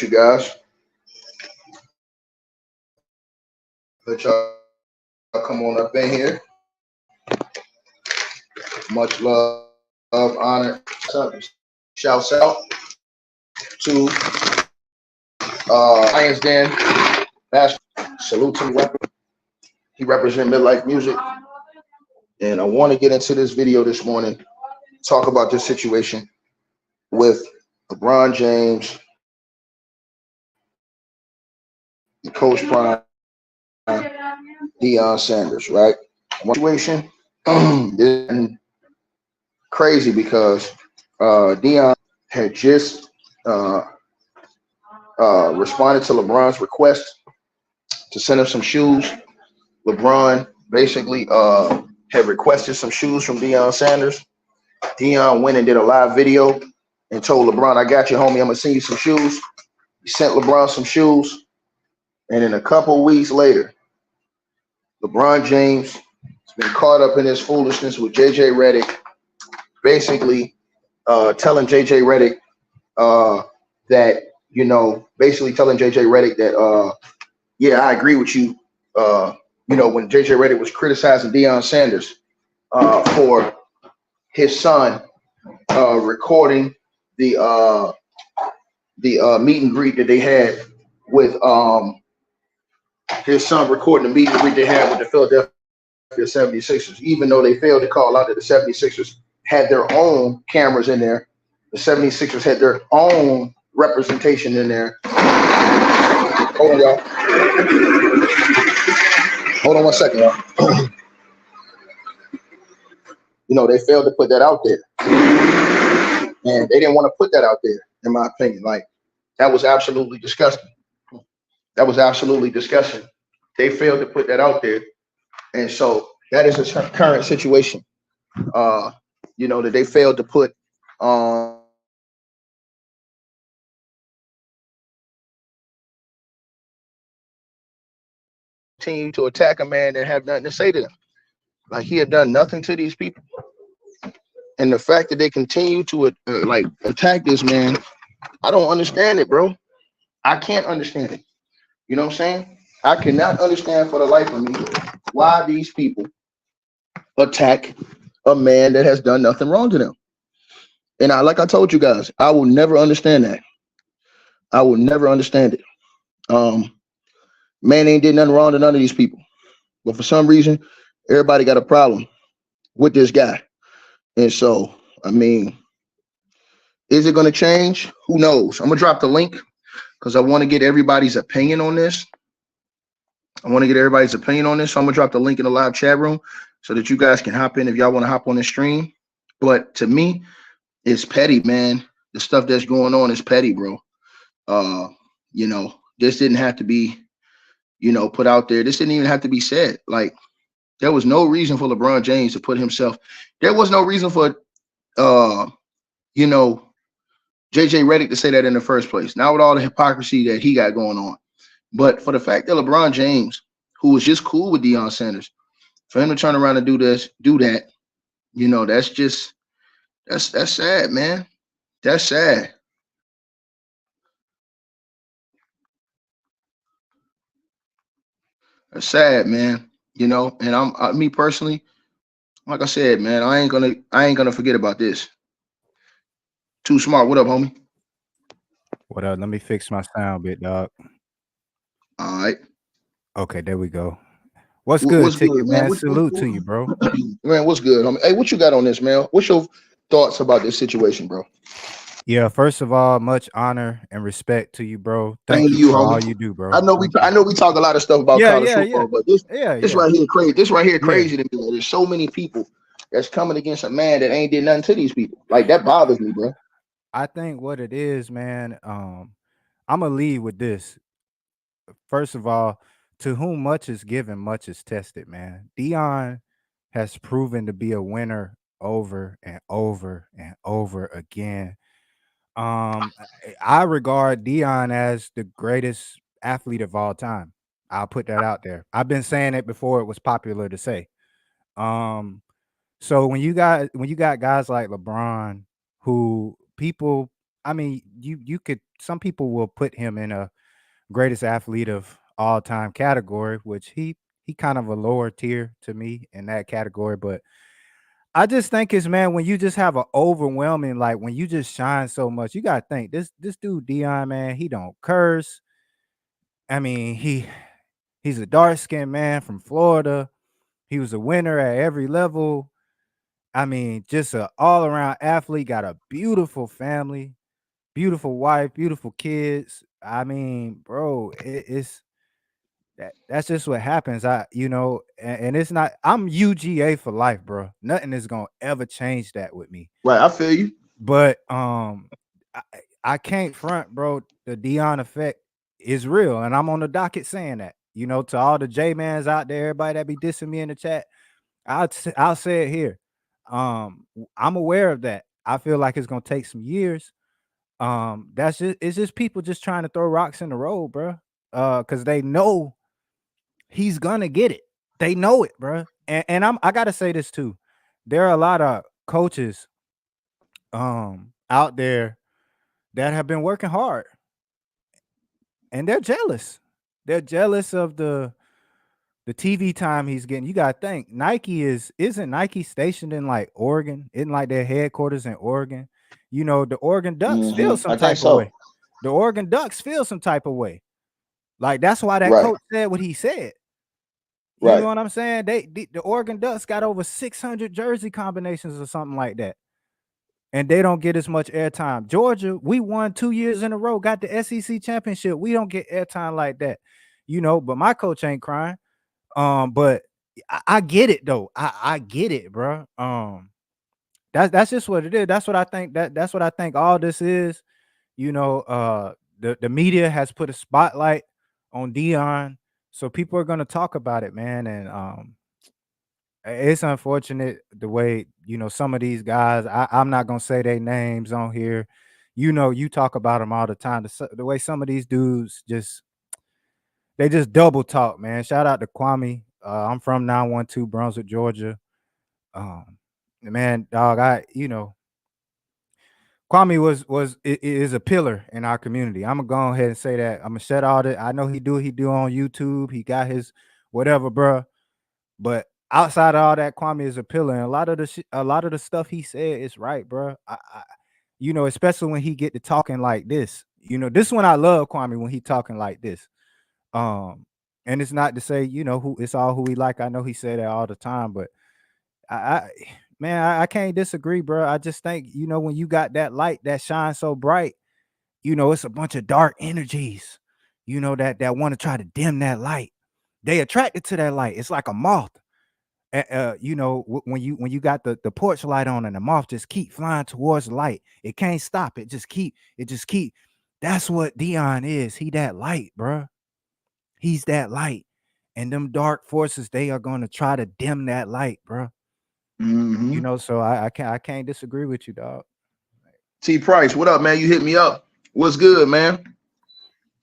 you guys. Let y'all come on up in here. Much love, honor, shouts out to Lions Den. Salute to the weapon. He represents midlife music. And I want to get into this video this morning, talk about this situation with LeBron James, and Coach Prime, Deion Sanders, right? One situation is crazy because Deion had just responded to LeBron's request to send him some shoes. LeBron basically had requested some shoes from Deion Sanders. Deion went and did a live video and told LeBron, I got you, homie. I'm going to send you some shoes. He sent LeBron some shoes. And then a couple weeks later, LeBron James has been caught up in his foolishness with JJ Redick, basically telling JJ Redick that, basically telling JJ Redick that, yeah, I agree with you. When JJ Redick was criticizing Deion Sanders for his son recording the meet and greet that they had with his son recording the meet and greet they had with the Philadelphia 76ers, even though they failed to call out that the 76ers had their own cameras in there. The 76ers had their own representation in there. Hold on, y'all. Hold on 1 second, y'all. They failed to put that out there. And they didn't want to put that out there, in my opinion. Like, that was absolutely disgusting. That was absolutely disgusting. They failed to put that out there. And so that is a current situation, that they failed to put continue to attack a man that have nothing to say to them. Like, he had done nothing to these people. And the fact that they continue to attack this man, I don't understand it, bro. I can't understand it. You know what I'm saying? I cannot understand for the life of me why these people attack a man that has done nothing wrong to them. And like I told you guys, I will never understand that. I will never understand it. Man ain't did nothing wrong to none of these people. But for some reason, everybody got a problem with this guy. And so, I mean, is it going to change? Who knows? I'm going to drop the link because I want to get everybody's opinion on this. So I'm going to drop the link in the live chat room so that you guys can hop in if y'all want to hop on the stream. But to me, it's petty, man. The stuff that's going on is petty, bro. This didn't have to be, put out there. This didn't even have to be said. Like, there was no reason for LeBron James to put himself. There was no reason for, JJ Redick to say that in the first place. Not with all the hypocrisy that he got going on. But for the fact that LeBron James, who was just cool with Deion Sanders, for him to turn around and do that, that's sad, man. That's sad. That's sad, man. And me personally, like I said, man, I ain't gonna forget about this. Too smart. What up, homie? What up? Let me fix my sound bit, dog. All right. Okay, there we go. What's good, Ticket, man? Salute to you, bro. Man, what's good, homie? Hey, what you got on this, man? What's your thoughts about this situation, bro? Yeah, first of all, much honor and respect to you, bro. Thank you for all you do, bro. I know we talk a lot of stuff about college football, but this right here crazy. This right here crazy to me. There's so many people that's coming against a man that ain't did nothing to these people. Like, that bothers me, bro. I think what it is, man, I'm gonna lead with this. First of all, to whom much is given, much is tested, man. Deion has proven to be a winner over and over and over again. I regard Deion as the greatest athlete of all time. I'll put that out there. I've been saying it before it was popular to say. So when you got guys like LeBron, who people, I mean, you could some people will put him in a greatest athlete of all time category, which he kind of a lower tier to me in that category. But I just think it's, man, when you just have an overwhelming, like when you just shine so much, you gotta think this dude Deion, man, he don't curse. I mean, he's a dark skinned man from Florida. He was a winner at every level. I mean, just a all around athlete, got a beautiful family, beautiful wife, beautiful kids. I mean, bro, it's that's just what happens. And it's not. I'm UGA for life, bro. Nothing is gonna ever change that with me. Right, I feel you. But I, I can't front, bro. The Dion effect is real, and I'm on the docket saying that. To all the J mans out there, everybody that be dissing me in the chat, I'll say it here. I'm aware of that. I feel like it's gonna take some years. It's just people just trying to throw rocks in the road, bro. Because they know he's gonna get it. They know it, bro. And I gotta say this too. There are a lot of coaches out there that have been working hard, and they're jealous. They're jealous of the TV time he's getting. You gotta think Nike isn't Nike stationed in like Oregon? Isn't like their headquarters in Oregon? The Oregon Ducks feel some I think type of so. way. The Oregon Ducks feel some type of way. Like that's why that Right, coach said what he said. You know right. what I'm saying? The Oregon Ducks got over 600 jersey combinations or something like that, and they don't get as much airtime. Georgia, we won 2 years in a row, got the SEC championship. We don't get airtime like that, But my coach ain't crying. But I get it though. I get it, bro. That's just what it is. That's what I think. That's what I think. All this is, the media has put a spotlight on Dion, so people are gonna talk about it, man. And it's unfortunate the way some of these guys. I'm not gonna say their names on here. You talk about them all the time. The way some of these dudes they just double talk, man. Shout out to Kwame. I'm from 912 Brunswick, Georgia. Um, man, dog, Kwame is a pillar in our community. I'm gonna go ahead and say that. I'm gonna shut all that. I know he do what he do on YouTube. He got his whatever, bro. But outside of all that, Kwame is a pillar, and a lot of the stuff he said is right, bro. Especially when he get to talking like this. This one I love Kwame when he talking like this. Um, and it's not to say, who it's all who he like. I know he say that all the time, but I man, I can't disagree, bro. I just think, when you got that light that shines so bright, it's a bunch of dark energies, that want to try to dim that light. They attracted to that light. It's like a moth. When you got the porch light on and the moth just keep flying towards the light, it can't stop. It just keep. That's what Dion is. He that light, bro. He's that light. And them dark forces, they are going to try to dim that light, bro. hmm So I can't disagree with you, dog. T Price, what up, man? You hit me up. What's good, man?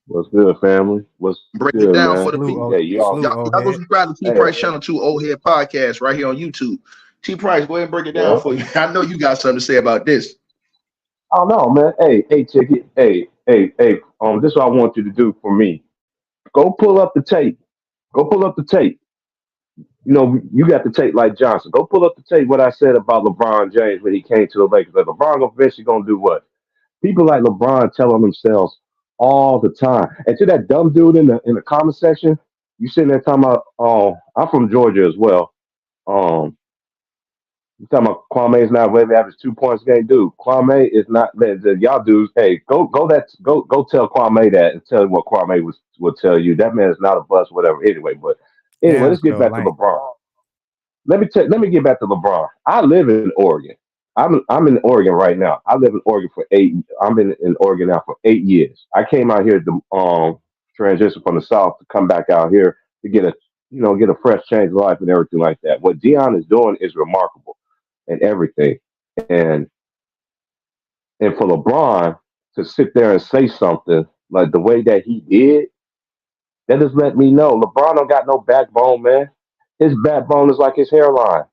What's good, family? What's Break good, it down man? for the Salute, people. Hey, y'all. salute, Y'all old go head. subscribe to T Hey, Price channel too, Old Head Podcast, right here on YouTube. T Price, go ahead and break it down yeah. for you. I know you got something to say about this. Oh no, man. Hey, check it. Hey. This is what I want you to do for me. Go pull up the tape. Go pull up the tape. You got the tape like Johnson. Go pull up the tape. What I said about LeBron James when he came to the Lakers. Like LeBron eventually gonna do what? People like LeBron tell on themselves all the time. And to that dumb dude in the comment section, you sitting there talking about, oh, I'm from Georgia as well. Um, You talking about Kwame is not whether average 2 points a game, dude. Kwame is not man. Y'all dudes, hey, go tell Kwame that and tell him what Kwame will tell you. That man is not a bust, whatever. Anyway, Damn, let's get back so to lame. LeBron. Let me get back to LeBron. I live in Oregon. I'm in Oregon right now. I live in Oregon for 8. I'm in Oregon now for 8 years. I came out here to transition from the South to come back out here to get a fresh change of life and everything like that. What Dion is doing is remarkable and everything. And and for LeBron to sit there and say something like the way that he did, that just let me know LeBron don't got no backbone, man. His backbone is like his hairline.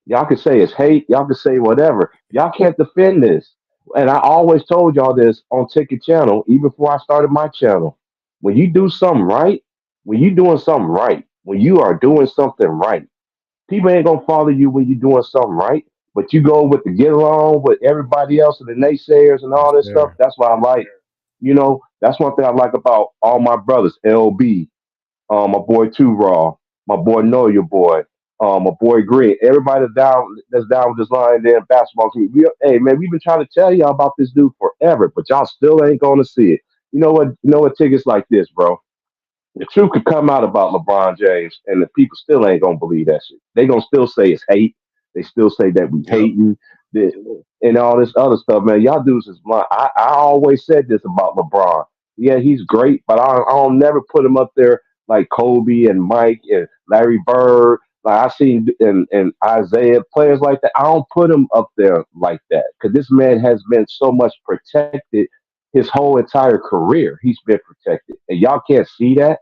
Y'all can say it's hate, y'all can say whatever. Y'all can't defend this. And I always told y'all this on Ticket Channel, even before I started my channel. When you do something right, when you doing something right, when you are doing something right, people ain't gonna follow you when you're doing something right. But you go with the get along with everybody else and the naysayers and Yes, all this stuff. sir. That's what I like. That's one thing I like about all my brothers. LB, my boy Two Raw, my boy Know Your Boy, my boy Green. Everybody that's down with this line there in basketball team. Hey man, we've been trying to tell y'all about this dude forever, but y'all still ain't gonna see it. You know what tickets like this, bro. The truth could come out about LeBron James, and the people still ain't gonna believe that shit. They gonna still say it's hate. They still say that we Yep. hating, that, and all this other stuff, man. Y'all dudes is blind. I always said this about LeBron. Yeah, he's great, but I'll never put him up there like Kobe and Mike and Larry Bird. Like I seen and Isaiah players like that. I don't put him up there like that because this man has been so much protected his whole entire career. He's been protected, and y'all can't see that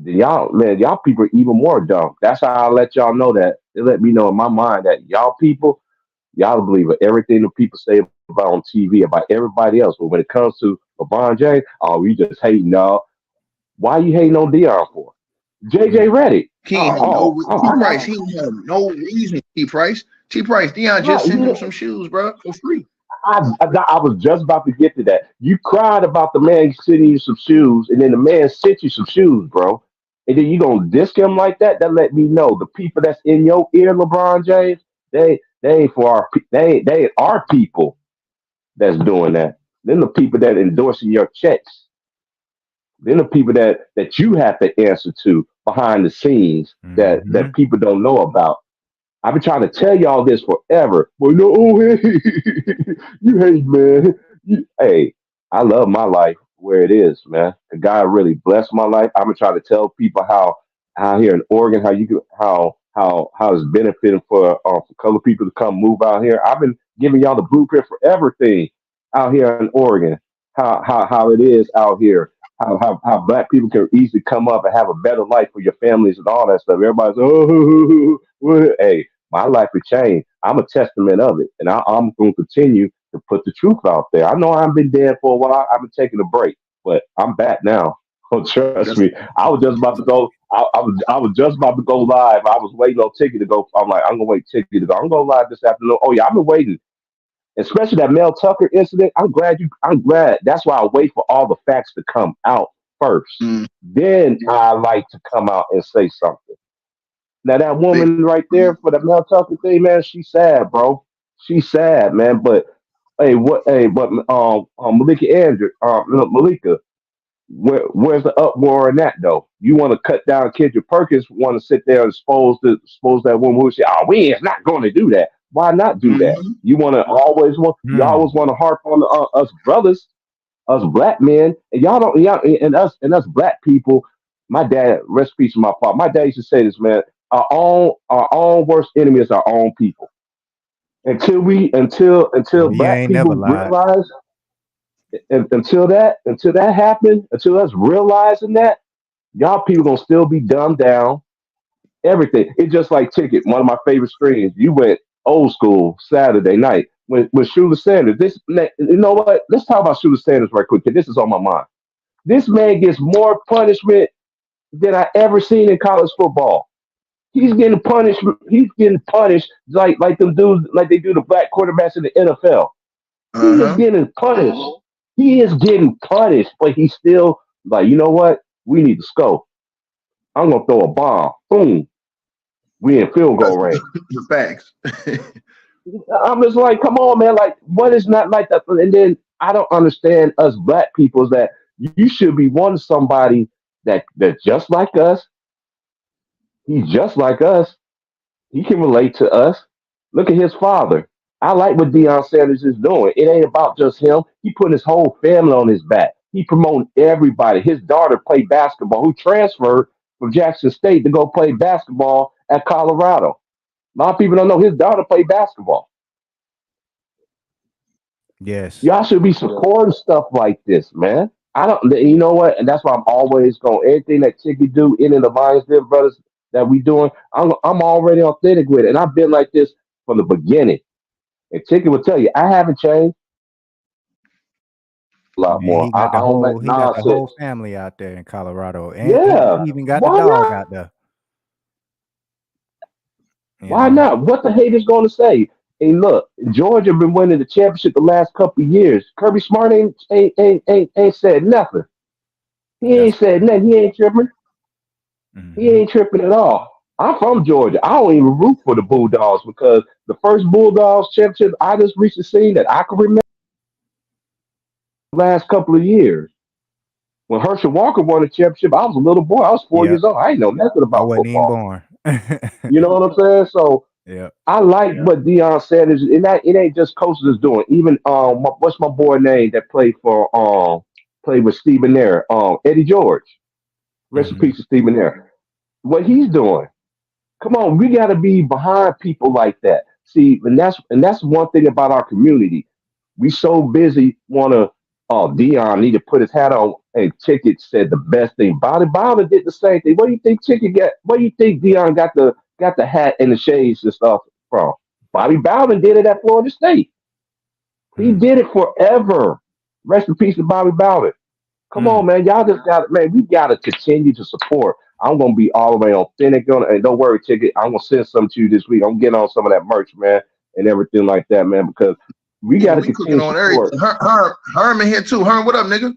then y'all, man, y'all people are even more dumb. That's how I let y'all know that. They let me know in my mind that y'all people, y'all believe everything the people say about on TV about everybody else. But when it comes to LeBron James, oh, we just hating y'all. Why you hating on Dion for? JJ Mm. Reddick. He ain't Oh, have no oh, oh, T oh, Price. He ain't have no reason. T Price. T Price. Dion just right. sent him some shoes, bro, for free. I was just about to get to that. You cried about the man sending you some shoes, and then the man sent you some shoes, bro. And then you gonna diss him like that? That let me know the people that's in your ear, LeBron James, they ain't for they ain't our people that's doing that. Then the people that endorsing your checks. Then the people that you have to answer to behind the scenes that Mhm. people don't know about. I've been trying to tell y'all this forever. Well, no, you hate, man. Hey, I love my life where it is, man. And God really blessed my life. I've been trying to tell people how here in Oregon, how you can how it's benefiting for colored people to come move out here. I've been giving y'all the blueprint for everything out here in Oregon. How it is out here. How black people can easily come up and have a better life for your families and all that stuff. Everybody's oh, hey, my life has changed. I'm a testament of it, and I'm going to continue to put the truth out there. I know I've been dead for a while. I've been taking a break, but I'm back now. Oh, trust That's me. I was just about to go. I was just about to go live. I was waiting on Ticket to go. I'm like, I'm gonna wait Ticket to go. I'm gonna go live this afternoon. Oh yeah, I've been waiting. Especially that Mel Tucker incident. I'm glad you. I'm glad. That's why I wait for all the facts to come out first. mm, Then I like to come out and say something. Now that big. woman right there for the Mel Tucker thing, man, she's sad, bro. She's sad, man. But hey, what? Hey, but Malika Andrew, Malika, where's the uproar in that though? You want to cut down Kendrick Perkins? Want to sit there and expose that woman who say, "Oh, we is not going to do that." Why not do that? Mm-hmm. You always Mm. want to harp on us brothers, us black men, and y'all don't, y'all, and us black people. My dad, rest in peace to my father. My dad used to say this, man. Our own worst enemy is our own people. Until He black ain't never people lied. realize, until that happens, until us realizing that, y'all people gonna still be dumbed down. Everything. It's just like Ticket, one of my favorite streams. You went old school Saturday night with Shula Sanders. You know what? Let's talk about Shula Sanders right quick, 'cause this is on my mind. This man gets more punishment than I ever seen in college football. He's getting punished. He's getting punished like them dudes, like they do the black quarterbacks in the NFL. He is Uh-huh. getting punished. He is getting punished, but he's still like, you know what? We need to score. I'm gonna throw a bomb. Boom. We in field goal That's range. the facts. I'm just like, come on, man. Like, what is not like that? And then I don't understand us black people is that you should be wanting somebody that's just like us. He's just like us. He can relate to us. Look at his father. I like what Deion Sanders is doing. It ain't about just him. He putting his whole family on his back. He promoting everybody. His daughter played basketball, who transferred from Jackson State to go play basketball at Colorado. A lot of people don't know his daughter played basketball. Yes. Y'all should be supporting stuff like this, man. I don't, you know what? And that's why I'm always going. Everything that Chicky do in and the Lions Den brothers that we doing, I'm already authentic with it, and I've been like this from the beginning. And Chicken will tell you, I haven't changed. a lot Man, more. he got I the don't whole make he got the whole nonsense. family out there in Colorado, and he Yeah, even got the why dog not? out there. You Why know. not? What the haters going to say? Hey, look, Georgia been winning the championship the last couple of years. Kirby Smart ain't said nothing. He That's ain't said nothing. He ain't tripping. He hmm ain't tripping at all. I'm from Georgia. I don't even root for the Bulldogs because the first Bulldogs championship I just recently seen that I can remember the last couple of years. When Herschel Walker won the championship, I was a little boy. I was 4 years Yep. old. I ain't know nothing I about wasn't even football. born. You know what I'm saying? So Yep. I like what Deion said is and that it ain't just coaches is doing. Even what's my boy name that played with Stephen Nair? Eddie George. Rest in hmm peace to Stephen Nair. What he's doing. Come on, we gotta be behind people like that. See, and that's one thing about our community. We so busy wanna Dion need to put his hat on. Hey, Ticket said the best thing. Bobby did the same thing. What do you think Ticket got? What do you think Dion got the hat and the shades and stuff from? Bobby Bowden did it at Florida State. He Hmm. did it forever. Rest in peace to Bobby Bowden. Come Hmm. on, man. Y'all just got man, we gotta continue to support. I'm gonna be all the way authentic on it. And don't worry, Ticket. I'm gonna send some to you this week. I'm getting on some of that merch, man, and everything like that, man, because we Yeah, gotta we cooking continue to on support. everything. Herm in here too. Herm, what up, nigga?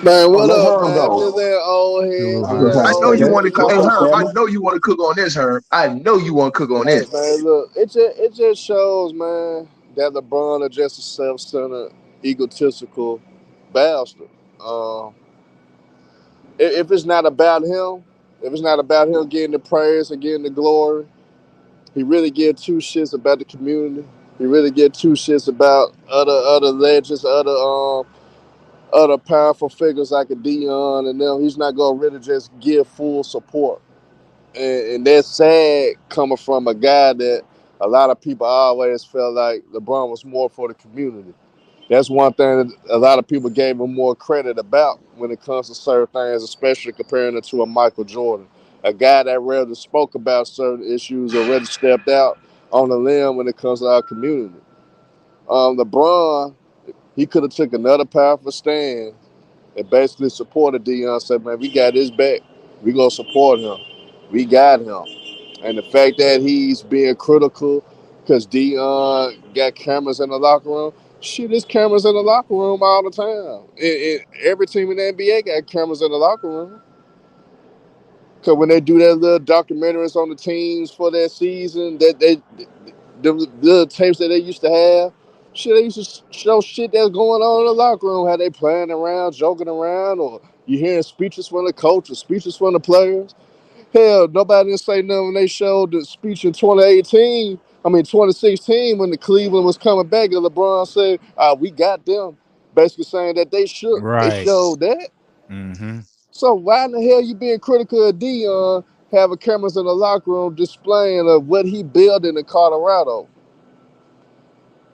Man, Oh, what let up, Herm man? go. Just that old head, Salute, just Herm. that I What's know old you up, head. want to You cook. know, Hey, What's up, Herm, I family? know you want to cook on this, Herm. I know you want to cook on hey, this. man, look, it just shows, man, that LeBron is just a self-centered, egotistical bastard. Um, if it's not about him, if it's not about him getting the praise and getting the glory, he really give two shits about the community. He really give two shits about other legends, other powerful figures like a Deion and them. He's not gonna really just give full support. And that's sad coming from a guy that a lot of people always felt like LeBron was more for the community. That's one thing that a lot of people gave him more credit about when it comes to certain things, especially comparing it to a Michael Jordan, a guy that rather spoke about certain issues or rather stepped out on the limb when it comes to our community. LeBron, he could have took another powerful stand and basically supported Deion. Said, "Man, we got his back. We gonna support him. We got him." And the fact that he's being critical because Dion got cameras in the locker room, shit, there's cameras in the locker room all the time. Every team in the NBA got cameras in the locker room. Because when they do their little documentaries on the teams for that season, the little tapes that they used to have, shit, they used to show shit that's going on in the locker room, how they playing around, joking around, or you hearing speeches from the coach or speeches from the players. Hell, nobody didn't say nothing when they showed the speech in 2018. I mean 2016 when the Cleveland was coming back and LeBron said, we got them. Basically saying that they shook. They Right. showed that. hmm So why in the hell you being critical of Dion having cameras in the locker room displaying of what he built in Colorado?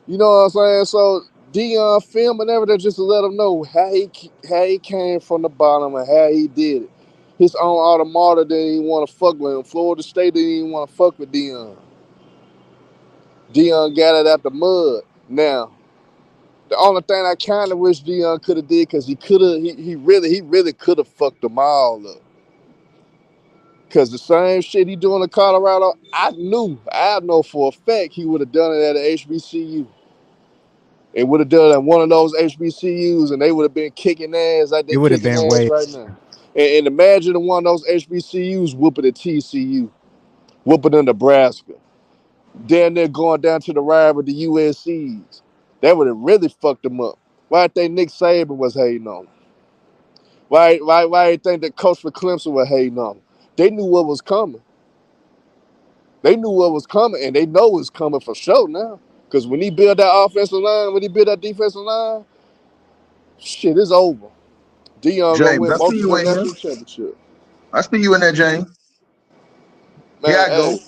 You know what I'm saying? So Dion filming everything just to let him know how he came from the bottom and how he did it. His own automata didn't even want to fuck with him. Florida State didn't even want to fuck with Dion. Dion got it out the mud. Now, the only thing I kind of wish Dion could have did because he really could have fucked them all up. Cause the same shit he doing in Colorado, I know for a fact he would have done it at a HBCU. It would have done it at one of those HBCUs, and they would have been kicking ass like It they would have kicking been ass way. right now. And imagine one of those HBCUs whooping at TCU, whooping in Nebraska. Then they're going down to the ride with the USCs. That would have really fucked them up. Why I think Nick Saban was hating on him? Why I think that coach for Clemson was hating on him? They knew what was coming. They knew what was coming, and they know it's coming for sure now. Because when he built that offensive line, when he built that defensive line, shit is over. Dion gonna James, win I see you multiple in here. national championships. I see you in there, James. Here Man, I go.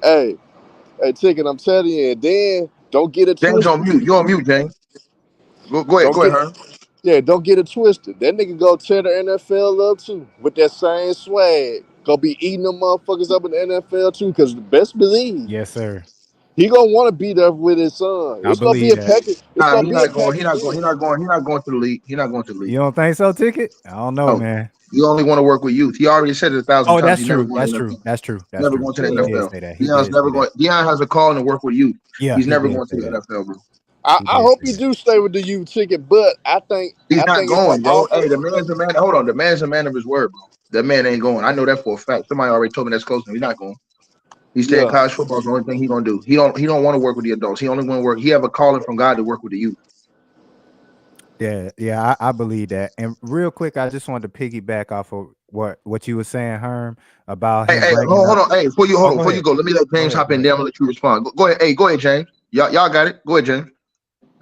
hey, hey, Ticket, I'm telling you, and then don't get it James on twisted. mute. You on mute, James. Go ahead. Don't Go ahead, get Herm. don't get it twisted. That nigga go tear the NFL up too with that same swag. Go be eating them motherfuckers up in the NFL too, because best believe Yes, sir. He gonna want to be there with his son. I It's gonna be believe a that. package. It's Nah, gonna he's be a not going. He's package not going. deal. He's not going. He's not going to the league. He's not going to the league. You don't think so, Ticket? I don't know, No, man. you only want to work with youth. He already said it 1,000 Oh, times. that's He's never true. going to That's the true. NFL. That's true. That's Never true. going to the He did NFL. say that. He Deion's did never say that. going. Deion has a call to work with youth. Yeah, He's he never did going to say the that. NFL, bro. I, He I did hope say he that. do stay with the youth ticket, but He's I not think it's an going, bro. offer. Hey, the man's a man. Hold on, the man's a man of his word, bro. That man ain't going. I know that for a fact. Somebody already told me that's close to him. He's not going. He said Yeah, college football is the only thing he gonna do. He don't want to work with the adults. He only want to work. He have a calling from God to work with the youth. Yeah, I believe that. And real quick, I just wanted to piggyback off of what you were saying, Herm, about Hey, him hey, bringing hold up. on. Hey, before you Oh, before you go, let me let go James ahead, hop go in ahead. there and let you respond. Go ahead. Hey, go ahead, James. Y'all got it. Go ahead, James.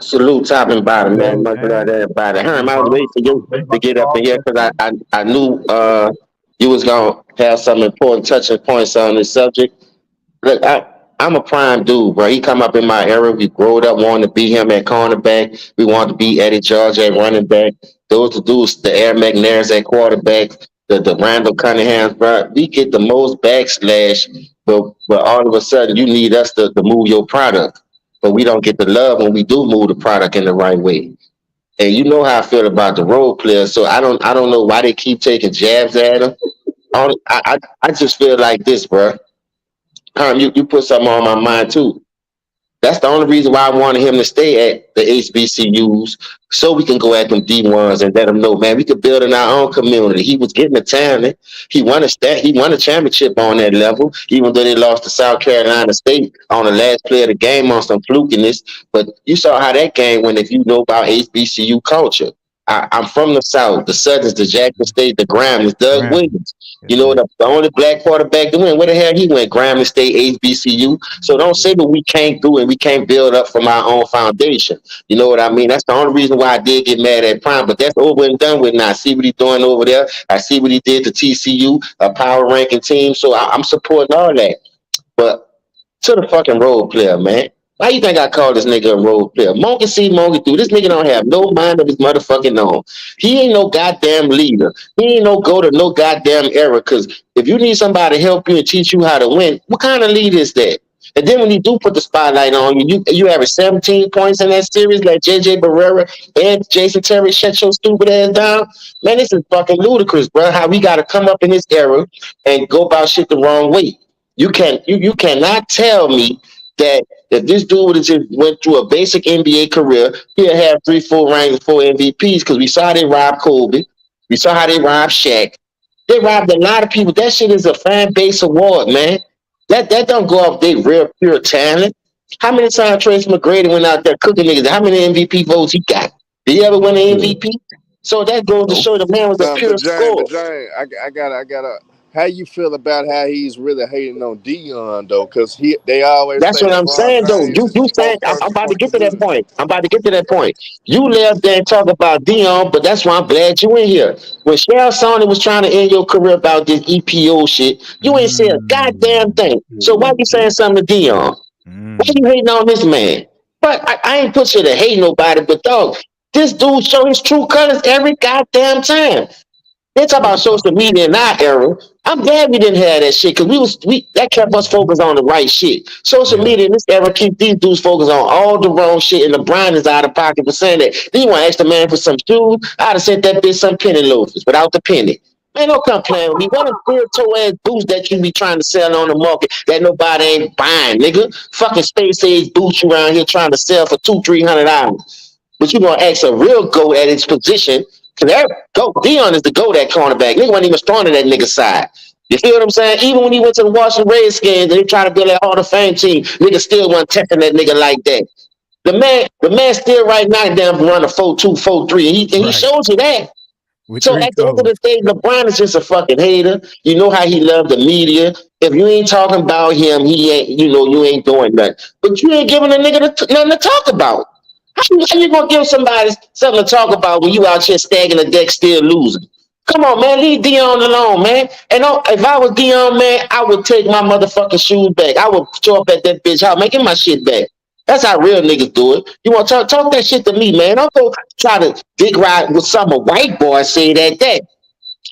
Salute top and bottom, man. Salute, Much love James. to everybody. Hey, Herm, I was bro. waiting for you They to about to get up in call here that because shit. I knew you was gonna have some important touching points on this subject. Look, I'm a prime dude, bro. He come up in my era. We growed up wanting to be him at cornerback. We wanted to be Eddie George at running back. Those the dudes, the Air McNairs at quarterback, the Randall Cunninghams, bro. We get the most backslash, but all of a sudden you need us to move your product. But we don't get the love when we do move the product in the right way. And you know how I feel about the role players, so I don't know why they keep taking jabs at them. I just feel like this, bro. You put something on my mind too. That's the only reason why I wanted him to stay at the HBCUs, so we can go at them D1s and let them know, man, we could build in our own community. He was getting the talent. He won a championship on that level, even though they lost to South Carolina State on the last play of the game on some flukiness. But you saw how that game went if you know about HBCU culture. I'm from the South, the Southerns, the Jackson State, the Grambling, Doug Graham. Williams. Yes, You know, sir. the only black quarterback to win. Where the hell he went? Grambling State, HBCU. So don't say that we can't do it. We can't build up from our own foundation. You know what I mean? That's the only reason why I did get mad at Prime. But that's over and done with now. I see what he's doing over there. I see what he did to TCU, a power ranking team. So I'm supporting all that. But to the fucking role player, man. Why you think I call this nigga a role player? Monkey see, monkey do. This nigga don't have no mind of his motherfucking own. He ain't no goddamn leader. He ain't no go to no goddamn era. Cause if you need somebody to help you and teach you how to win, what kind of leader is that? And then when you do put the spotlight on you, you average 17 points in that series, like JJ Barrera and Jason Terry shut your stupid ass down. Man, this is fucking ludicrous, bro. How we gotta come up in this era and go about shit the wrong way. You cannot tell me that if this dude would have just went through a basic NBA career, he'll have 3, 4 rings, 4 MVPs because we saw how they robbed Kobe. We saw how they robbed Shaq. They robbed a lot of people. That shit is a fan base award, man. That don't go off their real pure talent. How many times Trace McGrady went out there cooking niggas? How many MVP votes he got? Did he ever win an Yeah. MVP? So that goes to No. show the man was a Now, pure but scorer. Jane, I gotta. How you feel about how he's really hating on Deion though? Because they always That's say what I'm LeBron saying, though. James is You the saying I'm spokesperson about for to the get to that community. point. I'm about to get to that point. You left there and talk about Dion, but that's why I'm glad you in here. When Cheryl Sony was trying to end your career about this EPO shit, you ain't said a goddamn Mm, thing. So why you Mhm. saying something to Dion? Why mm. you hating on this man? But I ain't put you to hate nobody, but dog, this dude show his true colors every goddamn time. They talk about Every social time. media in our era. I'm glad we didn't have that shit because we that kept us focused on the right shit. Social Yeah. media in this era keep these dudes focused on all the wrong shit, and LeBron is out of pocket for saying that. Then you want to ask the man for some shoes? I'd have sent that bitch some penny loafers without the penny. Man, don't come playing with me. What a steel toe ass boots that you be trying to sell on the market that nobody ain't buying, nigga. Fucking space age boots you around here trying to sell for $200-300. But you gonna ask a real GOAT at his position, because that GOAT, Deion is the GOAT at cornerback. Nigga wasn't even strong on that nigga side. You feel what I'm saying? Even when he went to the Washington Redskins and they tried to build that Hall of Fame team, nigga still wasn't testing that nigga like that. The man still right now damn run a 4.2, 4.3, and he Right. shows you that. With So three at the end of toes. the day, LeBron is just a fucking hater. You know how he loved the media. If you ain't talking about him, he ain't. You ain't doing nothing. But you ain't giving a nigga nothing to talk about. How you gonna give somebody something to talk about when you out here stacking the deck still losing? Come on, man, leave Dion alone, man. And if I was Dion, man, I would take my motherfucking shoes back. I would show up at that bitch house, making my shit back. That's how real niggas do it. You want to talk that shit to me, man? Don't go try to dick ride with some white boy say that.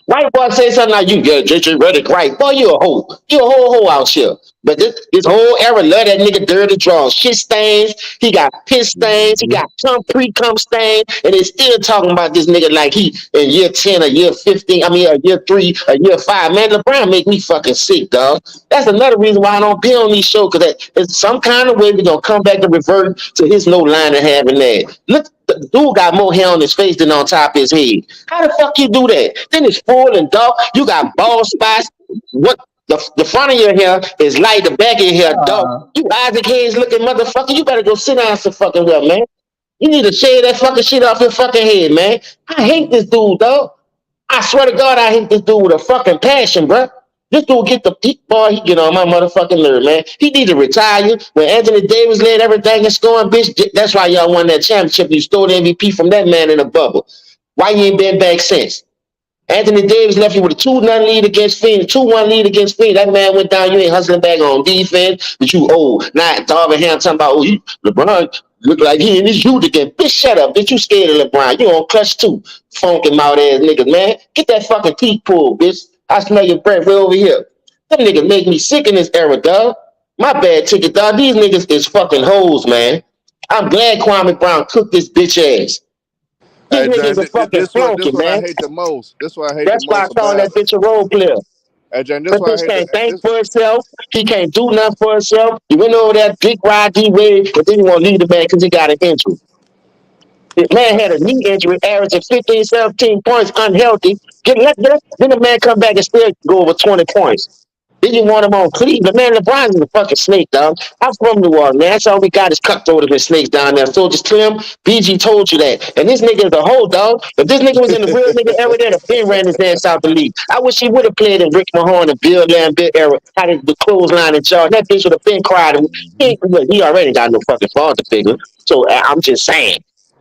White boy say something like you get JJ Redick right. Boy, you a hoe. You a whole hoe out here. But this whole era love that nigga dirty draws. Shit stains. He got piss stains. He got pre-cum stains. And they still talking about this nigga like he in year 10 or year 15. I mean, a year 3, a year 5. Man, LeBron make me fucking sick, dog. That's another reason why I don't be on these shows. Because in some kind of way, we're going to come back and revert to his no line of having that. Look, the dude got more hair on his face than on top of his head. How the fuck you do that? Then it's full and dark. You got bald spots. What the front of your hair is light, the back of your hair dark. You Isaac Hayes looking motherfucker. You better go sit down some fucking well, man. You need to shave that fucking shit off your fucking head, man. I hate this dude, dog. I swear to God, I hate this dude with a fucking passion, bro. This dude get the boy, he get on my motherfucking nerve, man. He need to retire. When Anthony Davis led everything and scoring, bitch, that's why y'all won that championship. You stole the MVP from that man in a bubble. Why you ain't been back since? Anthony Davis left you with a 2-0 lead against Phoenix, 2-1 lead against Phoenix. That man went down. You ain't hustling back on defense, but you old. Now Darvin Ham talking about, you LeBron look like he in his youth again. Bitch, shut up. Bitch, you scared of LeBron. You on clutch too. Funky mouth ass niggas, man. Get that fucking teeth pulled, bitch. I smell your breath way over here. Them niggas make me sick in this era, dog. My bad ticket, dog. These niggas is fucking hoes, man. I'm glad Kwame Brown cooked this bitch ass. These Hey, Jane, niggas are fucking this flunky, what I man. hate the most. This what I hate the That's why I most call that about. bitch a role player. Hey, Jane, this That what I bitch hate. can't think This, for herself. He can't do nothing for himself. He went over that big ride D Wade, but then he won't leave the man because he got an injury. The man had a knee injury, averaging 15, 17 points, unhealthy. Then the man come back and still go over 20 points. Then you want him on Cleveland. Man, LeBron is a fucking snake, dog. I'm from New Orleans, man. That's all we got is cutthroat and snakes down there. So just Tim, BG told you that. And this nigga is a whole dog. If this nigga was in the real nigga era, then the Ben ran his ass out the league. I wish he would have played in Rick Mahorn and Bill Lambert era. Had the clothesline in charge. That bitch would have been cried. He already got no fucking father figure. So I'm just saying.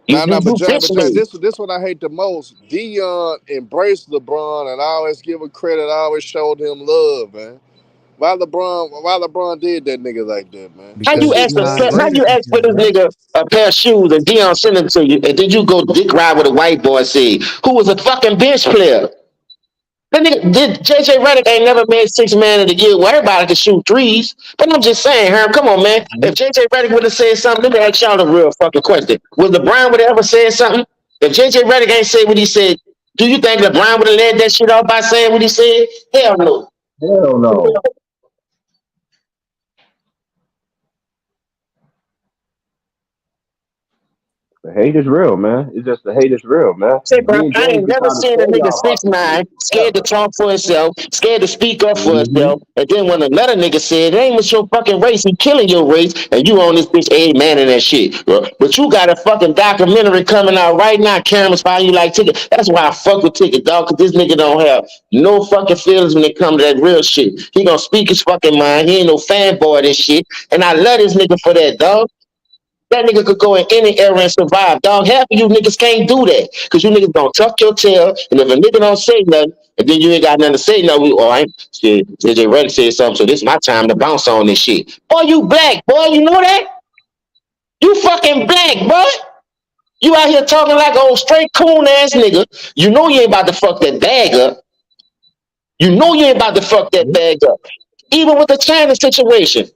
You, nah, you, nah, you but bitch Jane, me. this what I hate the most. Deion embraced LeBron and I always give him credit. I always showed him love, man. Why LeBron did that nigga like that, man? How That because you shit ask was Dion how sick. gave you it to ask for him, this bro. nigga a pair of shoes and Deion send them to you, and then you go dick ride with a white boy say who was a fucking bench player? That nigga did JJ Redick ain't never made 6 man of the year where everybody can shoot threes. But I'm just saying, Herm, come on, man. If JJ Redick would have said something, let me ask y'all a real fucking question. Would LeBron would have ever said something? If JJ Redick ain't said what he said, do you think LeBron would have led that shit off by saying what he said? Hell no. Hell no. The hate is real, man. It's just the hate is real, man. Say, bro, Me and I James ain't been never trying to seen a tell nigga y'all about six this shit nine scared to forever. talk for himself, scared to speak up for Mm-hmm. himself, and then when another nigga said, "It ain't with your fucking race, he killing your race," and you on this bitch, hey man, and that shit. Bro. But you got a fucking documentary coming out right now. Cameras buying you like ticket. That's why I fuck with ticket, dog. Cause this nigga don't have no fucking feelings when it comes to that real shit. He gonna speak his fucking mind. He ain't no fanboy of this shit, and I love this nigga for that, dog. That nigga could go in any era and survive. Dog, half of you niggas can't do that. Cause you niggas gonna tuck your tail. And if a nigga don't say nothing, and then you ain't got nothing to say, no, I ain't shit. JJ Reddick said something, so this is my time to bounce on this shit. Boy, you black, boy, you know that? You fucking black, boy. You out here talking like an old straight coon ass nigga. You know you ain't about to fuck that bag up. You know you ain't about to fuck that bag up. Even with the China situation.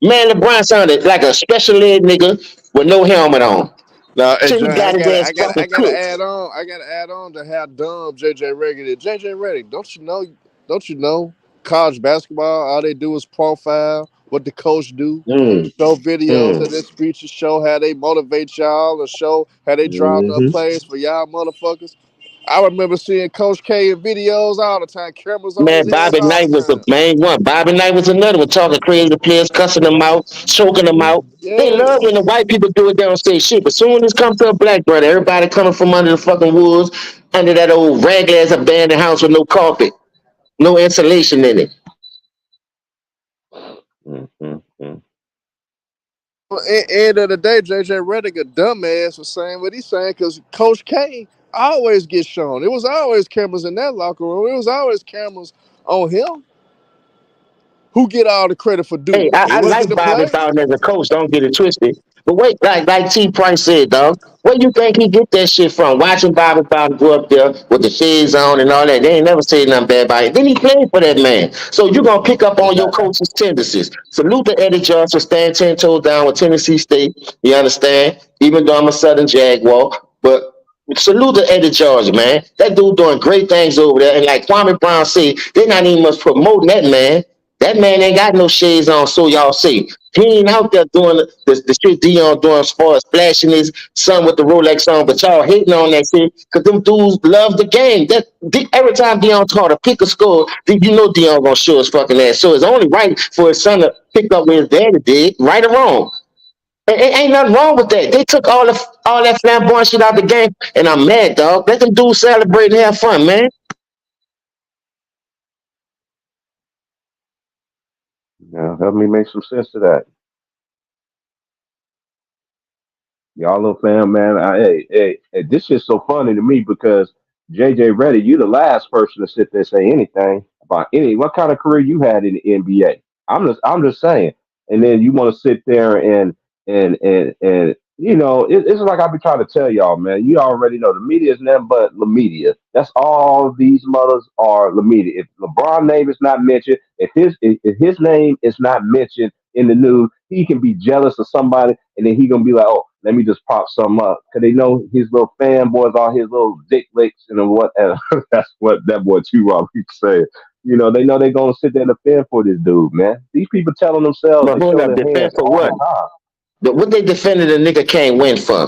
Man, LeBron sounded like a special ed nigga with no helmet on. Now, hey, So he John, got his ass fucking I gotta cooked. add on. I gotta add on to how dumb JJ Redick is. JJ Redick, don't you know? Don't you know? College basketball, all they do is profile what the coach do, Mm, show videos mm, of their speeches, show how they motivate y'all, and show how they draw up hmm plays for y'all motherfuckers. I remember seeing Coach K in videos all the time, cameras on his Man, head Bobby all the Knight was the time. main one. Bobby Knight was another one, talking crazy to players, cussing them out, choking them out. They love when the Yes. white people do it, they don't say shit. But soon as it comes to a black brother, everybody coming from under the fucking woods, under that old rag ass abandoned house with no carpet, no insulation in it. Mm-hmm. End of the day, JJ Redick a dumbass for saying what he's saying because Coach K always gets shown. It was always cameras in that locker room. It was always cameras on him. Who get all the credit for Hey, doing it? It I wasn't like the Bobby players. Bowden as a coach. Don't get it twisted. But wait, like T Price said, dog, where you think he get that shit from? Watching Bobby Bowden go up there with the shades on and all that. They ain't never said nothing bad about it. Then he played for that man. So you're gonna pick up on your Exactly. coach's tendencies. Salute to Eddie Johnson, stand 10 toes down with Tennessee State. You understand? Even though I'm a Southern Jaguar, but salute to Eddie George, man. That dude doing great things over there. And like Kwame Brown said, they're not even much promoting that man. That man ain't got no shades on, so y'all see. He ain't out there doing the shit Deion doing as far as flashing his son with the Rolex on, but y'all hating on that shit because them dudes love the game. Every time Deion taught to pick a score, you know Deion gonna show his fucking ass. So it's only right for his son to pick up where his daddy did, right or wrong. Ain't nothing wrong with that. They took all that flamboyant shit out the game, and I'm mad, dog. Let them dudes celebrate and have fun, man. Now, help me make some sense of that. Y'all little fam, man. Hey, this shit's so funny to me because JJ Reddy, you the last person to sit there and say anything about any what kind of career you had in the NBA. I'm just saying. And then you want to sit there and it's like I be trying to tell y'all, man. You already know the media is nothing but the media. That's all these mothers are the media. If LeBron name is not mentioned, if his name is not mentioned in the news, he can be jealous of somebody, and then he gonna be like, "Oh, let me just pop some up," because they know his little fanboys, all his little dick licks, and what. And that's what that boy T. Rob keeps saying. They know they gonna sit there and defend for this dude, man. These people telling themselves But to hold show up, their defend hands for all what? the time. But what they defended a nigga can't win for.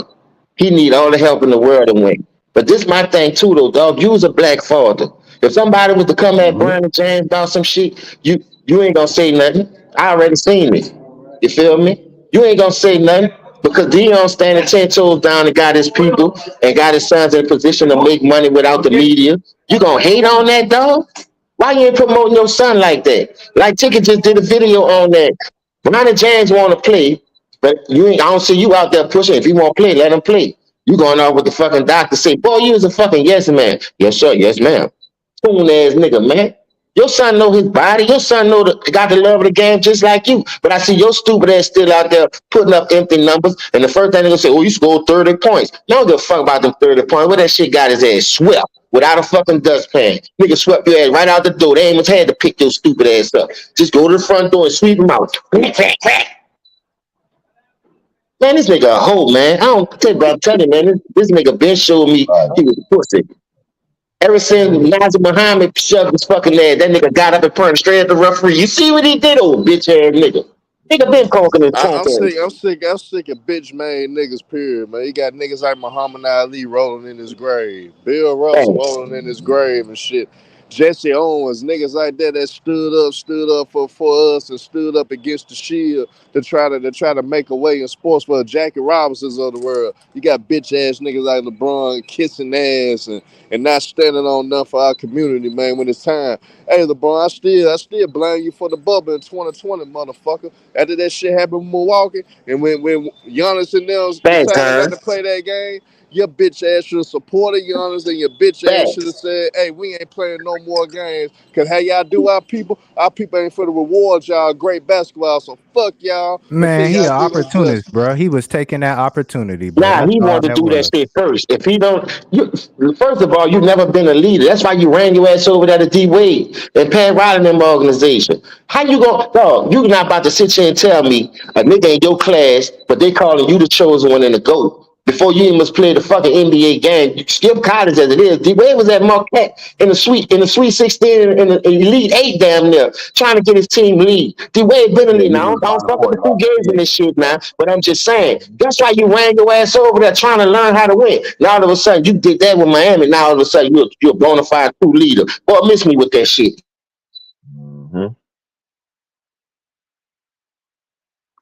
He need all the help in the world to win. But this my thing too though, dog. You was a black father. If somebody was to come at Hmm. Brian and James about some shit, you ain't gonna say nothing. I already seen it. You feel me? You ain't gonna say nothing because Dion standing 10 toes down and got his people and got his sons in a position to make money without the media. You gonna hate on that dog? Why you ain't promoting your son like that? Like Ticket just did a video on that. Brian James want to play, but you ain't. I don't see you out there pushing. If he want to play, let him play. You going out with the fucking doctor say, boy, you was a fucking yes man. Yes sir, yes ma'am. Spoon ass nigga, man. Your son know his body. Your son know got the love of the game just like you. But I see your stupid ass still out there putting up empty numbers. And the first thing they gonna say, oh, you scored 30 points. You don't give a fuck about them 30 points. Where that shit got his ass swept without a fucking dustpan. Nigga swept your ass right out the door. They ain't even had to pick your stupid ass up. Just go to the front door and sweep him out. Man, this nigga a hoe, man. I don't think, bro. I'm telling you, man, this nigga been showing me Right. he was a pussy. Ever since Nazir Muhammad shoved his fucking ass, that nigga got up and pointed straight at the referee. You see what he did, old bitch ass nigga? Nigga been conking and I'm conking. sick. I'm sick of bitch made niggas. Period, man. You got niggas like Muhammad Ali rolling in his grave, Bill Russell Thanks. rolling in his grave and shit. Jesse Owens, niggas like that stood up for us and stood up against the shield to try to make a way in sports for the Jackie Robinsons of the world. You got bitch ass niggas like LeBron kissing ass and not standing on nothing for our community, man. When it's time, hey LeBron, I still blame you for the bubble in 2020, motherfucker. After that shit happened in Milwaukee, and when Giannis and them Thanks, decided not Kern. to play that game, your bitch ass should have supported Giannis, and your bitch ass should have Thanks. said, "Hey, we ain't playing no more games. Cause how y'all do our people? Our people ain't for the rewards, y'all. Great basketball, so fuck y'all until Man, he y'all an do us opportunist, justice." bro. He was taking that opportunity, bro. Nah, That's he all wanted to that do that was. shit first. If he don't, first of all, you never been a leader. That's why you ran your ass over there to D Wade and Pat Riley and them organization. How you going, dog? You not about to sit here and tell me a nigga in your class, but they calling you the chosen one in the GOAT. Before you even must play the fucking NBA game, you skip college as it is. D Wade was at Marquette in the Sweet 16 in the Elite Eight damn near, trying to get his team lead. D Wade been a Yeah, lead. he Now was I don't about to fuck with point the a two lot of games in creative this shit now, stuff. but I'm just saying that's why you ran your ass over there trying to learn how to win. Now all of a sudden you did that with Miami. Now all of a sudden you're a bona fide true leader. Boy, miss me with that shit. Hmm.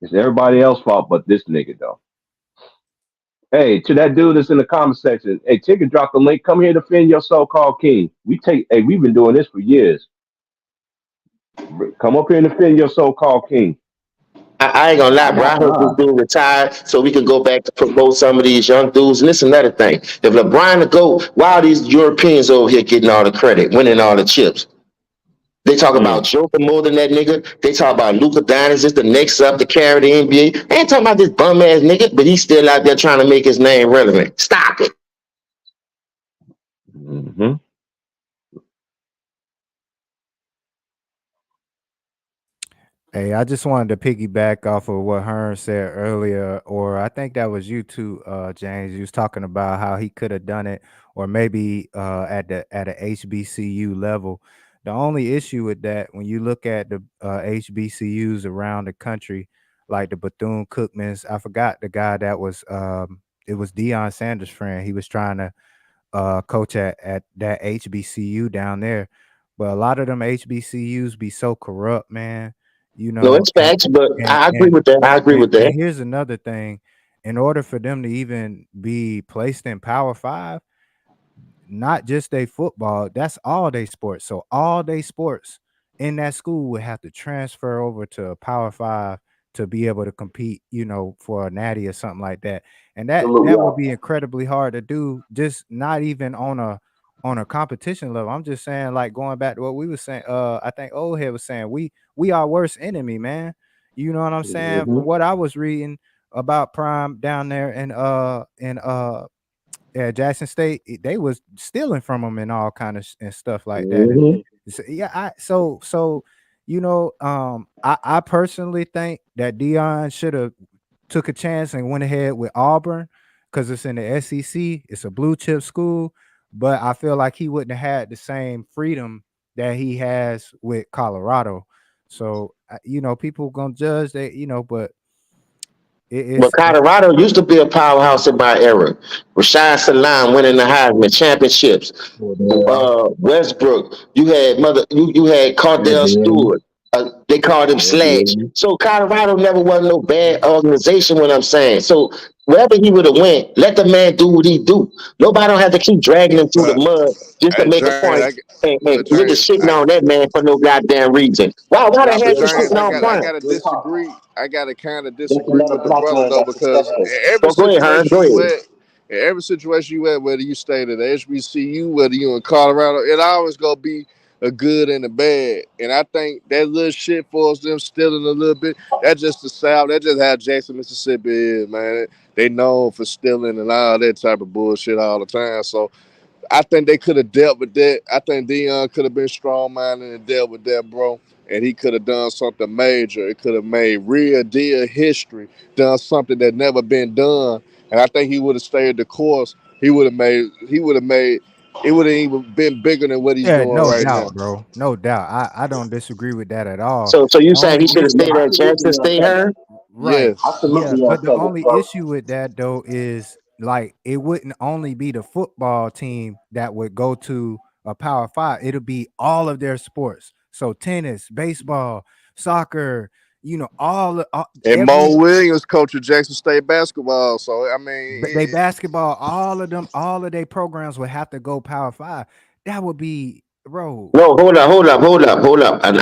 It's everybody else's fault but this nigga though. Hey, to that dude that's in the comment section, hey, Ticket, drop the link. Come here to defend your so-called king. Hey, we've been doing this for years. Come up here and defend your so-called king. I ain't gonna lie, I bro. got I hope this time. dude retired so we can go back to promote some of these young dudes. And this is another thing. If LeBron to go, why are these Europeans over here getting all the credit, winning all the chips? They talk Mm. about Joker more than that nigga. They talk about Luka Doncic is the next up to carry the NBA. They ain't talking about this bum ass nigga, but he's still out there trying to make his name relevant. Stop it. Mm-hmm. Hey, I just wanted to piggyback off of what Hearn said earlier, or I think that was you too, James. You was talking about how he could have done it, or maybe at a HBCU level. The only issue with that, when you look at the HBCUs around the country, like the Bethune Cookmans, I forgot the guy that was it was Deion Sanders' friend. He was trying to coach at that HBCU down there, but a lot of them HBCUs be so corrupt, man. You No, know, it's facts, but and I agree and with that. I agree with and that. here's another thing. In order for them to even be placed in Power 5, not just they football, that's all they sports. So all they sports in that school would have to transfer over to a Power 5 to be able to compete, for a natty or something like that. And that would be incredibly hard to do, just not even on a competition level. I'm just saying, like, going back to what we were saying, I think old head was saying, we our worst enemy, man. You know what I'm saying? Mm-hmm. From what I was reading about Prime down there in yeah, Jackson State, they was stealing from them and all kind of and stuff like that. And Mm-hmm. yeah, so I personally think that Deion should have took a chance and went ahead with Auburn because it's in the SEC. It's a blue chip school, but I feel like he wouldn't have had the same freedom that he has with Colorado. So people gonna judge that, but But it's Colorado used to be a powerhouse in my era. Rashad Salam winning the Heisman championships. Westbrook, you had Cardell Stewart. They called him Sledge. So Colorado never was no bad organization. What I'm saying. So wherever he would have went, let the man do what he do. Nobody don't have to keep dragging him through the But mud just to hey, make a James, point and but niggas James, shitting on that man for no goddamn reason. Why the nah, hell but you James, shitting on I Prime? gotta disagree. I gotta kind of disagree with the brother though, because in every So go ahead, Hearn. situation Go you ahead. at, in every situation you at, whether you stay at the HBCU, whether you in Colorado, it always gonna be a good and a bad. And I think that little shit for us, them stealing a little bit, that's just the South. That's just how Jackson, Mississippi is, man. They known for stealing and all that type of bullshit all the time. So I think they could have dealt with that. I think Deion could have been strong minded and dealt with that, bro. And he could have done something major. It could have made real deal history, done something that never been done. And I think he would have stayed the course. He would have made it would have even been bigger than what he's Yeah, doing no right doubt, now. bro. No doubt. I don't disagree with that at all. So you The saying he only should have stayed at Jackson State, Hearn? right. Yes. Yeah, but the only issue with that though is like it wouldn't only be the football team that would go to a Power 5. It'll be all of their sports. So tennis, baseball, soccer, And every Mo Williams coaching Jackson State basketball. So I they mean, basketball, all of them, all of their programs would have to go Power 5. That would be, bro. No, hold up. And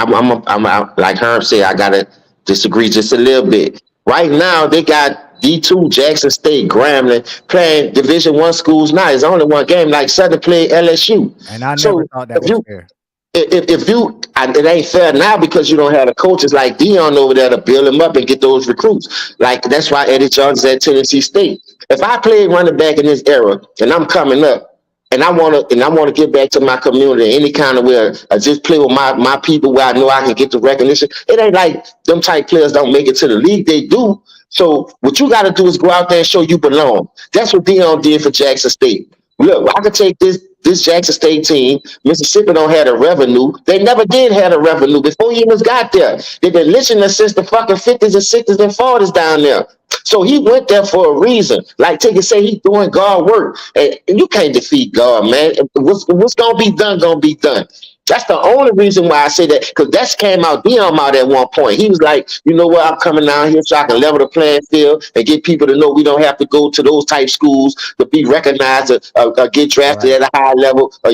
like Herm said, I gotta disagree just a little bit. Right now, they got D2 Jackson State Grambling playing Division 1 schools now. It's only one game. Like Southern play LSU. And I never So thought that if was you fair. it ain't fair now because you don't have the coaches like Deion over there to build them up and get those recruits. Like that's why Eddie Jones at Tennessee State. If I played running back in this era and I'm coming up and I wanna get back to my community any kind of way, I just play with my people where I know I can get the recognition. It ain't like them type players don't make it to the league. They do. So what you got to do is go out there and show you belong. That's what Deion did for Jackson State. Look, I could take this Jackson State team. Mississippi don't have a revenue. They never did have a revenue before he even got there. They've been listening since the fucking 50s and 60s and 40s down there. So he went there for a reason. Like Tigger say, he's doing God work, and you can't defeat God, man. What's gonna be gonna be done. That's the only reason why I say that, because that's came out Dion out at one point. He was like, you know what, I'm coming down here so I can level the playing field and get people to know we don't have to go to those type schools to be recognized or get drafted Right. at a high level, or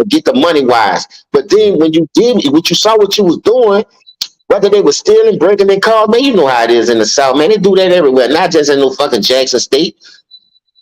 get the money wise. But then when you did what you saw what you was doing, whether they were stealing, breaking their cars, man, you know how it is in the South, man. They do that everywhere, not just in no fucking Jackson State.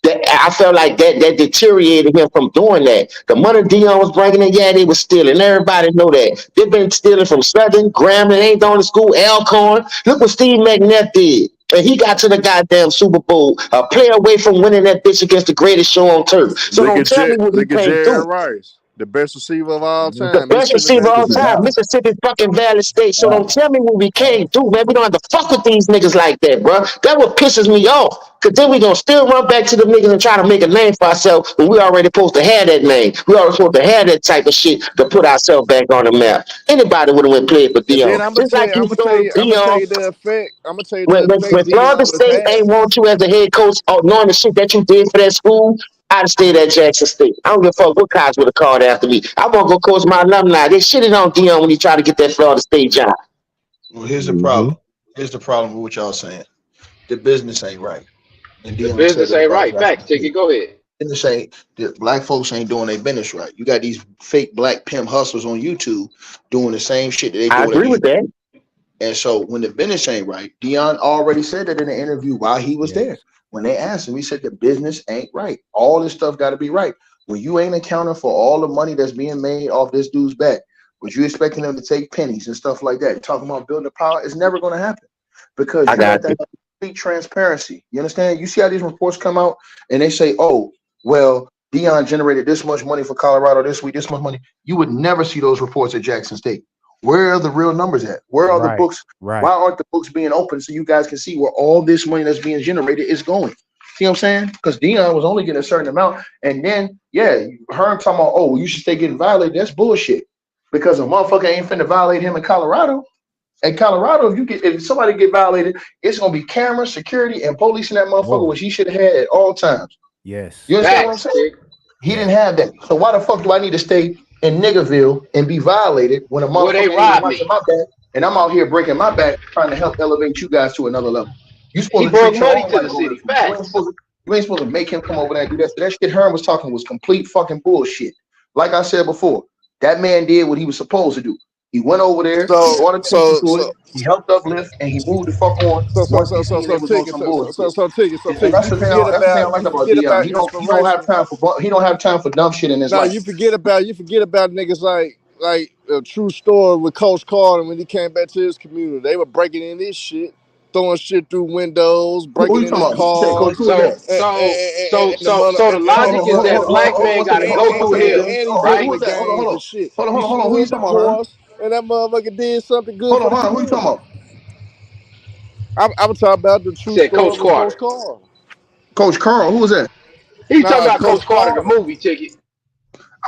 That I felt like that deteriorated him from doing that. The money Deion was bringing in, yeah, they was stealing. Everybody know that. They've been stealing from Southern, Grambling, ain't going to school, Alcorn. Look what Steve McNair did. And he got to the goddamn Super Bowl, a play away from winning that bitch against the greatest show on turf. So don't tell me what he can't Jerry do. Rice, the best receiver of all The time. best Mississippi receiver of named all him time, that. Mississippi fucking Valley State. So don't tell me what we can't do, man. We don't have to fuck with these niggas like that, bro. That what pisses me off. Cause then we gonna still run back to the niggas and try to make a name for ourselves when we already supposed to have that name. We already supposed to have that type of shit to put ourselves back on the map. Anybody would have went play for And then Deion. Just like you told I'm gonna tell Deion you the effect. I'm gonna tell you the when effect Florida Deion was State ain't had. want you as a head coach, or knowing the shit that you did for that school, I'd have stayed at Jackson State. I don't give a fuck what college would have called after me. I want to go coach my alumni. They shitted on Deion when he tried to get that Florida State job. Well, here's the Mm-hmm. problem. Here's the problem with what y'all saying. The business ain't right. And The Deion said business it ain't about right. Jackson Facts, Ticket. State. Go ahead. Business ain't the black folks ain't doing their business right. You got these fake black pimp hustlers on YouTube doing the same shit that they I doing at agree these. with that. And so when the business ain't right, Deion already said that in the interview while he was there. Yes. When they asked him, he said the business ain't right. All this stuff got to be right. When you ain't accounting for all the money that's being made off this dude's back, but you expecting them to take pennies and stuff like that, talking about building power, it's never going to happen because I you let got you. that complete transparency. You understand? You see how these reports come out and they say, oh, well, Deion generated this much money for Colorado this week, this much money. You would never see those reports at Jackson State. Where are the real numbers at? Where are the Right. books? Right. Why aren't the books being open so you guys can see where all this money that's being generated is going? See what I'm saying? Because Deion was only getting a certain amount. And then, yeah, Herm talking about, oh, well, you should stay getting violated. That's bullshit. Because a motherfucker ain't finna violate him in Colorado. In Colorado, if somebody get violated, it's gonna be camera, security, and police in that motherfucker, Whoa. which he should have had at all times. Yes. You understand what I'm Facts, saying? Tick. He Yes. didn't have that. So why the fuck do I need to stay in Niggerville and be violated when a Where they motherfucker ain't even robbed watching me. my back and I'm out here breaking my back trying to help elevate you guys to another level? You He supposed to brought treat your money own to the life over city. the people. Facts. You ain't supposed to make him come over there and do that. So that shit Herm was talking was complete fucking bullshit. Like I said before, that man did what he was supposed to do. He went over there, he So brought attention so to it, so he helped uplift, and he moved the fuck on once he seen it was on some bullshit. And ticket. that's the thing. That's the thing I like about Deion. He don't have Inspiration. time for dumb shit in his Now life. you forget about niggas like a true story with Coach Carter when he came back to his community. They were breaking in this shit, throwing shit through windows, Who breaking you in talking their about? You said Coach cars, who is So that? so so and the so mother so the Hold logic on, is hold on, that hold on, black hold on, man one got to second. go One through second, him, Bill. and he right? Who breaking is the that? games and shit. Hold on, He hold on, hold on. Who shooting you up the talking about, Herm? course, and that motherfucker did something good Hold for on, the Herm. Who you talking community. about? I'm talking about the true Said story Coach with Coach Carter. Carter. Coach Carl. Who was that? He talking Nah, about Coach Coach Carter, the Carter. movie. Ticket.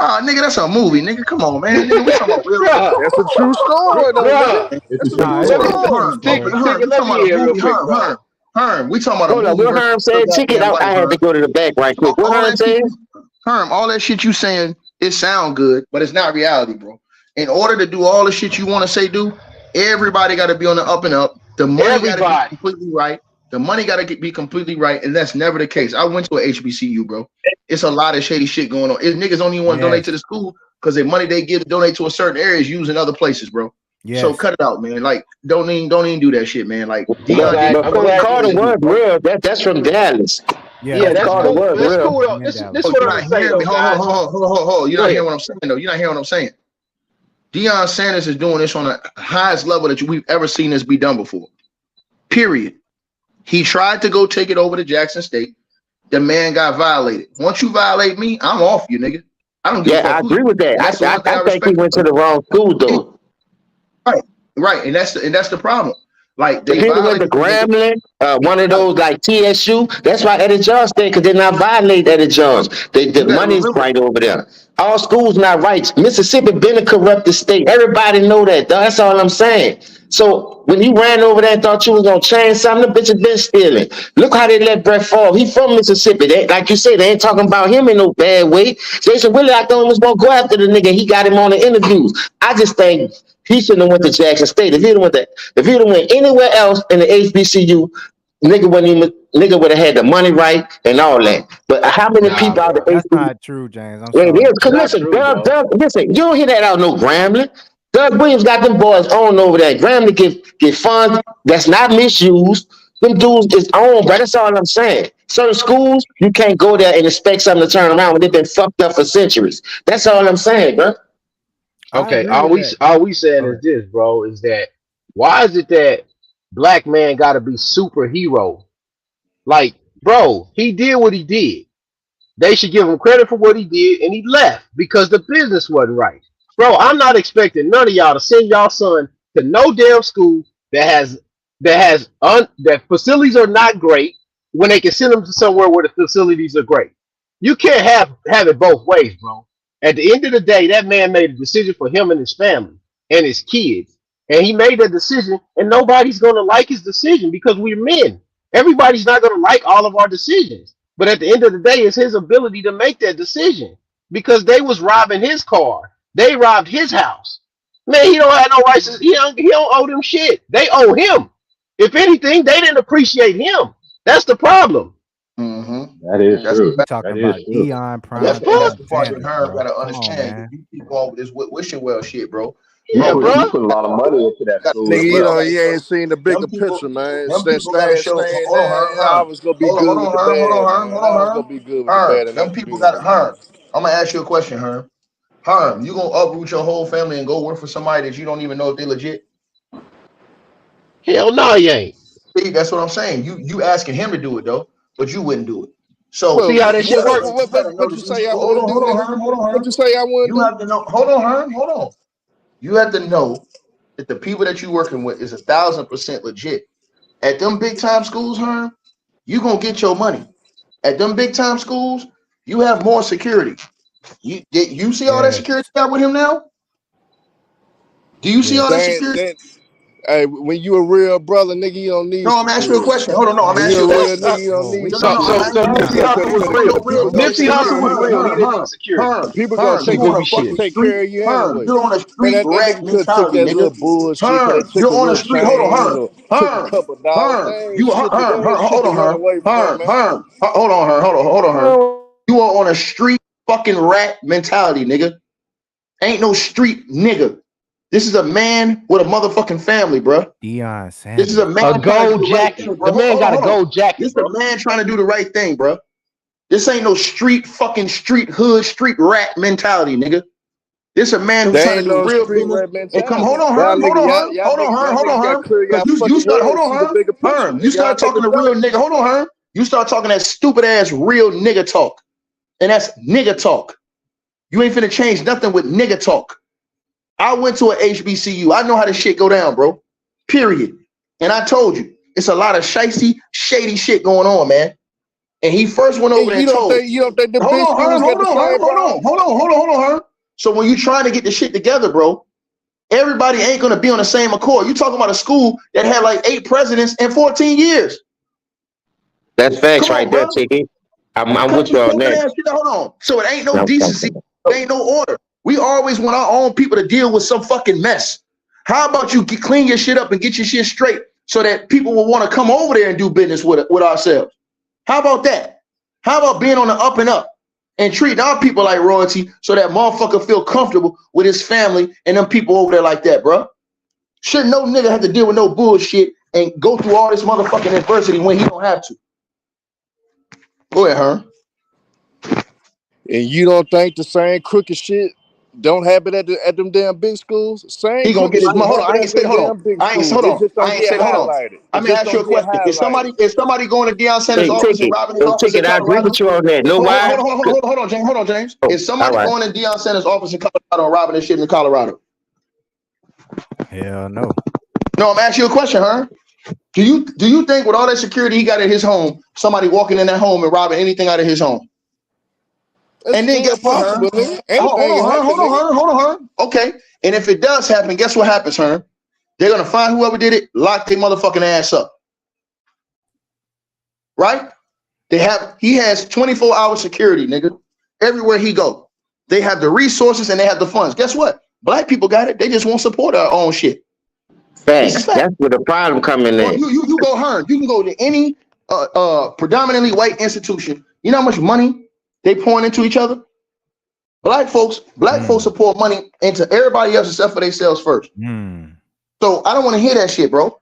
Ah, nigga, that's a movie, nigga. Come on, man. Nigga, we talking about real life. Bruh, That's a true story, though, nigga. bruh. It's a That's a true Nah, true it's Let a me story. true Herm, ticket, story. Herm, ticket. we Let talking me about a hear real movie. quick, bro. Herm. We talking about a Hold up, movie what versus Herm real said? Ticket. goddamn I life, had Herm. to go to the back right quick. What All Herm that shit said? Herm, all that shit you saying, it sound good, but it's not reality, bro. In order to do all the shit you want to say do, everybody got to be on the up and up. The money got to be Everybody. completely right. The money got to be completely right, and that's never the case. I went to a HBCU, bro. It's a lot of shady shit going on. If niggas don't even want to donate Yes. to the school because the money they give to donate to a certain area is used in other places, bro. So Yes. cut it out, man. Like, don't even do that shit, man. Like, Deion did But Exactly. what Coach he was Carter Exactly. supposed to do, was bro. real. That's from Dallas. Yeah, Yeah, that's Coach that's Carter Dallas. cool. was That's real. cool though. He in This Dallas. is Oh, what you're I'm not gonna say hearing me. though, guys. Hold. You're Go not ahead. hearing what I'm saying, though. You're not hearing what I'm saying. Deion Sanders is doing this on the highest level that we've ever seen this be done before. Period. He tried to go take it over to Jackson State. The man got violated. Once you violate me, I'm off you, nigga. I don't give a Yeah, fuck I who agree you with are. that. And that's the one thing I I think he respect went to about the wrong school him. though. Right. And that's the problem. Like If they he'd have went to violated the nigga. Grambling, one of Right. those like TSU, that's why Eddie Johns stayed because they're not violate Eddie Johns. The You gotta money's remember. right over there. All schools not right. Mississippi been a corrupted state. Everybody know that. That's all I'm saying. So when you ran over there and thought you was gonna change something, the bitch has been stealing. Look how they let Brett fall. He from Mississippi. They, like you said, they ain't talking about him in no bad way. Jason Willie, I thought was gonna go after the nigga. He got him on the interviews. I just think he shouldn't have went to Jackson State. If he'd have went anywhere else in the HBCU, nigga would have had the money right and all that. But how many Nah, people out of bro. That's HBCU? not true, James. I'm Well, it is. sorry. Cause Not listen, true, bro. listen, you don't hear that out no Grambling. Doug Williams got them boys on over there. Grambling get funds that's not misused. Them dudes is on, bro. That's all I'm saying. Certain schools, you can't go there and expect something to turn around when they've been fucked up for centuries. That's all I'm saying, bro. I Okay, agree with that. all we saying Go is ahead. this, bro, is that why is it that black man gotta be superhero? Like, bro, he did what he did. They should give him credit for what he did, and he left because the business wasn't right. Bro, I'm not expecting none of y'all to send y'all son to no damn school that facilities are not great when they can send them to somewhere where the facilities are great. You can't have it both ways, bro. At the end of the day, that man made a decision for him and his family and his kids. And he made that decision, and nobody's gonna like his decision because we're men. Everybody's not gonna like all of our decisions. But at the end of the day, it's his ability to make that decision because they was robbing his car. They robbed his house. Man, he don't have no rights. He don't owe them shit. They owe him. If anything, they didn't appreciate him. That's the problem. Mm-hmm. That is That's true. You That talking is about true. Deion That's prime and that's time the part that Sanders, Herm bro? gotta Come on, understand. man. You keep going with this wishing well shit, bro. He Yeah, Bro, put them he bro. put a people lot of money into that got school to as Nigga, see it well. like you this. ain't seen the bigger Them picture, people, man. them people gotta show. Staying Hold on, there, Herm, it's Herm. always gonna be Hold on, good hold with on, the Herm, hold on, bad, Herm, man. hold on, Always Herm. gonna be good with the Herm, bad and them not the people good, got man. Herm. I'm gonna ask you a question, Herm. Herm, you gonna uproot your whole family and go work for somebody that you don't even know if they legit? Hell no, he ain't. See, that's what I'm saying. You asking him to do it though, but you wouldn't do it. So See Well, how that shit work? you gotta know what the you say I hold wouldn't on, do, hold on, nigga? Herm, hold on, What Herm. you say I wouldn't You do? have to know. Hold on, Herm, hold on. You have to know that the people that you're working with is 1,000% legit. At them big time schools, Herm, you gonna get your money. At them big time schools, you have more security. You see all that security Yes. you got with him now? Do you see all that Yes. security? Hey, when you a real brother, nigga, you don't need No, I'm asking you a security. question. Hold on, no, I'm When Man, asking you you a a real question. nigga, you don't oh, need we No, no, no, talking I'm So security. about so asking. Deion. Nipsey Herm, Hussle was no, real. no, real though. Nipsey Hussle was Herm, real. He Herm, didn't need Herm, security. Herm, People gonna Herm. take You on Goofy a fucking shit. take street, care of you Herm. anyway. You're on a Man, street that rat nigga could have took mentality, that nigga. little bullshit, could have Herm, took you're a on a little street. Hold on, chain Herm, or took a Herm, couple dollars. Herm. They ain't You shit Herm, Herm. to Hold on, run Herm, away from, Herm, man. Herm. Hold on, Herm. Hold on, Herm. You are on a street fucking rat mentality, nigga. Ain't no street nigga. This is a man with a motherfucking family, bro. Deion This is a Sanders, A man bro. trying to do gold the right thing, jacket. bro. The man Hold on, got a hold on. gold jacket, This is a bro. man trying to do the right thing, bro. This ain't no street fucking street hood street rat mentality, nigga. This is a man who's They trying to ain't do no real street business. rat And come, hold mentality. on, Y'all Herm, hold nigga, on, y'all, Herm, y'all hold on, nigga, Herm, y'all hold on, niggas got Herm. clear Because y'all you fucking start, hold head and on, see the Herm, bigger picture. Herm. You And y'all start talking niggas to real don't. nigga. Hold on, Herm. You start talking that stupid ass real nigga talk, and that's nigga talk. You ain't finna change nothing with nigga talk. I went to a HBCU. I know how this shit go down, bro. Period. And I told you, it's a lot of shicey, shady shit going on, man. And he first went And over there and told, you don't think the hold big on, Herm, schools got hold the on, Herm, same hold on, problem? hold on, hold on, hold on, Herm. So when you trying to get the shit together, bro, everybody ain't gonna be on the same accord. You talking about a school that had like 8 presidents in 14 years. That's facts Come on, right there, bro. Tiki. I'm Cut with this you on stupid that. ass shit. Hold on. So it ain't no No, decency. There ain't no order. We always want our own people to deal with some fucking mess. How about you clean your shit up and get your shit straight so that people will want to come over there and do business with ourselves? How about that? How about being on the up and up and treating our people like royalty so that motherfucker feel comfortable with his family and them people over there like that, bro? Shouldn't no nigga have to deal with no bullshit and go through all this motherfucking adversity when he don't have to. Go ahead, huh? And you don't think the same crooked shit don't happen at them damn big schools? Same He gonna get crooked his shit money. Hold on, happen I ain't at say them hold on. damn big I ain't schools. hold It on. just I don't ain't get said hold on. highlighted. I'm It gonna just ask you don't a get question. Is highlighted. somebody going to Deion Sanders' Hey, office and Tiki. robbing his Hey, office in Tiki, I agree Colorado? with you on that. Know Hold on, why? hold on, hold on, hold on, hold on, James. Hold on, James. Oh, Is all somebody right. going in Deion Sanders' office in Colorado and robbing this shit in Colorado? Hell no. No, I'm asking you a question, huh? Do you think with all that security he got at his home, somebody walking in that home and robbing anything out of his home? It's And then still guess what, huh? possible, nigga. Hold Anything can on, huh? happen, Hold on, nigga. huh? Hold on, huh? Okay. And if it does happen, guess what happens, huh? They're gonna find whoever did it, lock their motherfucking ass up. Right? He has 24-hour security, nigga. Everywhere he go. They have the resources and they have the funds. Guess what? Black people got it. They just won't support our own shit. This is Facts. fact. That's where the problem coming Well, in. you go Hearn. You can go to any predominantly white institution. You know how much money they pouring into each other? Black folks Mm. support money into everybody else except for themselves first. Mm. So I don't want to hear that shit, bro.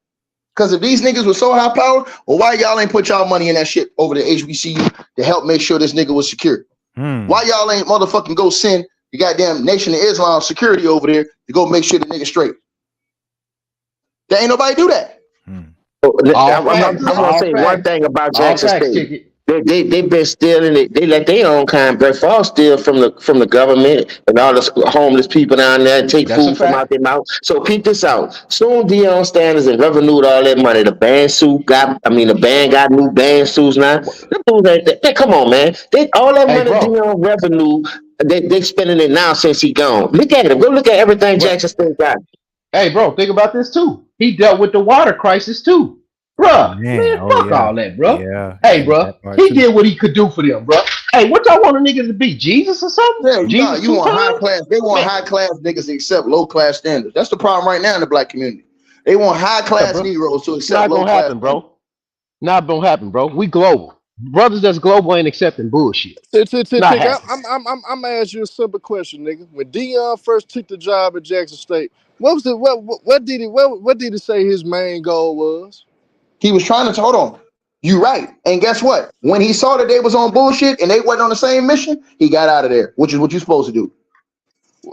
Because if these niggas were so high power, well, why y'all ain't put y'all money in that shit over to HBCU to help make sure this nigga was secure? Why y'all ain't motherfucking go send the goddamn Nation of Islam security over there to go make sure the nigga straight? There ain't nobody do that. I'm gonna say one thing about Jackson State. They've been stealing it. They let their own kind Brett Favre steal from the government and all the homeless people down there and take food from out their mouth. So peep this out. Soon Deion Sanders and revenued all that money. The band got new band suits now. The dudes ain't that. Come on, man. All that money Deion revenue, they spending it now since he gone. Look at him. Go look at everything Jackson State got. Hey, bro, think about this too. He dealt with the water crisis too. Bruh, man, fuck all that, bro. Yeah. Hey, bro, he did what he could do for them, bro. Hey, what y'all want a nigga to be? Jesus or something? Yeah, you want high class. They want high class niggas to accept low class standards. That's the problem right now in the black community. They want high class Negroes to accept low class. Not gonna happen, bro. Not gonna happen, bro. We global. Brothers that's global ain't accepting bullshit. I'm gonna ask you a simple question, nigga. When Deion first took the job at Jackson State, what did he say his main goal was? He was trying to hold on. You right. And guess what? When he saw that they was on bullshit and they wasn't on the same mission, he got out of there, which is what you're supposed to do.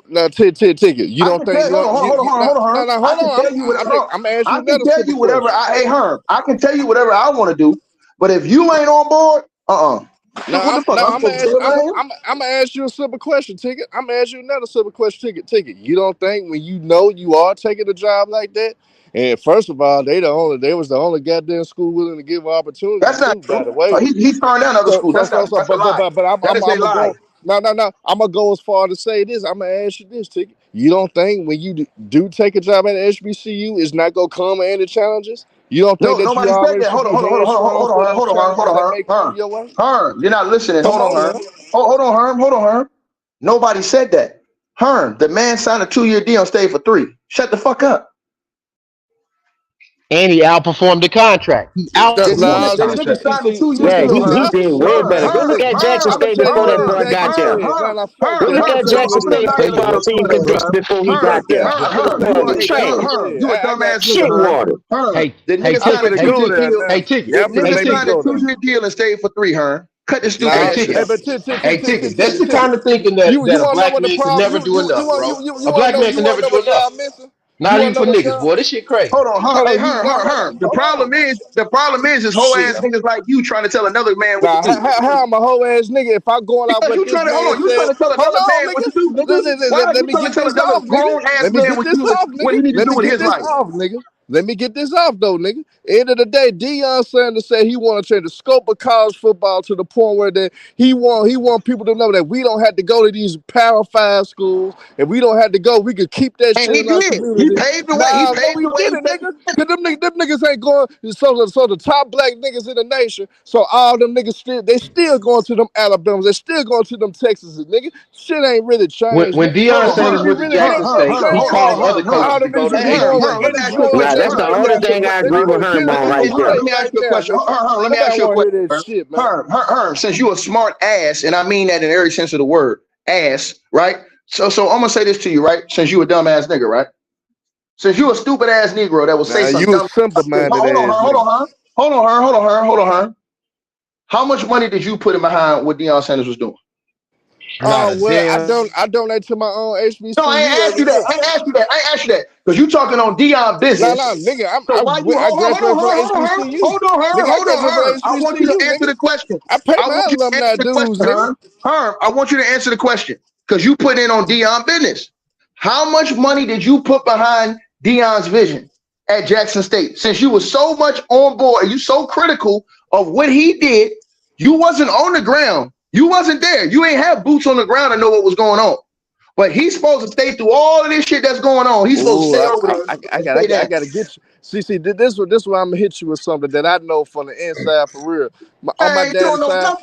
Now, ticket. You don't think? Hold on. I'm asking you. I can tell you whatever. Herm. I can tell you whatever I want to do, but if you ain't on board, I'm gonna ask you a simple question, ticket. I'm gonna ask you another simple question, ticket. You don't think when you know you are taking a job like that? And first of all, they was the only goddamn school willing to give an opportunity. That's not true. By the way, he's turned down other schools. That's a lie. But I'm gonna go as far to say this. I'm gonna ask you this, ticket. You don't think when you do take a job at HBCU, it's not gonna come with any challenges? You don't think that nobody said that? Hold on, Herm. You're not listening. Hold on, Herm. Nobody said that. Herm, the man signed a 2-year deal and stayed for 3. Shut the fuck up. And he outperformed the contract. He outperformed the contract. He did way better. Go look at Jackson State before that boy got there. Go look at Jackson State football team condition before he got there. You a dumbass shit water. Hey, ticket. The nigga signed a 2-year deal and stayed for 3, Herm. Cut this stupid ass shit. Hey, ticket. That's the kind of thinking that a black man can never do enough, bro. A black man can never do enough. Not even for niggas, boy. This shit crazy. Hold on, Herm. The problem is whole ass niggas like you trying to tell another man what to do. How am a whole ass nigga if I going out with you trying to tell another man what to do, nigga? Let me get this off, nigga. What he need to do with his life, nigga. Let me get this off though, nigga. End of the day, Deion Sanders said he want to change the scope of college football to the point where that he want people to know that we don't have to go to these Power 5 schools and we don't have to go. We could keep that shit in our community. He paved the way. He did it, nigga. Cause them niggas ain't going. So the top black niggas in the nation. So all them niggas still going to them Alabamas. They still going to them Texas, nigga. Shit ain't really changed. When Deion Sanders went to Jackson State, he called other coaches to go there. That's the only thing I agree with Herm on right there. Let me ask you a question. Let me ask you a question. Herm, since you a smart ass, and I mean that in every sense of the word, ass, right? So I'm gonna say this to you, right? Since you a dumb ass nigga, right? Since you a stupid ass Negro that will say something. You simple-minded ass. Hold on, Herm. How much money did you put in behind what Deion Sanders was doing? I donate to my own HBCU. No, I ain't asked you that. Because you talking on Deion business. No, nigga. Hold on, Herm. I want you to answer the question. I pay my alumni dues, nigga. Herm, I want you to answer the question. Because you put in on Deion business. How much money did you put behind Deion's vision at Jackson State? Since you were so much on board and you so critical of what he did, you wasn't on the ground. You wasn't there. You ain't have boots on the ground to know what was going on. But he's supposed to stay through all of this shit that's going on. He's supposed to stay over there. I gotta get you. See, this why I'm gonna hit you with something that I know from the inside for real. On my dad's side.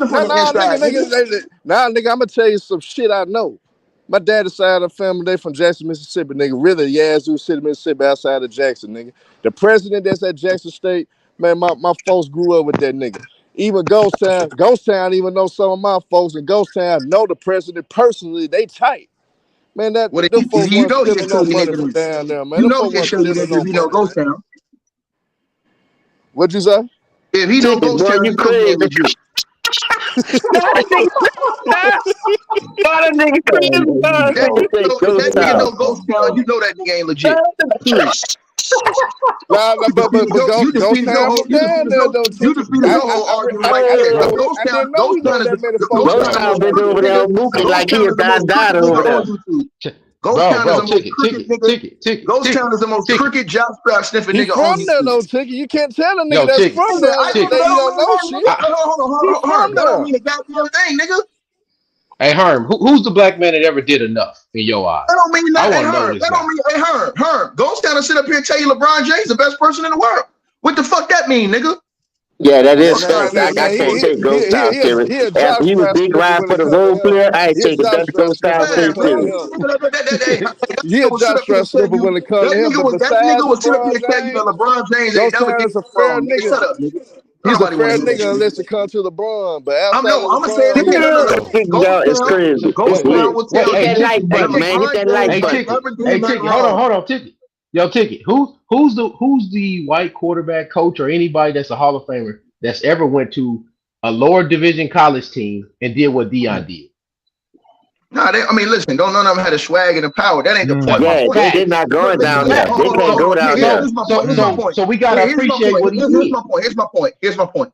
Nigga, I'm gonna tell you some shit I know. My dad's side of the family, they from Jackson, Mississippi, nigga. Really, Yazoo City, Mississippi, outside of Jackson, nigga. The president that's at Jackson State, man, my folks grew up with that nigga. Even Ghost Town, even know some of my folks in Ghost Town know the president personally. They tight. Man, that what them folks you know he no money from down there, man. You know he show you that you know Ghost Town. What'd you say? If he know Ticket, Ghost boy, Town, you you know he crazy. ain't legit. That nigga crazy, dog. That Nigga say if Ghost that nigga Town. know Ghost Town, you know that nigga ain't legit. Period. Nah, You Ghost defeated your Town whole from down there though, you Ticket. defeated your whole argument right there. I didn't know he know that many folks Ghost Ghost Town down the Town most there. been crooked over there nigga. on Mookie Ghost like he Town a is the most Don crooked Dada over nigga there. on YouTube. Ghost Bro, Town is bro, the most ticket, crooked ticket, nigga. ticket, ticket, Ghost ticket, Town is the most ticket. crooked job sniffing He nigga on from there YouTube. though, Ticket. You can't tell a nigga Yo, that's ticket, from Nigga, there I know ticket. that that he don't don't mean know nothing, shit. nigga. I, He Hold from on. That don't there. mean a goddamn thing, nigga. hey, Herm, who's the black man that ever did enough in your That eyes? don't mean I nothing. Hey, want to know Herm. this That guy. don't mean, hey, Herm. Ghost Town to sit up here and tell you LeBron James the best person in the world. What the fuck that mean, nigga? Yeah, that Nah, is Fuck nah, out facts. of here, nah, I nah. man. can't take Ghost Town serious. He a After he was jockstrap big sniffer ride when for it the come to role him. player, I He a take it. That's jockstrap Ghost sniffer Town when it Man, take come to bro. serious. him. That He a nigga will sit up here jockstrap and tell sniffer you when it come to him. But that nigga besides will sit up here LeBron and tell you that James, LeBron James ain't Ghost never Town did is a you fair wrong. Nigga, nigga. shut up, nigga. Don't He's a nobody want fair to hear that nigga shit. unless it comes to LeBron. But I'm outside no, of I'm gonna say it LeBron, he again. ain't No. though. Y'all, it's crazy. It's Ghost Town lit. will Wait, tell Hit hey, you that ticket, like that hey, button, ticket, man. Hit LeBron that James like hey, ain't button. ticket, never hey, did nothing ticket. Hold on, wrong. hold on, ticket. Yo, ticket. Who's the white quarterback coach or anybody that's a Hall of Famer that's ever went to a lower division college team and did what Deion did? Nah, I mean, listen, don't none of them had the swag and the power. That ain't the point. My Yeah, point they're is, Facts, not going listen, down listen, there. facts. They can't hold go on. down Here's there. So, my point. so, Here's my so, point. so we gotta Here's my appreciate point. what he Here's did. my point. Here's my point.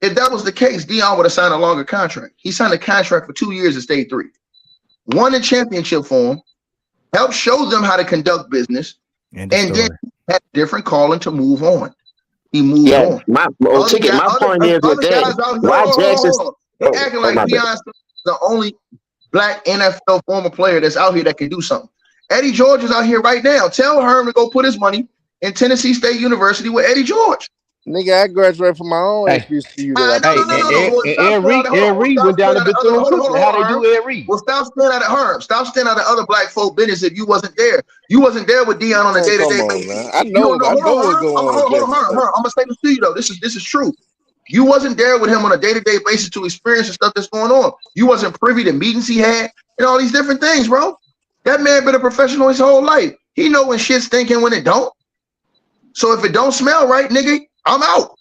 If that was the case, Deion would have signed a longer contract. He signed a contract for 2 years and stayed 3. Won a championship for him, helped show them how to conduct business, End of and then story. had a different calling to move on. He moved Yeah, on. my Other ticket. guy, My point is with other that. guys out here. Why Jackson's? Hold on. They acting Oh like my bad. Deion is the only black NFL former player that's out here that can do something. Eddie George is out here right now. Tell Herm to go put his money in Tennessee State University with Eddie George. Nigga, I graduated from my own Hey, HBCU that I No. hey, played in. Well, and stop Ed saying Reed, that. Hold on. Well, stop went down saying to that other. Bethune Cookman. How Hold they on, Herm. do Ed Reed? Well, stop saying that at Herm. Stop saying out of other black folk business if you wasn't there. You wasn't there with Deion on a Man, come day-to-day on, basis. man. I You don't know know. Hold on, what's Herm. going on in Hold on, Jackson Herm. State. I'm gonna say this to you though. This is true. You wasn't there with him on a day-to-day basis to experience the stuff that's going on. You wasn't privy to meetings he had and all these different things, bro. That man been a professional his whole life. He know when shit's stinking when it don't. So if it don't smell right, nigga, I'm out.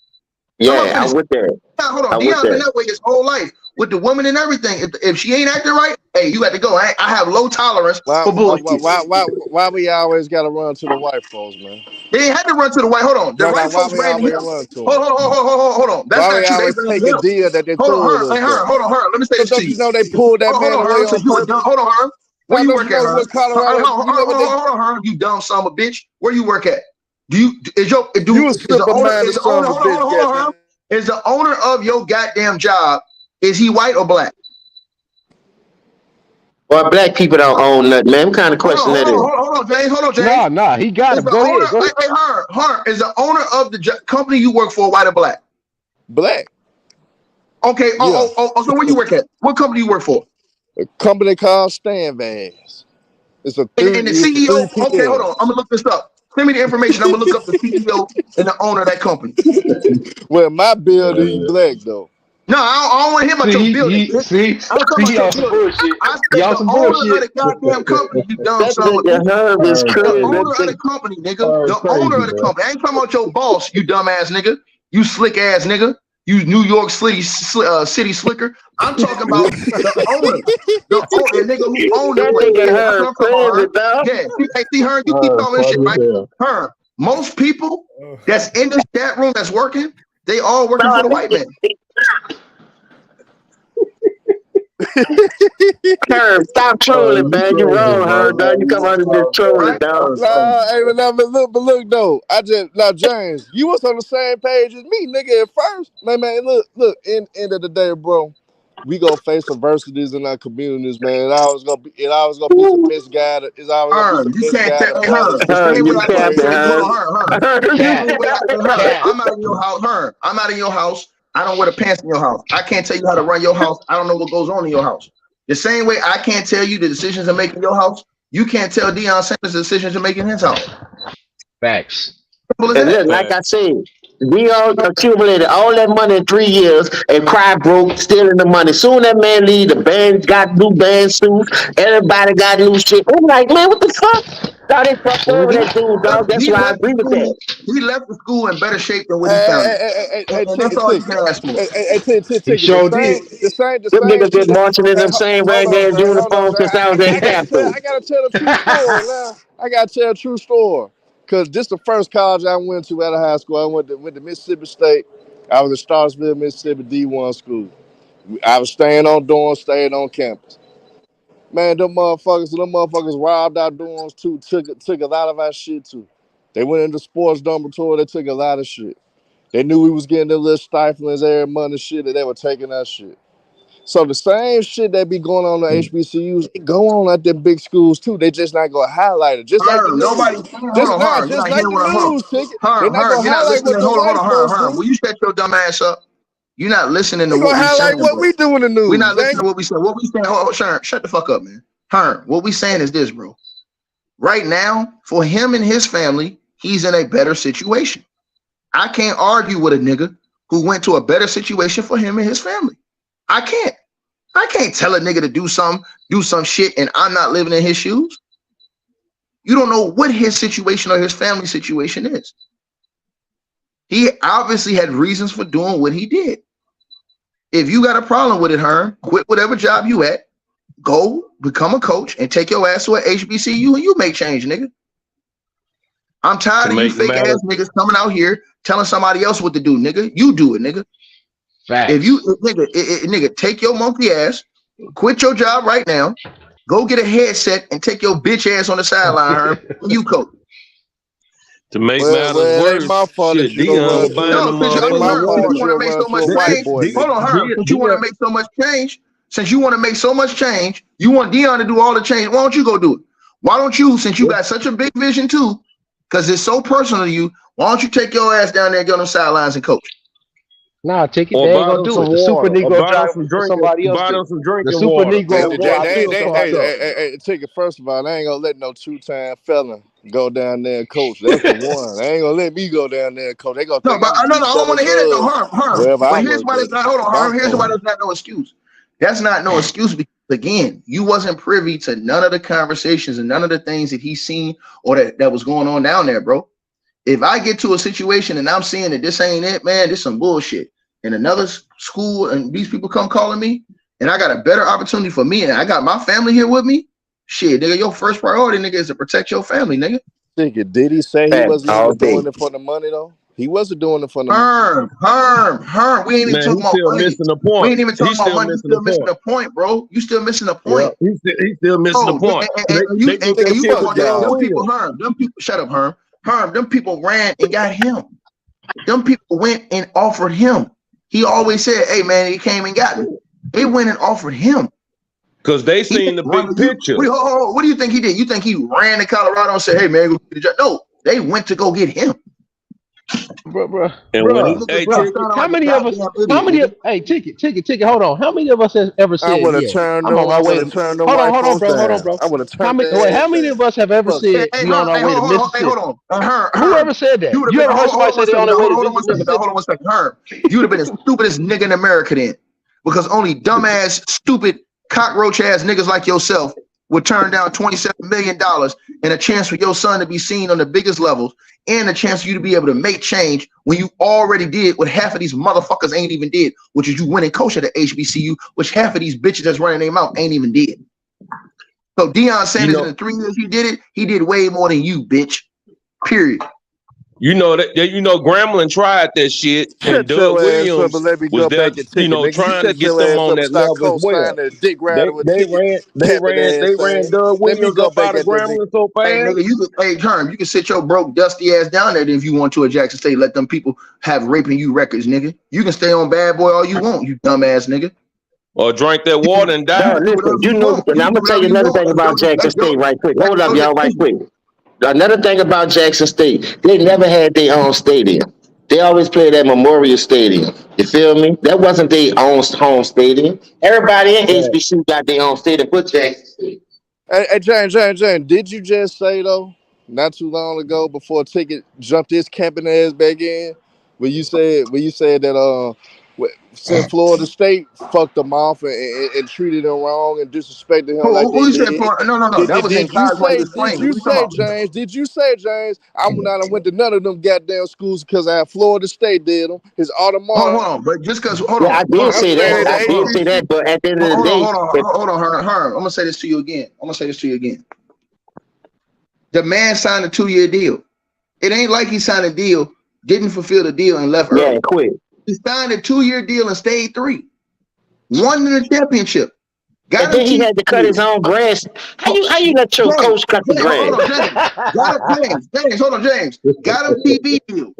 I'm Yeah, finna. I'm with that. Now, hold on. I'm with Deion been that. that way his whole life with the woman and everything. If she ain't acting right, hey, you got to go. I have low tolerance Why, for why, bullshit. why we always gotta run to the white folks, man? They ain't had to run to the white. Hold on. The No, white why folks we ran to him. always run to them? Hold on. That's Why we not true. They always ran take to a him. deal that they Hold on, threw at Herm. us, Hey, though? Herm. Hold on. Let me say this to Don't you you. know they pulled that man Hold on, away Herm. on Because you a dumb. purpose? Hold on, Herm. Where Now, you don't you work at, know Herm? what Colorado? You know what they? Hold on, Herm. You dumb son of a bitch. Where you work at? Is You a the owner simple-minded son of a bitch, hold on, goddamn. Herm. Is the owner of your goddamn job, is he white or black? Well, black people don't own nothing, man. What kind of question that is? Hold on, James. Hold on, James. Nah, he got Is him. the Go owner, ahead, go ahead. hey, Herm, is the owner of the company you work for white or black? Black. Okay. Yeah. So where you work at? What company you work for? A company called Stan Vans. It's a And the CEO. three Okay, hold on. PMs. I'm gonna look this up. Send me the information. I'm gonna look up the CEO and the owner of that company. Well, my builder, he black though. No, I don't want to hear about your See, building, bitch. I'm talking he about your on some building. bullshit. I He said on the some owner of bullshit. the goddamn company, you dumb That son of a bitch. nigga Herb is The crazy. owner of the company, nigga. The owner of the company. I ain't talking about your boss, you dumbass nigga. You slick ass nigga. You New York City slicker. I'm talking about the owner. The nigga who owned the That place. nigga Yeah, that's what Herb I'm talking about, crazy, Herm. dog. Yeah. See, Herm, you keep talking this shit, right? Herm, most people that's in this chat room that's working, they all working for the white man. Herb, stop trolling, man. You wrong, Herb, dog. You come out of this trolling, Right? dog. Nah, hey, but look though. Now James, you was on the same page as me, nigga, at first. Man, look. End of the day, bro. We gonna face adversities in our communities, man. It always gonna be some misguided. It's always gonna be Herm, some you can't tell. misguided Hey, brothers Herm, the Herb, same way you I can't capping, tell you. Hold Herb. on, Herm. The Cap, same way Herm, cap. I'm out of your house. Herm, I'm out of your house. I don't wear the pants in your house. I can't tell you how to run your house. I don't know what goes on in your house. The same way I can't tell you the decisions to make in your house. You can't tell Deion Sanders the decisions to make in his house. Facts. Simple as And that. look, like I said, Deion accumulated all that money in 3 years and cried broke, stealing the money. Soon that man leave, the band got new band suits. Everybody got new shit. I'm like, man, what the fuck? Thought they fucked over He that dude, dog. That's he why I left the agree with school. that. He left the school in better shape than when he found it, Hey, and that's ticket, all you ticket. can ask for. He Ticket. sure did. The Them same niggas shit. been marching in them same Hold on, ragged Jay. Hold on, uniforms Jay. since I was I in gotta tell. Capitol. I gotta tell the true story now. I gotta tell a true story. Cause this the first college I went to out of high school. I went to Mississippi State. I was in Starksville, Mississippi, D1 school. I was staying on dorms, staying on campus. Man, them motherfuckers robbed our dorms too. Took a lot of our shit too. They went into sports dormitory. They took a lot of shit. They knew we was getting the little stiflings every month and shit, and they were taking our shit. So the same shit that be going on at HBCUs, it go on at them big schools too. They just not gonna highlight it, just like the Herm, news. nobody's saying, hold on, Herm. You're Just not like hearing the what I'm news, ticket. They not Herm, gonna you're not highlight what listening. the Hold on, white folks Herm. Will do. you shut your dumb ass up? You're not listening to They what gonna we highlight saying, what bro. we do in the We're news. not They listening to what we saying. What we saying? Oh, shut the fuck up, man. Herm, what we saying is this, bro. Right now, for him and his family, he's in a better situation. I can't argue with a nigga who went to a better situation for him and his family. I can't. I can't tell a nigga to do some shit, and I'm not living in his shoes. You don't know what his situation or his family situation is. He obviously had reasons for doing what he did. If you got a problem with it, Herm, quit whatever job you at, go become a coach, and take your ass to an HBCU, and you make change, nigga. I'm tired of you fake ass niggas coming out here telling somebody else what to do, nigga. You do it, nigga. Facts. If you nigga, take your monkey ass, quit your job right now, go get a headset and take your bitch ass on the sideline, Herm, and you coach. To make well, matters it ain't worse, my fault that shit, you don't Deion run was to buying No, them since it ain't you, my motherfuckers Herm, since with fault you you want to don't make run so to much a white change, boy. hold on, Herm, since you want to Deion, make so much change, since you want to make so much change, you want Deion to do all the change. Why don't you go do it? Why don't you, since you got such a big vision too, because it's so personal to you, why don't you take your ass down there and get on the sidelines and coach? Nah, ticket. or They ain't buy gonna them do some it. The super water, or Negro buy them job some for drinking, somebody else buy do. them some The drinking super water. They, That's Negro they, what go I out they, there feel and they, so coach. fucked up. Ticket, first of all, they ain't gonna let no two-time felon go down there and coach. That's for one. They ain't gonna let me go down there and coach. They gonna No, think but I'm gonna no, be I don't want selling to hear that though, drugs Herm. wherever I But here's work why at that's not. Hold on, if I'm Herm. Here's why coaching. that's not no excuse. That's not no excuse because again, you wasn't privy to none of the conversations and none of the things that he's seen or that was going on down there, bro. If I get to a situation and I'm seeing that this ain't it, man, this some bullshit. And another school and these people come calling me, and I got a better opportunity for me, and I got my family here with me. Shit, nigga, your first priority, nigga, is to protect your family, nigga. Ticket, did he say he Facts wasn't all even day. doing it for the money though? He wasn't doing it for the money. Herm. We ain't even Man, talking he's about still money. missing the We point. ain't even talking He's about still money. You missing the still missing point. the point, bro. You still missing the Yeah, point. he's still missing the Oh, point. and They get Ticket, that you shit talking for about Darren them job. people, Williams. Herm. Them people, shut up, Herm. Herm, them people ran and got him. Them people went and offered him. He always said, hey, man, he came and got me. They went and offered him. Because they He seen didn't the run big to you. picture. What do you think he did? You think he ran to Colorado and said, hey, man, go get a job? No, they went to go get him. And when he, Niggas hey, stop Ticket, sounding How like a many of us? goddamn How idiot, many? nigga. Hey, ticket. Hold on. How many of us has ever I said, would have "Yeah, turned I'm them. on my I way would have to"? turned them Hold on, white folks hold on, down. bro. I would have How turned many? their Wait, ass how many down. of us have ever Fuck. said Hey, we on Herm, our hey, way to hold on, hey, hold Mississippi? on. Who ever said You that? would have You been, ever heard hold somebody on say one they on second, their way to hold on visit one second, hold Mississippi? on one second, Herm. You would have been the stupidest nigga in America then. Because only dumbass, stupid, cockroach ass niggas like yourself would turn down $27 million and a chance for your son to be seen on the biggest levels and a chance for you to be able to make change when you already did what half of these motherfuckers ain't even did, which is you went and coach at the HBCU, which half of these bitches that's running their mouth ain't even did. So Deion you Sanders in know, the 3 years he did way more than you, bitch. Period. Grambling tried that shit, and Shut Doug your ass up Williams and let me was go there, back and ticket, nigga. You trying to shut get your them ass on up and that stop level as well. co-signing a dick rider with They ticket ran, they capping ran, ass they ran thing. Doug Let me Williams go up back out of at that nigga. Grambling so Hey fast. nigga, Herm, you can sit your broke dusty ass down there if you want to at Jackson State. Let them people have raping you records, nigga. You can stay on Bad Boy all you want, you dumbass nigga. Or drank that You water and can No, died. do whatever listen, you want. and You I'm can do gonna tell whatever you you another want. thing about Jackson State right quick. Hold up, That's y'all, right your quick. Another thing about Jackson State, they never had their own stadium. They always played at Memorial Stadium. You feel me? That wasn't their own home stadium. Everybody in Right. HBC got their own stadium, but Jackson State. Hey, Jane, did you just say though, not too long ago before Ticket jumped his camping ass back in? when you said that since Florida State fucked him off and treated him wrong and disrespected him like they Who you said? did. No. That was in class while he was Did playing. What you you talking say, about? James? Did you say, James? I went to none of them goddamn schools because I had Florida State did them. His Hold automatic. on. But just because, Yeah, I did I'm say that. saying I did say that. But at the end of the day, hold on, Herm. I'm gonna say this to you again. The man signed a 2-year deal. It ain't like he signed a deal, didn't fulfill the deal, and left early. quit. He signed a 2-year deal and stayed 3. Won the championship. And then he had to cut his own grass. How you let your coach cut the grass? Hold on, James. Hold on, James. Got him TV deal.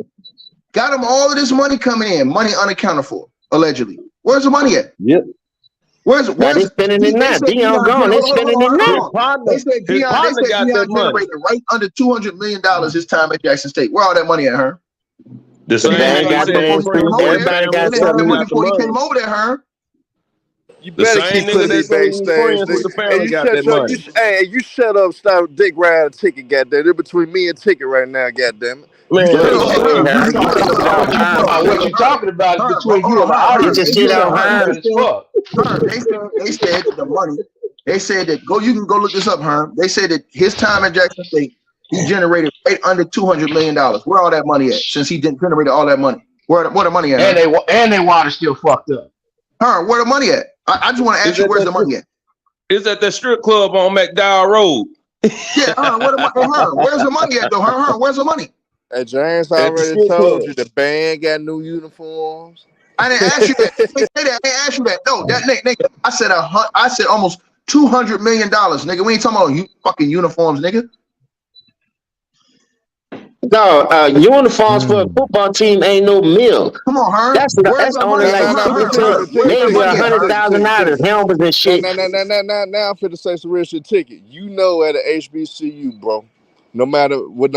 Got him all of this money coming in, money unaccounted for, allegedly. Where's the money at? Yep. Where's they spending it now? Deion gone. They spending it now. They said Deion generated right under $200 million his time at Jackson State. Where all that money at, her? The same man got everybody got something before he came over there, her. You better keep putting these base things. with the family got that money. You shut up, stop dick riding ticket, goddamn. They're between me and ticket right now, goddamn it. Man, what you talking about is between you and the audience. Get your shit out, Herm. They said the money. They said that you can go look this up, Herm. They said that his time at Jackson State, he generated right under $200 million. Where all that money at? Since he didn't generate all that money, where the money at? And they water still fucked up. Herm, where the money at? I just want to ask you, where's the money at? It's at the strip club on McDowell Road. Yeah, where's the money at though? Herm, where's the money? Hey, James already told you the band got new uniforms. I didn't ask you that. I didn't ask you that. No, that nigga. I said almost $200 million, nigga. We ain't talking about you fucking uniforms, nigga. No, uniforms for a football team ain't no meal. Come on, Herm. That's only like maybe $100,000 helmets and shit. Now, I'm finna say some real shit. Ticket. You know, at a HBCU, bro. No matter what,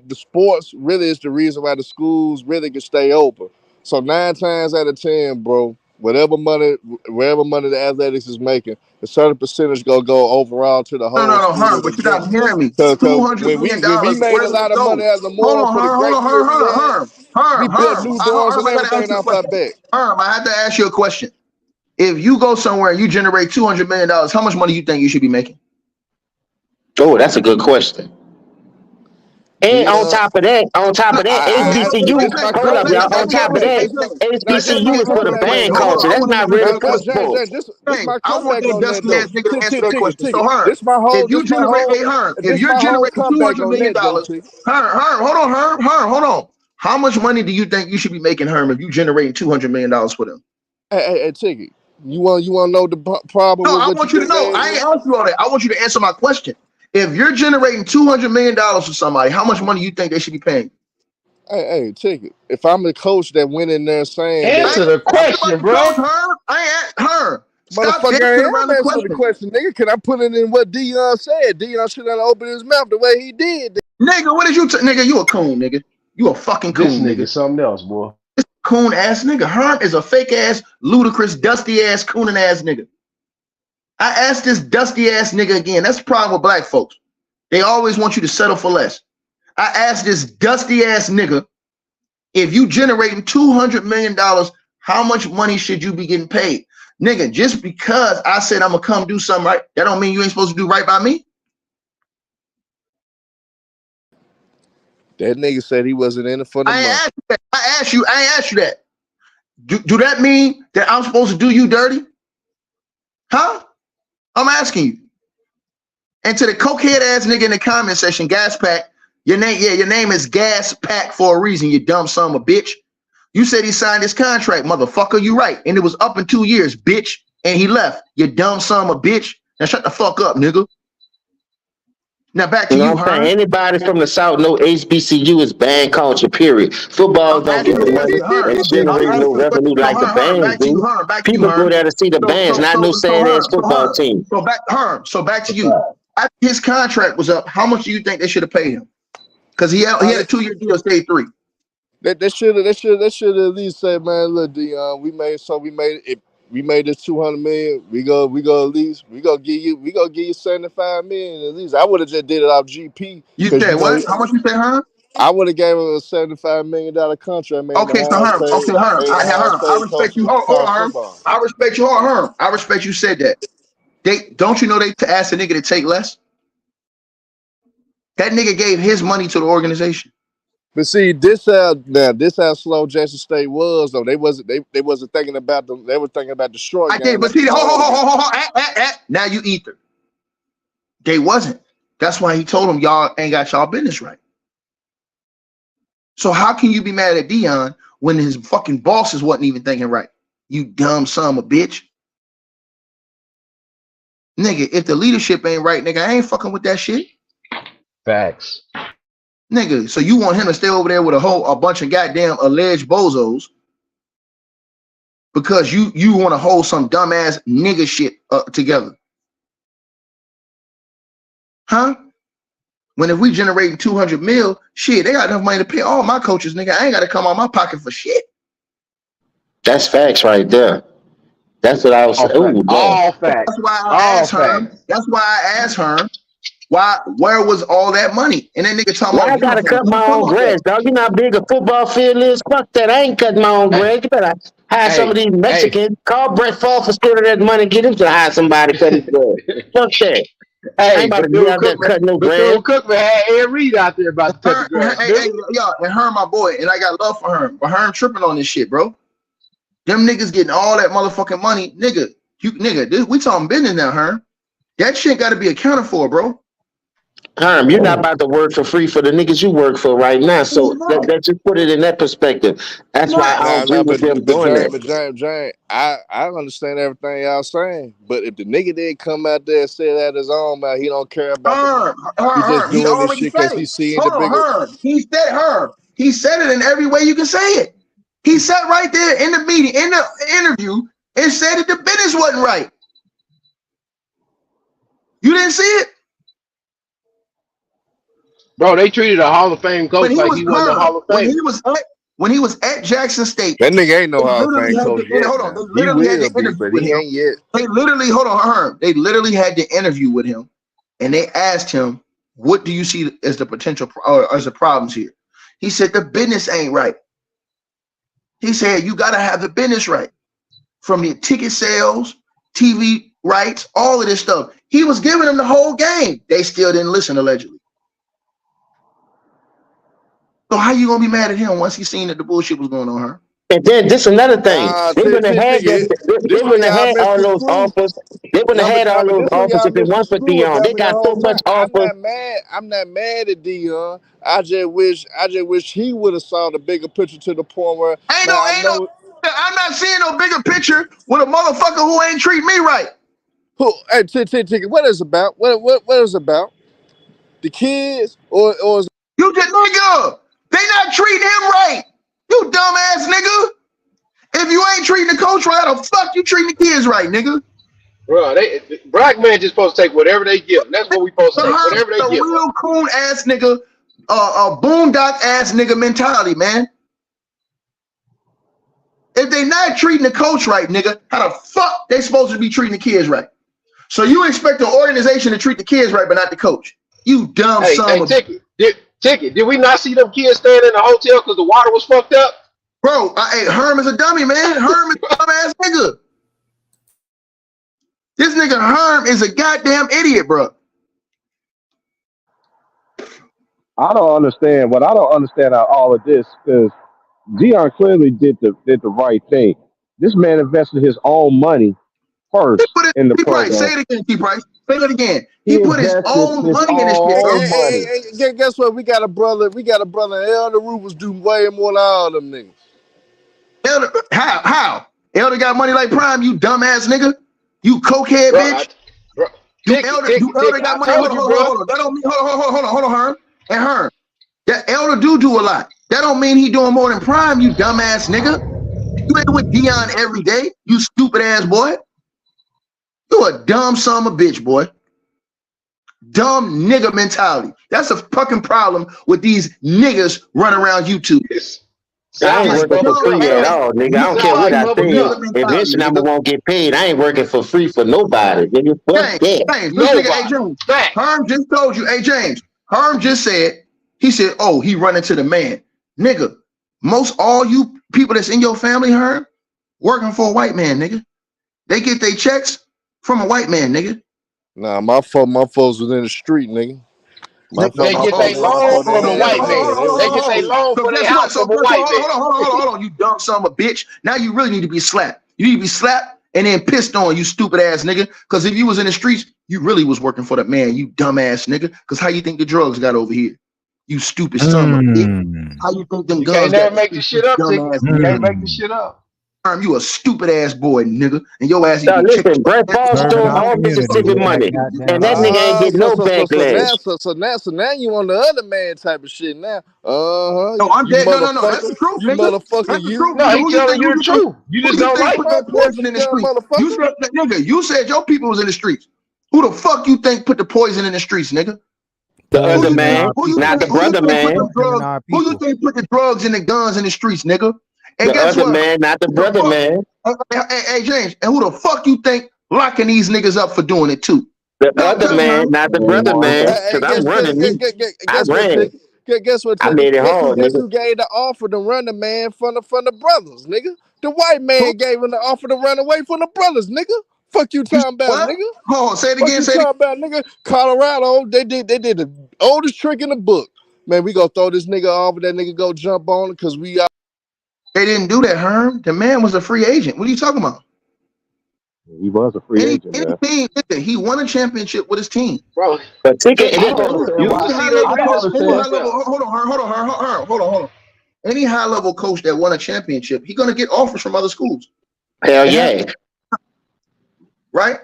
the sports really is the reason why the schools really can stay open. So 9 times out of 10, bro, wherever money the athletics is making, a certain percentage gonna go overall to the whole. No, Herm, but you gotta hear me. $200 million. We made a lot of money as a more for the great Herm. We built new doors and everything off our back. Herm, I had to ask you a question. If you go somewhere and you generate $200 million, how much money you think you should be making? Oh, that's a good question. And on top of that, HBCU, hold up, y'all. On top of that, HBCU is for the band culture. That's not really football. I want that dusty ass nigga to answer that question. So, Herm, if you're generating $200 million, Herm, hold on. How much money do you think you should be making, Herm, if you generating $200 million for them? Hey, Ticket. You want to know the problem? No, I want you to know. I ain't asked you all that. I want you to answer my question. If you're generating $200 million for somebody, how much money you think they should be paying? Hey, Ticket. If I'm the coach that went in there saying, answer the question, bro. I ain't her. Motherfucker, I answer the question, nigga. Can I put it in what Deion said? Deion should have opened his mouth the way he did. Nigga, what did you nigga? You a coon, nigga. You a fucking coon, nigga. Something else, boy. This coon ass nigga. Herm is a fake ass, ludicrous, dusty ass, cooning ass nigga. I asked this dusty ass nigga again. That's the problem with black folks. They always want you to settle for less. I asked this dusty ass nigga, if you generating $200 million, how much money should you be getting paid? Nigga, just because I said I'm gonna come do something right, that don't mean you ain't supposed to do right by me. That nigga said he wasn't in it for the money. I ain't asked you that. Do that mean that I'm supposed to do you dirty? Huh? I'm asking you. And to the cokehead ass nigga in the comment section, Gas Pack, your name is Gas Pack for a reason, you dumb son of a bitch. You said he signed his contract, motherfucker. You right. And it was up in 2 years, bitch. And he left. You dumb son of a bitch. Now shut the fuck up, nigga. Now back to you, Herm. Anybody from the South know HBCU is band culture, period. Football don't get the money and generate no revenue like the bands do. People go there to see the bands, not no sad ass football team. So back to you. After his contract was up, how much do you think they should have paid him? Because he had a 2-year deal, stayed 3. They should at least say, man, look, Deion, we made this $200 million. We go give you $75 million at least. I would have just did it off GP. You said what? How much you say, Herm? I would have gave him a $75 million contract, man. Okay, so Herm. Okay, Herm. I respect you. Hold on, Herm. I respect you, Herm. I respect you said that. Don't you know they asked a nigga to take less? That nigga gave his money to the organization. But see, this how slow Jackson State was though. They wasn't thinking about them. They were thinking about the short game. But see, now you ether. They wasn't. That's why he told them y'all ain't got y'all business right. So how can you be mad at Deion when his fucking bosses wasn't even thinking right? You dumb son of a bitch. Nigga, if the leadership ain't right, nigga, I ain't fucking with that shit. Facts. Nigga, so you want him to stay over there with a bunch of goddamn alleged bozos because you want to hold some dumbass nigga shit together. Huh? When if we generating 200 mil, shit, they got enough money to pay all my coaches, nigga. I ain't got to come out my pocket for shit. That's facts right there. That's what I was saying. All facts. That's why I asked her. That's why I asked her. Where was all that money? And that nigga talking about I gotta cut my own grass, dog. You know how big a football field is? Fuck that. I ain't cutting my own grass. You better hire some of these Mexicans. Call Brett Favre for stealing that money. Get him to hire somebody cut his grass. Fuck that. I ain't about to be out there cutting no grass. Cookman had Ed Reed out there about to cut the grass. And Herm, my boy, and I got love for Herm. But Herm tripping on this shit, bro. Them niggas getting all that motherfucking money. Nigga, we talking business now, Herm. That shit got to be accounted for, bro. Herm, you're not about to work for free for the niggas you work for right now. So that just put it in that perspective. That's why I agree with them doing that. But James, I understand everything y'all saying. But if the nigga did come out there and say that his own mouth, he don't care about Herm, he's just doing this shit because he's seeing the bigger. Herm. He said it in every way you can say it. He sat right there in the meeting, in the interview, and said that the business wasn't right. You didn't see it? Bro, they treated a Hall of Fame coach like he wasn't a Hall of Fame. When he was at Jackson State, that nigga ain't no Hall of Fame coach yet. Hold on, they literally had to interview with him. They literally, Herm. They literally had to interview with him, and they asked him, "What do you see as the potential or as the problems here?" He said, "The business ain't right." He said, "You got to have the business right, from the ticket sales, TV rights, all of this stuff." He was giving them the whole game. They still didn't listen, allegedly. So how you gonna be mad at him once he seen that the bullshit was going on, Herm? And then this another thing. They wouldn't have had all those offers. They wouldn't have had all those offers if it weren't for Deion. They got so much offers. I'm not mad at Deion. I just wish he would have saw the bigger picture to the point where I'm not seeing no bigger picture with a motherfucker who ain't treat me right. Who? Hey, ticket. What is it about? What is it about? The kids or is you just nigga? They not treating him right. You dumbass nigga. If you ain't treating the coach right, how the fuck you treating the kids right, nigga? Bro, black man just supposed to take whatever they give. That's what we supposed to take. Whatever they give. The real coon ass nigga, a boondock ass nigga mentality, man. If they not treating the coach right, nigga, how the fuck they supposed to be treating the kids right? So you expect the organization to treat the kids right, but not the coach? You dumb son of a Ticket. Did we not see them kids staying in the hotel because the water was fucked up? Bro, Herm is a dummy, man. Herm is a dumbass nigga. This nigga Herm is a goddamn idiot, bro. I don't understand. What I don't understand out of all of this is Deion clearly did the right thing. This man invested his own money first in the program. Say it again, T-Price. Say it again. He put his own money in this shit. Hey, guess what? We got a brother. Elder Rufus do way more than all them niggas. Elder, how? Elder got money like Prime, you dumbass nigga. You cokehead bitch. Elder got money. Hold on. That don't mean hold on, Herm. And Herm. That Elder do a lot. That don't mean he doing more than Prime, you dumbass nigga. You ain't with Deion every day, you stupid ass boy. You a dumb son of a bitch, boy. Dumb nigga mentality. That's a fucking problem with these niggas running around YouTube. I ain't working for free at all, nigga. I don't care what I think. If this number won't get paid, I ain't working for free for nobody, nigga. Fuck that. James, Herm just told you. Hey, James, Herm just said He said, oh, he running to the man. Nigga, most all you people that's in your family, Herm, working for a white man, nigga. They get their checks from a white man, nigga. Nah, my folks was in the street, nigga. They get their loan from a white man. They get their loan for their house from a white man. Hold on, you dumb son of a bitch. Now you really need to be slapped. You need to be slapped and then pissed on, you stupid ass nigga. Because if you was in the streets, you really was working for the man, you dumb ass nigga. Because how you think the drugs got over here? You stupid son of a bitch. How you think them You guns can't never got? make this shit up, nigga. You can't make this shit up. You a stupid ass boy, nigga, and your ass. Now listen, Brett Favre stole all Mississippi money, and that nigga ain't get no backlash. So now you on the other man type of shit now. No, I'm dead. No, that's the truth, you nigga. motherfucker. That's the You truth. No, Nigga. he telling you the truth. You just don't like put that poison in the streets. You said your people was in the streets. Who the fuck you think put the poison in the streets, nigga? The other man, not the brother man. Who you think put the drugs and the guns in the streets, nigga? And the guess other what? man, not the brother man. Hey, James, and who the fuck you think locking these niggas up for doing it too? The other man, not the brother man. Because I'm running me. I ran. Guess what? I made it hard, guess nigga. who gave the offer to run the man from the brothers, nigga? The white man gave him the offer to run away from the brothers, nigga. Fuck you talking about, nigga? Oh, say it again. Say it about, nigga. Colorado, they did the oldest trick in the book. Man, we gonna throw this nigga off and that nigga go jump on it because we are. They didn't do that, Herm. The man was a free agent. What are you talking about? He was a free agent, man. He won a championship with his team. Bro, but ticket. Hold on. Any high level coach that won a championship, he's gonna get offers from other schools. Hell yeah. Right?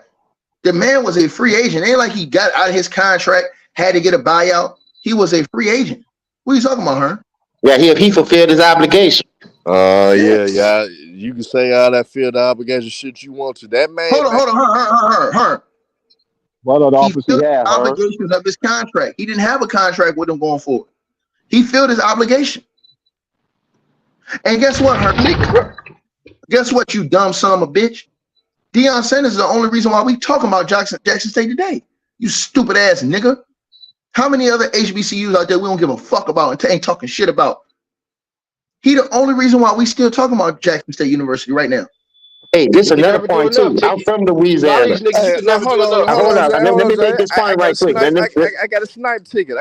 The man was a free agent. It ain't like he got out of his contract, had to get a buyout. He was a free agent. What are you talking about, Herm? Yeah, he fulfilled his obligation. Yeah. You can say all that field obligation shit you want to. That man. Hold on, Herm. What other offers he had? Obligations of his contract. He didn't have a contract with him going forward. He filled his obligation. And guess what, Herm? Guess what, you dumb son of a bitch? Deion Sanders is the only reason why we talking about Jackson State today. You stupid ass nigga. How many other HBCUs out there we don't give a fuck about and ain't talking shit about? He the only reason why we still talking about Jackson State University right now. Hey, this is another point too. I'm from Louisiana. Hold on. Let me make this point right quick. I got a snipe ticket.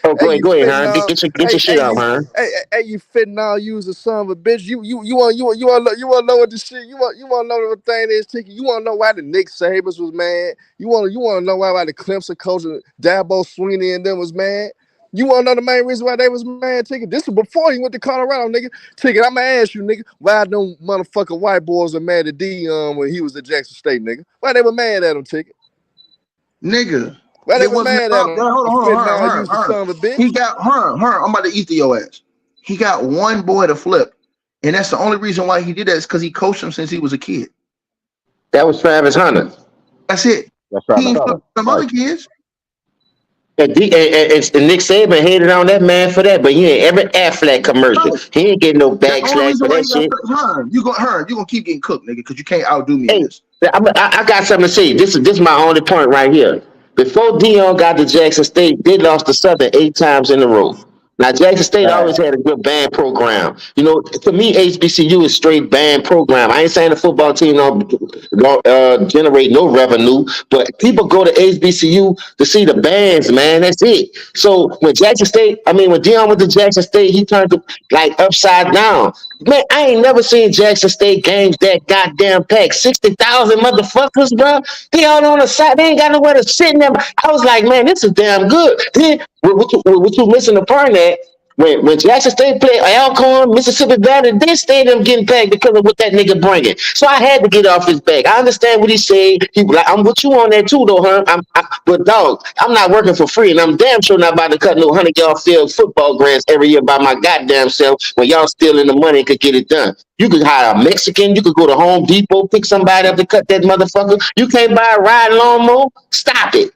Oh, go ahead, Herm. Get your shit out, Herm. Hey, you fentanyl user son of a bitch. You want to know what the shit? You want to know what the thing is, ticket? You want to know why the Nick Sabers was mad? You want to know why the Clemson coach Dabo Sweeney and them was mad? You want to know the main reason why they was mad, ticket? This was before he went to Colorado, nigga. Ticket, I'm going to ask you, nigga, why them motherfucking white boys were mad at Deion when he was at Jackson State, nigga? Why they were mad at him, ticket? Nigga. Why they were mad at him? Hold on. He got, Herm, I'm about to eat your ass. He got one boy to flip, and that's the only reason why he did that is because he coached him since he was a kid. That was Travis Hunter. That's it. That's right. He ain't flipped some other kids. And Nick Saban hated on that man for that, but he ain't every Affleck commercial. He ain't getting no backslash for that shit. You gonna keep getting cooked, nigga, because you can't outdo me in this. I got something to say. This is my only point right here. Before Deion got to Jackson State, they lost to Southern 8 times in a row. Now, Jackson State always had a good band program. You know, to me, HBCU is straight band program. I ain't saying the football team don't generate no revenue, but people go to HBCU to see the bands, man. That's it. So when Deion went to Jackson State, he turned it like upside down. Man, I ain't never seen Jackson State games that goddamn packed. 60,000 motherfuckers, bro. They all on the side. They ain't got nowhere to sit in them. I was like, man, this is damn good. Then, what you missing the part that when Jackson State played Alcorn, Mississippi Valley, they stadium getting packed because of what that nigga bringing. So I had to get off his back. I understand what he said. He was like, I'm with you on that too, though, huh? But dog, I'm not working for free, and I'm damn sure not about to cut no 100-yard field football grants every year by my goddamn self when y'all stealing the money and could get it done. You could hire a Mexican. You could go to Home Depot, pick somebody up to cut that motherfucker. You can't buy a riding lawnmower. Stop it.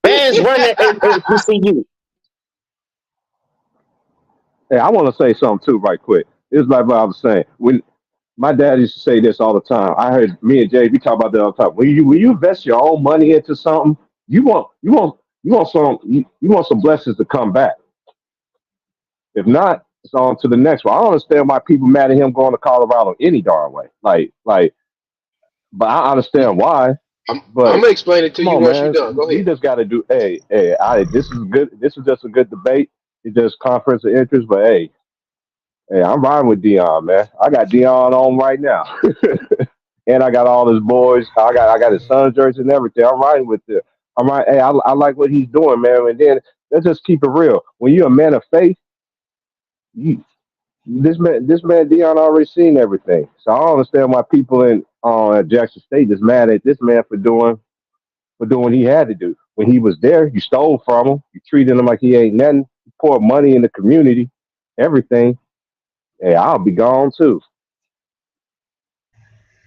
Bands run at HBCU. Hey, I want to say something too, right quick. It's like what I was saying. When my dad used to say this all the time. I heard me and Jay, we talk about that all the time. When you invest your own money into something, you want some blessings to come back. If not, it's on to the next one. I don't understand why people mad at him going to Colorado any darn way. But I understand why. I'm But gonna explain it to come you on, once you're man, done. Go we ahead. just got to do. This is good. This is just a good debate. It's just conference of interest. But hey, I'm riding with Dion, man. I got Dion on right now, and I got all his boys. I got his son's jersey and everything. I'm riding with it. I'm right. Hey, I like what he's doing, man. And then let's just keep it real. When you're a man of faith, you, this man Dion already seen everything. So I don't understand why people in Jackson State is mad at this man for doing what he had to do. When he was there, you stole from him. You treated him like he ain't nothing. You poured money in the community, everything. Hey, I'll be gone too.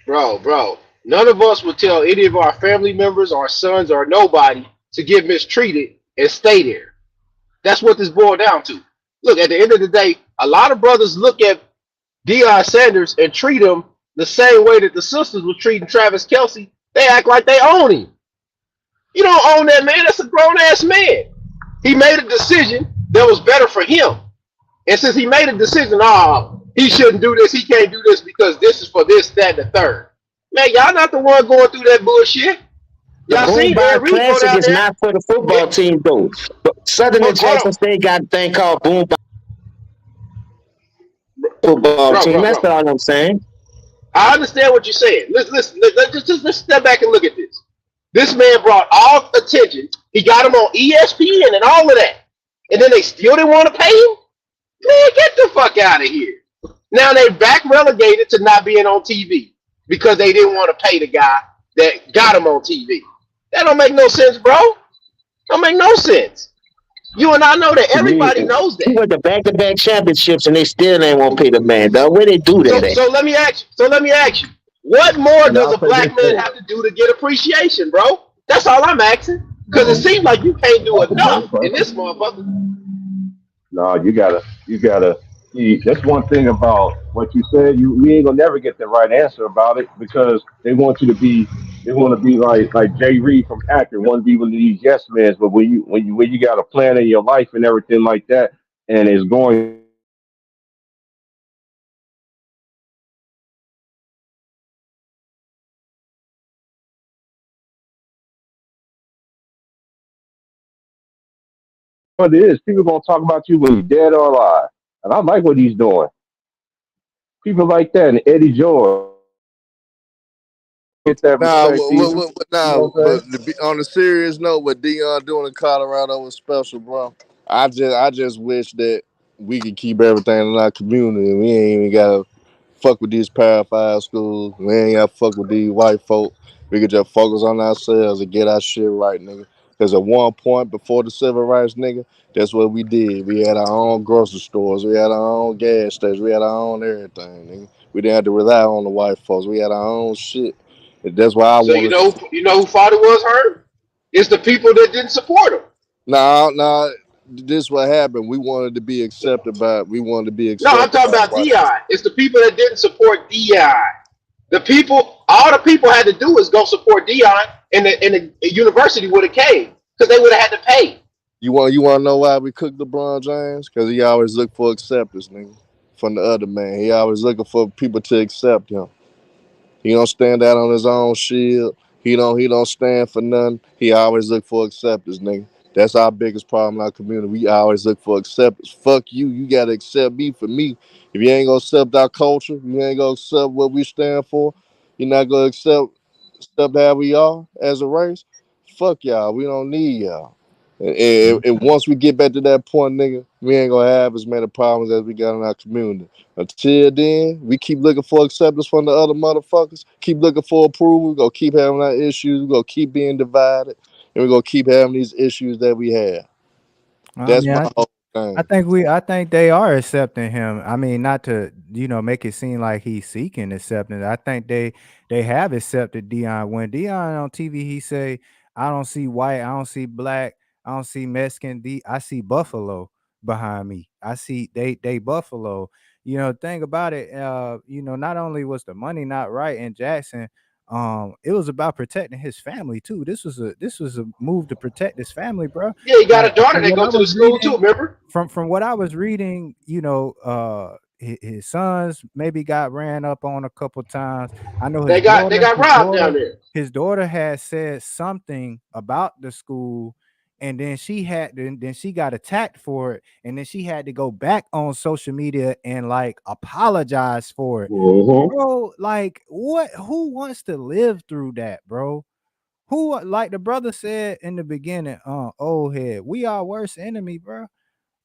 Bro, none of us would tell any of our family members, our sons, or nobody to get mistreated and stay there. That's what this boiled down to. Look, at the end of the day, a lot of brothers look at Deion Sanders and treat him the same way that the sisters were treating Travis Kelsey. They act like they own him. You don't own that man. That's a grown ass man. He made a decision that was better for him. And since he made a decision, he shouldn't do this, he can't do this because this is for this, that, and the third. Man, y'all not the one going through that bullshit. The Y'all Boom seen Box Ed Reed go Classic down is there. not for the It, football team though. But Southern and hold Jackson on, State got a thing called Boom Box football team. That's bro. all I'm saying. I understand what you're saying. Let's step back and look at this. This man brought all attention. He got him on ESPN and all of that. And then they still didn't want to pay him? Man, get the fuck out of here. Now they back relegated to not being on TV because they didn't want to pay the guy that got him on TV. That don't make no sense, bro. Don't make no sense. You and I know that. To me, Everybody knows He that. went to back-to-back championships and they still ain't want to pay the man, dog. Where they do that So at? so let me ask you. So let me ask you. What more and does a I'll say black this man too. have to do to get appreciation, bro? That's all I'm asking. Because it seems like you can't do enough in this motherfucker. No, you gotta. See, that's one thing about what you said. We ain't gonna never get the right answer about it because they want you to be. They want to be like Jay Reed from Akron, want to be one of these yes men. But when you got a plan in your life and everything like that, and it's going what it is, people gonna talk about you when you're dead or alive. And I like what he's doing. People like that and Eddie George get that Nah, respect either. You nah, know what I'm but saying? on a serious note, what Dion doing in Colorado was special, bro. I just wish that we could keep everything in our community. We ain't even gotta fuck with these Power Five schools. We ain't gotta fuck with these white folk. We could just focus on ourselves and get our shit right, nigga. Because at one point before the civil rights, nigga, that's what we did. We had our own grocery stores. We had our own gas stations. We had our own everything, nigga. We didn't have to rely on the white folks. We had our own shit. And that's why I So want to. you know who fought it was her? It's the people that didn't support him. Nah. This what happened. We wanted to be accepted by. We wanted to be No, I'm accepted talking by about white Dion. folks. It's the people that didn't support Dion. The people, all the people had to do is go support Dion, and the university would have came because they would have had to pay. You want to know why we cooked LeBron James? Because he always looked for acceptance, nigga, from the other man. He always looking for people to accept him. He don't stand out on his own shield. He don't stand for nothing. He always look for acceptance, nigga. That's our biggest problem in our community. We always look for acceptance. Fuck you. You gotta accept me for me. If you ain't gonna accept our culture, you ain't gonna accept what we stand for. You're not gonna accept how we are as a race. Fuck y'all. We don't need y'all. And once we get back to that point, nigga, we ain't gonna have as many problems as we got in our community. Until then, we keep looking for acceptance from the other motherfuckers. Keep looking for approval. We're gonna keep having our issues. We're gonna keep being divided. And we're gonna keep having these issues that we have. I That's mean, my I whole I thing. think I think they are accepting him. I mean, not to make it seem like he's seeking acceptance. I think they have accepted Dion. When Dion on TV, he say, "I don't see white, I don't see black, I don't see Mexican. I see Buffalo behind me. I see they Buffalo." Thing about it, not only was the money not right in Jackson, It was about protecting his family too. This was a move to protect his family, bro. Yeah, he got a daughter From that what go I to the was school too. reading, Remember? from what I was reading, his sons maybe got ran up on a couple times. I know They got robbed down there. his daughter had said something about the school, and then she got attacked for it, and then she had to go back on social media and like apologize for it. Mm-hmm. Bro, like what, who wants to live through that, bro? Who, like the brother said in the beginning, old head, we are worst enemy, bro.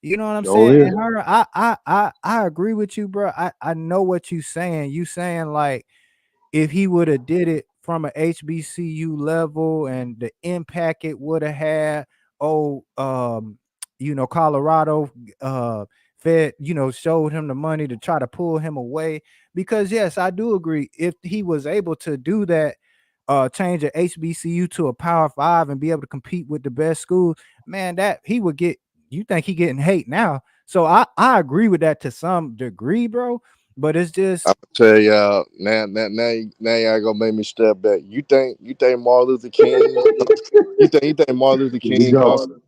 You know what I'm Sure saying? is. And her, I agree with you, bro. I know what you saying. You saying like if he would have did it from a HBCU level and the impact it would have had, oh, Colorado Fed, showed him the money to try to pull him away. Because yes, I do agree. If he was able to do that, change a HBCU to a Power Five and be able to compete with the best schools, man, that he would get. You think he getting hate now? So I agree with that to some degree, bro. But it's I'm just gonna tell y'all now y'all gonna make me step back. You think Martin Luther King? You think Martin Luther Here we King go.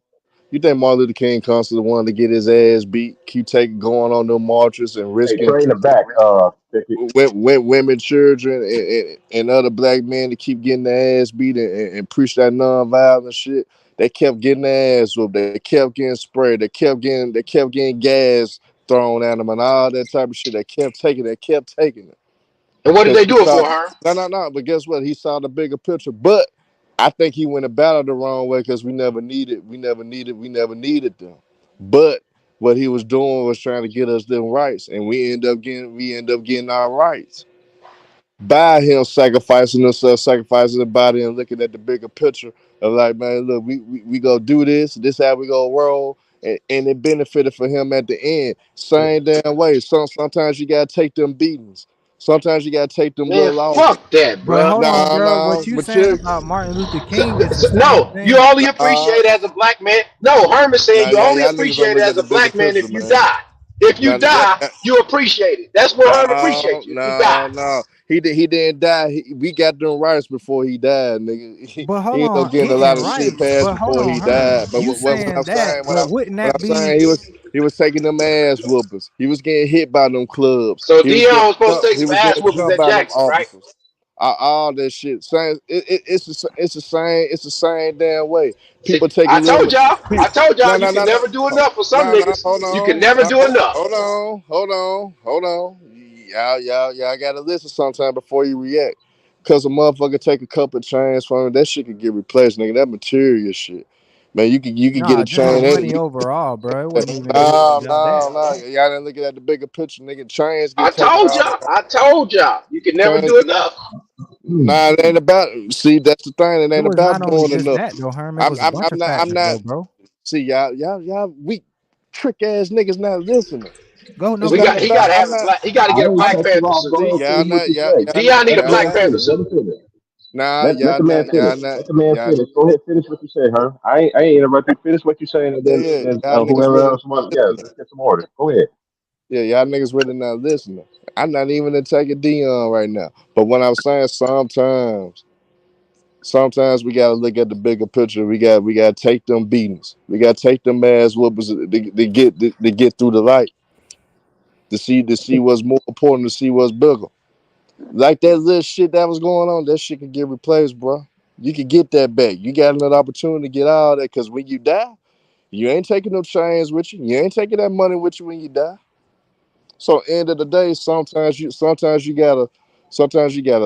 You think Martin Luther King constantly wanted to get his ass beat, keep taking going on the marches and Hey, risking train the back. Ticket. women, children, and other black men to keep getting their ass beat and preach that non-violent shit? They kept getting their ass whooped. They kept getting sprayed. They kept getting gas thrown at them and all that type of shit. They kept taking. They kept taking it And what did because they he do it saw. for, her? No. But guess what? He saw the bigger picture. But I think he went about it the wrong way because we never needed them. But what he was doing was trying to get us them rights, and we end up getting our rights by him sacrificing himself, sacrificing the body, and looking at the bigger picture of like, man, look, we go do this. This how we go roll. And it benefited for him at the end. Same damn way. Sometimes you gotta take them beatings. Sometimes you gotta take them Man, little losses. fuck that, But bro. hold on, No, bro. What no, you but saying you, about Martin Luther King is the same No, you thing. only nah, appreciate it as a black man. No, Herman said nah, you yeah, only y'all niggas don't appreciate it look at as the a bigger black man picture, if you man. die. If you Nah, die, you appreciate it. That's what Herman appreciates you if you die. no. He didn't die. We got them rights before he died, nigga. He, But hold he ended up on, getting a getting lot of shit rights. passed But hold before on, he Herman. died. But You what saying I'm that? saying, But wouldn't what that I'm be? saying, he was taking them ass whoopers. He was getting hit by them clubs. So He was getting Deion was supposed to jumped. take He some was ass getting whoopings jumped at by them Jackson, right? officers. All that shit. It's the same damn way. See, People take a I little. told y'all. I told y'all No, you no, can no, no. never do enough for some No, no, niggas. hold You can on. never No, do enough. hold on. Y'all gotta listen sometime before you react. Cause a motherfucker take a couple of chains from him, that shit could get replaced, nigga. That material shit. Man, you could get a Nah, just the chain money and overall, bro. It wasn't even just no, about that. no, no. Y'all didn't look at the bigger picture, nigga. Chains I get taken told all the y'all. time. I told y'all. You can never Chains do get enough. Nah, it ain't about see, that's the thing. It It ain't was not about only doing just enough. that though, Herm. It I'm was a I'm bunch I'm of not I'm factors not though, bro. see y'all weak trick ass niggas not listening. Go, no, It's We go not got. ahead. He about got to have I'm a not black. He got to I get a know he Black cut you Panther off. suit. Go see ahead, y'all finish what not you y'all say. y'all Deion need a Let y'all the Black man not Panther finish. Let suit. him finish. nah Let y'all the man not finish. y'all not Let the man y'all finish. Go ahead, finish what you say, huh? I ain't interrupt you. Finish what you saying, and then yeah, y'all niggas whoever really else not wants. Yeah, listening. let's get some order. Go ahead. Yeah, y'all niggas really not listening. I'm not even attacking Deion right now. But when I'm saying sometimes we gotta look at the bigger picture. We gotta take them beatings. We gotta take them ass whoopers to get through the light. To see what's more important, to see what's bigger. Like that little shit that was going on, that shit can get replaced, bro. You can get that back. You got another opportunity to get all that because when you die, you ain't taking no chains with you. You ain't taking that money with you when you die. So end of the day, sometimes you gotta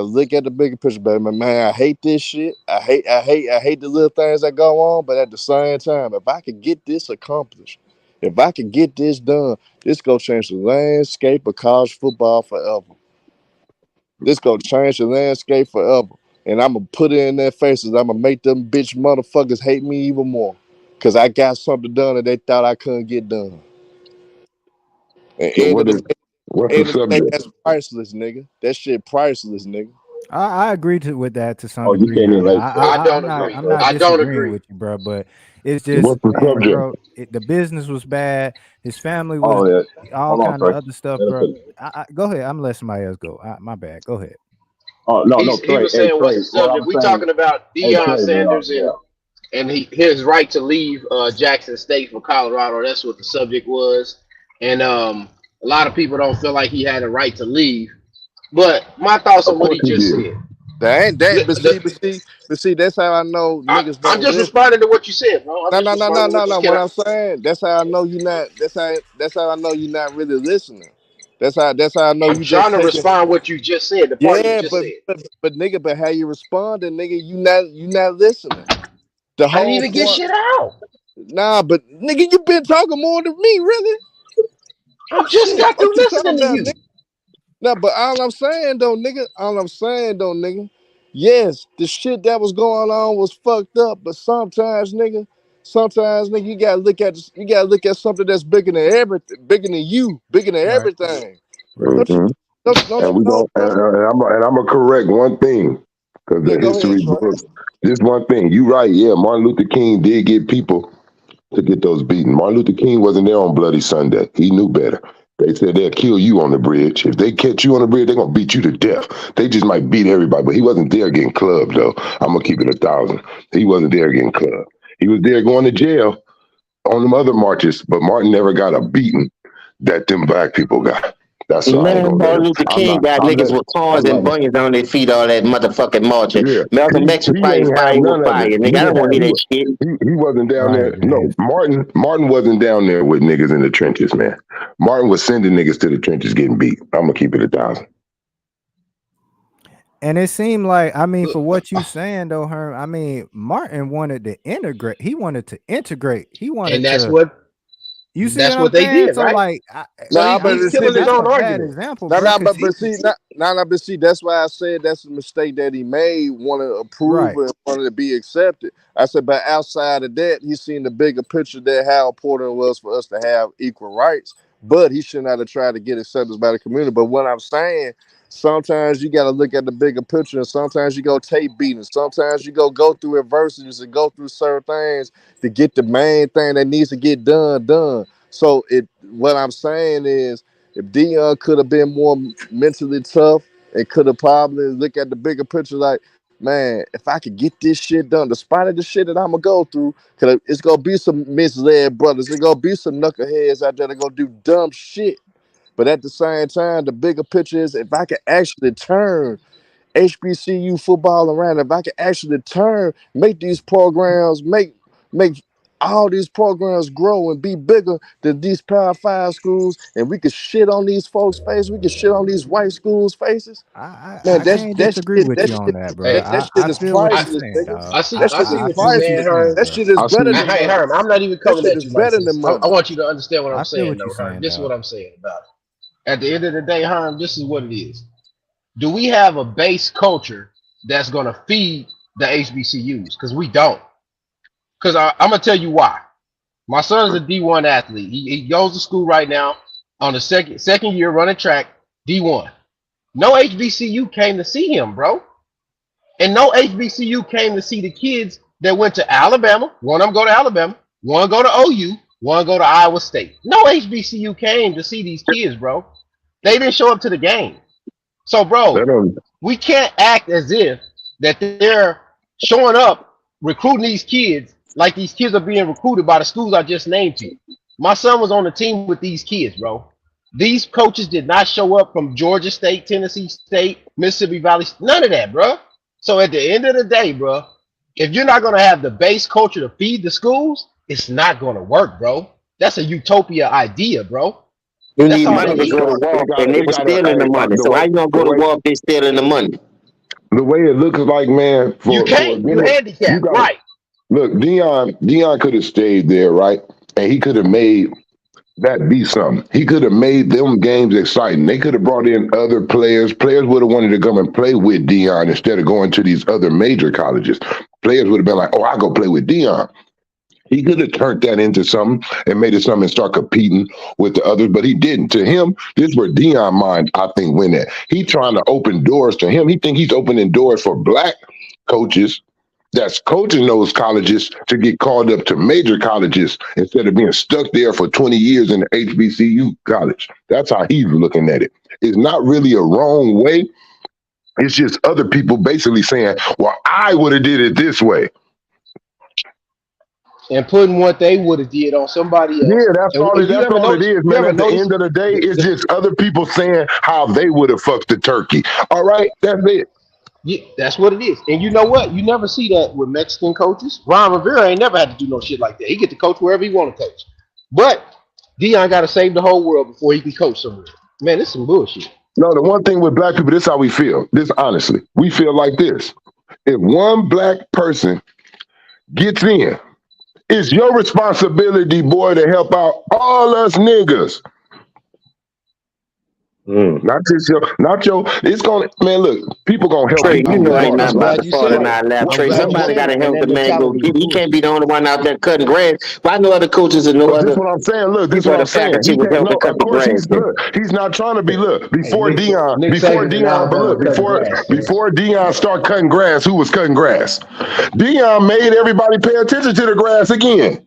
look at the bigger picture, baby. Man, I hate this shit. I hate the little things that go on, but at the same time, if I could get this accomplished, if I could get this done, this gonna change the landscape of college football forever. This gonna change the landscape forever. And I'm gonna put it in their faces. I'm gonna make them bitch motherfuckers hate me even more. Cause I got something done that they thought I couldn't get done. At So the end of the what's the End of the day, subject? that's priceless, nigga. That shit priceless, nigga. I agree with that to some Oh, you degree, can't even Herman. like I I'm don't not agree. I'm not I don't disagreeing agree. with you, bro. But it's So just, what's the man, subject? bro. The business was bad. His family was Oh yeah. all Hold on, kind of Trey. other stuff, Let him bro. finish. Go ahead. I'm gonna let somebody else go. My bad. Go ahead. Oh no, no, He Trey. was Hey, saying what's Trey. the What subject. I'm We saying. talking about Hey, Deion Trey, man. Sanders Yeah. and his right to leave Jackson State for Colorado. That's what the subject was. And a lot of people don't feel like he had a right to leave. But my thoughts Of on what course he he just did. said. That ain't that, Li- the- but see, that's how I know niggas I'm don't just listen. responding to what you said, bro. I'm No, just no, no, no, responding to no, what you no. said. What I'm saying, that's how I know you not. That's how I know you're not really listening. That's how I know I'm you just trying to taking. respond what you just said, the part you Yeah, just said. but nigga, but how you responding, nigga, you not listening. The I didn't whole even get point. shit out. Nah, but nigga, you been talking more than me, really. I just Shit, got what through you talking listening to about, you. nigga? No, but all I'm saying though, nigga, yes, the shit that was going on was fucked up, but sometimes, nigga, you gotta look at something that's bigger than everything, bigger than you, bigger than Right. everything. Right. Don't you hmm don't And you we know, going bro? and I'm gonna correct one thing because Yeah, the go ahead, history Troy. books. This one thing. You right. Yeah, Martin Luther King did get people to get those beaten. Martin Luther King wasn't there on Bloody Sunday. He knew better. They said they'll kill you on the bridge. If they catch you on the bridge, they're gonna beat you to death. They just might beat everybody, but he wasn't there getting clubbed though. I'm gonna keep it 1,000. He wasn't there getting clubbed. He was there going to jail on them other marches, but Martin never got a beating that them black people got. That's why I ain't Man, gonna let Martin him. Luther I'm King not. got I'm niggas let. with I'm corns and not. bunions on their feet all that motherfucking marching. Yeah, Malcolm X was he fighting ain't have fire with none of fire, it. nigga. He I don't didn't want have. to hear that shit. He wasn't down Right, there. No, man. Martin wasn't down there with niggas in the trenches, man. Martin was sending niggas to the trenches getting beat. I'm gonna keep it 1,000. And it seemed like, I mean, for what you saying though, Herm, I mean, Martin wanted to integrate. He wanted to integrate. He And wanted to. You see what that's I'm what they saying? did, So right? like, So Nah, but he's see, killing his that's own a bad argument. example, nah, bro. nah, Because but he, see, but see, that's why I said that's a mistake that he made, wanted to approve right. and wanted to be accepted. I said, but outside of that, he seen the bigger picture that how important it was for us to have equal rights. But he should not have tried to get accepted by the community. But what I'm saying, sometimes you got to look at the bigger picture, and sometimes you go take beatings, sometimes you go through adversities and go through certain things to get the main thing that needs to get done. So what I'm saying is, if Deion could have been more mentally tough and could have probably look at the bigger picture, like, man, if I could get this shit done, despite of the shit that I'm gonna go through, cause it's gonna be some misled brothers, there's gonna be some knuckleheads out there that gonna do dumb shit. But at the same time, the bigger picture is if I could actually turn HBCU football around, if I could actually make these programs, make all these programs grow and be bigger than these Power Five schools, and we could shit on these folks' faces, we could shit on these white schools' faces. Man, I can't disagree with you on that, bro. Hey, that shit I is feel what I, you're priceless, saying, nigga. dog. That I shit is see I what you feel what you're saying, priceless. Herm. saying, That bro. shit is I see. better than Hey, money. Herm, I'm not even That coming shit at is you like better this. than I money. want you to understand what I'm I feel saying, what you're though, Herm. saying, This is dog. what I'm saying about it. At the end of the day, Herm, this is what it is. Do we have a base culture that's going to feed the HBCUs? Because we don't. Because I'm going to tell you why. My son is a D1 athlete. He goes to school right now on the second year running track, D1. No HBCU came to see him, bro. And no HBCU came to see the kids that went to Alabama. One of them go to Alabama. One go to OU. One go to Iowa State. No HBCU came to see these kids, bro. They didn't show up to the game. So, That bro, don't. we can't act as if that they're showing up recruiting these kids like these kids are being recruited by the schools I just named to you. My son was on the team with these kids, bro. These coaches did not show up from Georgia State, Tennessee State, Mississippi Valley, none of that, bro. So at the end of the day, bro, if you're not gonna have the base culture to feed the schools, it's not gonna work, bro. That's a utopia idea, bro. You That's need all money that to go to is. war, and they It were got to. stealing the money. So how you gonna go to war if they stealing the money? The way it looks like, man, You for can't. You you handicapped, got to right? look. Deion could have stayed there, right, and he could have made that be something. He could have made them games exciting. They could have brought in other players. Players would have wanted to come and play with Deion instead of going to these other major colleges. Players would have been like, "Oh, I go play with Deion." He could have turned that into something and made it something and start competing with the others, but he didn't. To him, this is where Deion mind, I think, went at. He trying to open doors to him. He think he's opening doors for black coaches that's coaching those colleges to get called up to major colleges instead of being stuck there for 20 years in the HBCU college. That's how he's looking at it. It's not really a wrong way, It's just other people basically saying, well, I would have did it this way. And putting what they would have did on somebody else. Yeah, that's all. And you That's ever all it notice? is, You man. ever At the notice? end of the day, it's just other people saying how they would have fucked the turkey. All right, that's it. Yeah, that's what it is. And you know what? You never see that with Mexican coaches. Ron Rivera ain't never had to do no shit like that. He get to coach wherever he want to coach. But Deion got to save the whole world before he can coach somewhere. Man, this is some bullshit. No, the one thing with black people, this is how we feel. This honestly, we feel like this. If one black person gets in, it's your responsibility, boy, to help out all us niggas. Not just your. It's gonna, man. Look, people gonna help Trey, people. you know ain't I'm nothing about glad to you fall said in it. our lap. I'm Trey, glad you somebody said got to it. And help that the man go. mentality is He can't be bullshit. the only one out there cutting grass. But I know other coaches and no But this other is what I'm saying. Look, this is people what at I'm the saying. faculty He would can't. help No, to cut of the course grass. he's not trying to be. Look, Hey, Nick before Saban in Deion, but Alabama look, cutting grass, man. before Deion start cutting grass, who was cutting grass? Deion made everybody pay attention to the grass again.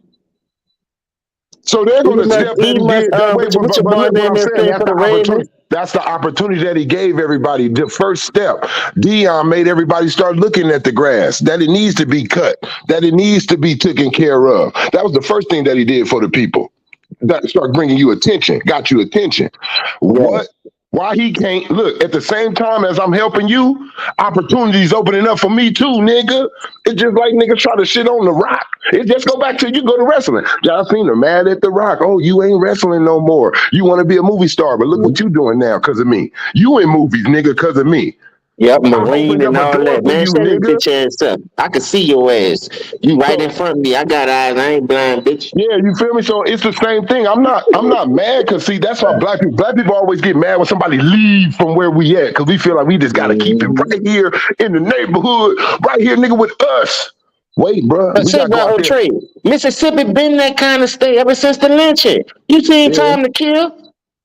So they're going to step that he did that way. What's your But boy look, what name I'm that saying, played that's for the the Ravens? opportunity. That's the opportunity that he gave everybody. The first step, Deion made everybody start looking at the grass, that it needs to be cut, that it needs to be taken care of. That was the first thing that he did for the people. That start bringing you attention, got you attention. What? Why he can't look at the same time as I'm helping you? Opportunities opening up for me too, nigga. It's just like niggas try to shit on the Rock. It just go back to you go to wrestling. John Cena mad at the Rock. Oh, you ain't wrestling no more. You want to be a movie star, but look what you doing now because of me. You in movies, nigga, because of me. Yep, I'm Marine opening up and a all door that. for Man, you, shut his nigga. bitch ass up. I can see your ass. You right So in front of me. I got eyes. I ain't blind, bitch. yeah, you feel me? So it's the same thing. I'm not mad because see, that's why black people always get mad when somebody leave from where we at because we feel like we just gotta keep it right here in the neighborhood, right here, nigga, with us. Wait, bro, But we say gotta go about out old there. Trey. Mississippi been that kind of state ever since the lynching. You seen Yeah, Time to Kill?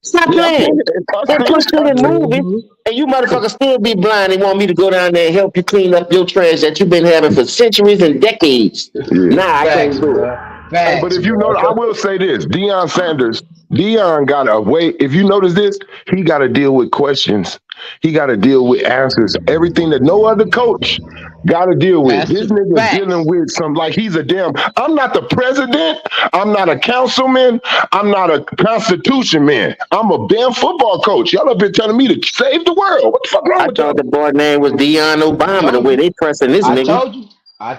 Stop yeah, I seen playing. it. I They seen push it. it I in seen it. movies, and you motherfuckers still be blind and want me to go down there and help you clean up your trash that you've been having for centuries and decades. Yeah. Nah, I Facts, can't do it. bro. Hey, but Facts, if you know, bro. I will say this: Deion Sanders, Deion got a way. If you notice this, he got to deal with questions. He got to deal with answers. Everything that no other coach got to deal with. Has This to. nigga dealing Facts. with some like he's a damn. I'm not the president. I'm not a councilman. I'm not a constitution man. I'm a damn football coach. Y'all have been telling me to save the world. What the fuck wrong I with thought the y'all? boy name was Deion I Obama, the told way you. they pressing this I nigga. told you. I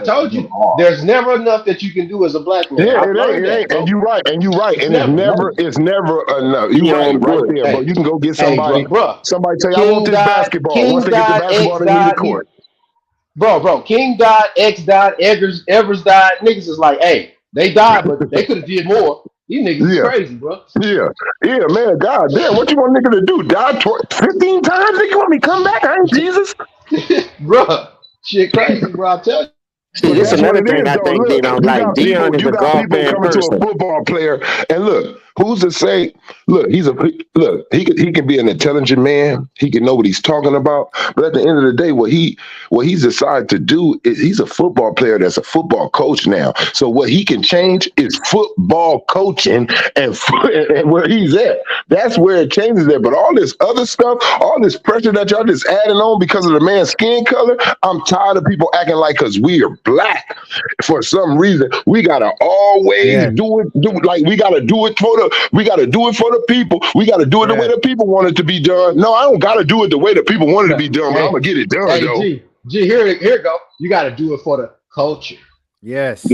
told you. There's never enough that you can do as a black man. Yeah, I've learned it that, ain't, and bro. you right, It's and never. it's never enough. You He right, don't right do it. there, bro. Hey, You can go get hey, bro, somebody. bro. Somebody tell you, I want King this died. basketball. Once King they get the died. basketball, X they need the died. court. Bro. King died. X died. Evers died. Niggas is like, hey, they died, but they could have did more. These niggas is Yeah, crazy, bro. yeah, man. God damn, what you want nigga to do? Die 15 times? Nigga, you want me to come back? I ain't Jesus. Bro, shit crazy, bro. I tell you. See, But this that's what another it thing is, I though. think they Look, don't like. Deion is you a got golfer people in coming to a person. football player, and look, who's to say? Look, he can be an intelligent man. He can know what he's talking about. But at the end of the day, what he's decided to do is he's a football player that's a football coach now. So what he can change is football coaching and where he's at. That's where it changes there. But all this other stuff, all this pressure that y'all just adding on because of the man's skin color, I'm tired of people acting like because we are black for some reason we gotta always Yeah. like we gotta do it for the people. We gotta do it the way Yeah. the people want it to be done. No, I don't gotta do it the way the people want it to No. be done, but I'm Hey, gonna get it done hey, though. G, here it go. You got to do it for the culture. Yes.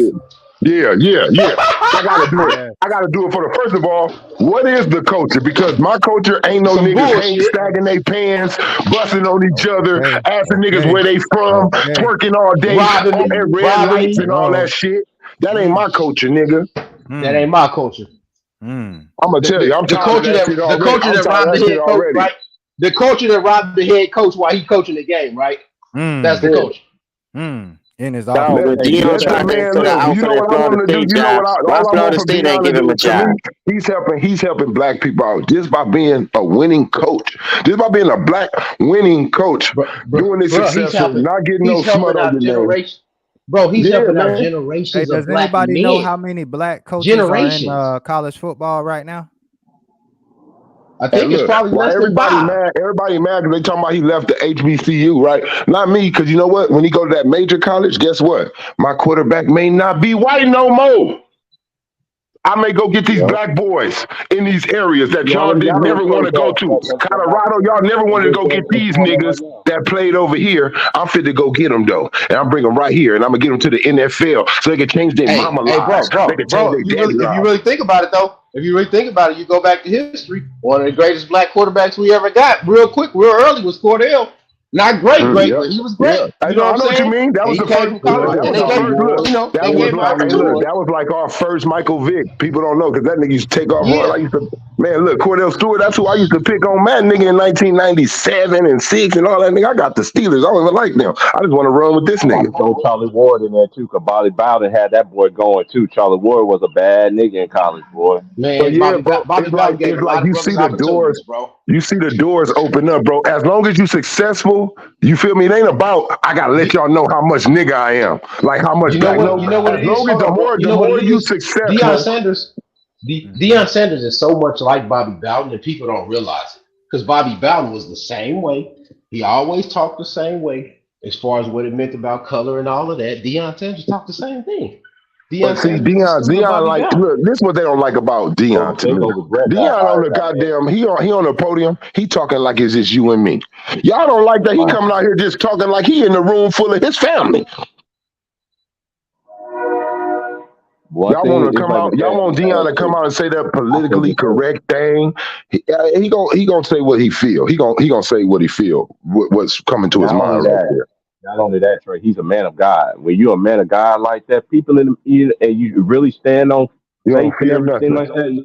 Yeah. I gotta do it. Yeah. I gotta do it for the first of all. What is the culture? Because my culture ain't no Some niggas ain't bullshit. sagging their pants, busting on each other, Okay. asking niggas Okay. where they from, Okay. twerking all day, Robbing me, at red robbing lights me. and all Bro. that shit. That ain't my culture, nigga. That ain't my culture. Mm. I'm gonna tell you, I'm The tired of culture that shit the already. culture I'm that tired robbed of the that shit head coach, already. right? The culture that robbed the head coach while he coaching the game, right? That's the Mm. Yeah. culture. In his Dog, office. when Hey, Deion let that tried to man enter the look. You know outfit at what I want Florida him to do? State You know job, what why all I want Florida from State ain't Deion to give him do? a To me, job? he's helping black people out just by being a winning coach. Just by being a black winning coach, doing it Bro, successful, not getting no he's smut helping on out your name. generations. Bro, he's Yeah, helping out man. Hey, generations of does black anybody know men. how many black coaches are in Generations. college football right now? I And think it's look, probably why less than everybody 5. mad? Everybody mad because they talking about he left the HBCU, right? Not me, because you know what? When he go to that major college, guess what? My quarterback may not be white no more. I may go get these Yeah. black boys in these areas that You y'all already didn't got them never want folks to go to. that got Colorado, y'all never wanted to go get that's these going on right niggas now. that played over here. I'm fit to go get them though, and I'm bring them right here, and I'm gonna get them to the NFL so they can change their mama Hey, lives, they can change bro. their daddy If you lives. really think about it, though, you go back to history. One of the greatest black quarterbacks we ever got, real early, was Cordell. Not great, Yeah, but he was yeah. great. I You know know, what I I'm know what you saying? mean. That And was he the came first. from Look, college, that and was they our gave first. him, Look, that they was gave him like. Hey, look, opportunity. that was like our first Michael Vick. People don't know because that nigga used to take off run. Yeah, I used to, man. Look, Cordell Stewart. That's who I used to pick on, man. Nigga in 1997 and '6 and all that. Nigga, I got the Steelers. I don't even like them. I just want to run with this I nigga. want to throw Charlie Ward in there too, because Bobby Bowden had that boy going too. Charlie Ward was a bad nigga in college, boy. But man. yeah, bro, Bobby Bowden gave it's a like lot of you see brothers the doors, opportunities, bro. you see the doors open up, bro. As long as you successful, you feel me? It ain't about I gotta let y'all know how much nigga I am, like how much You know black. what? No, You know what as it is? long as Hold on, bro. You the know what more it you is? Deion successful, Sanders. Mhm. Deion Sanders is so much like Bobby Bowden that people don't realize it. Because Bobby Bowden was the same way. He always talked the same way as far as what it meant about color and all of that. Deion Sanders talked the same thing. Deion but see, Sanders is a student of Dion, Bobby like, Bowden. look, this is what they don't like about Dion to They me. gonna regret not Dion on hiring the that man. goddamn, he on the podium, he talking like it's just you and me. Y'all don't like that he Right. coming out here just talking like he in the room full of his family. One Y'all want thing to is come like out. the Y'all fans want be Dion saying to come too. out and say that I think politically it's this. correct thing. He gonna say what he feel. He gonna say what he feel. What's coming to his Not only mind right that, there. Trey, he's a man of God. When you're a man of God like that, people and you really stand on You faith don't and fear everything nothing. like that,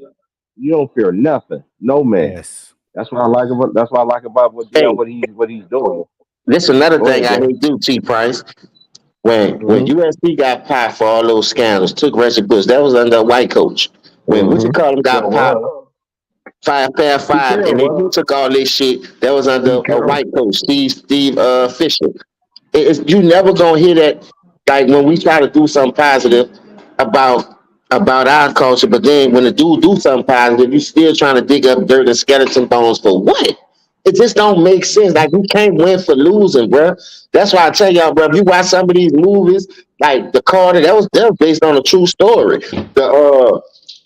you don't fear nothing. No man. Yes. That's what I like about what Hey, Dion, what he's doing. this another Go thing ahead, I bro. hate do, T Price. When Mm-hmm. USC got popped for all those scandals, took Reggie Bush, that was under a white coach. When what you Mm-hmm. call him Sure got popped, was. Pete five, Carroll, and they what? took all this shit, that was under Pete a Carroll. white coach, Steve Fisher. You never gonna hear that like when we try to do something positive about our culture, but then when the dude do something positive, you still trying to dig up dirt and skeleton bones for what? It just don't make sense. Like you can't win for losing, bro. That's why I tell y'all, bro. If you watch some of these movies, like the Carter, that was based on a true story.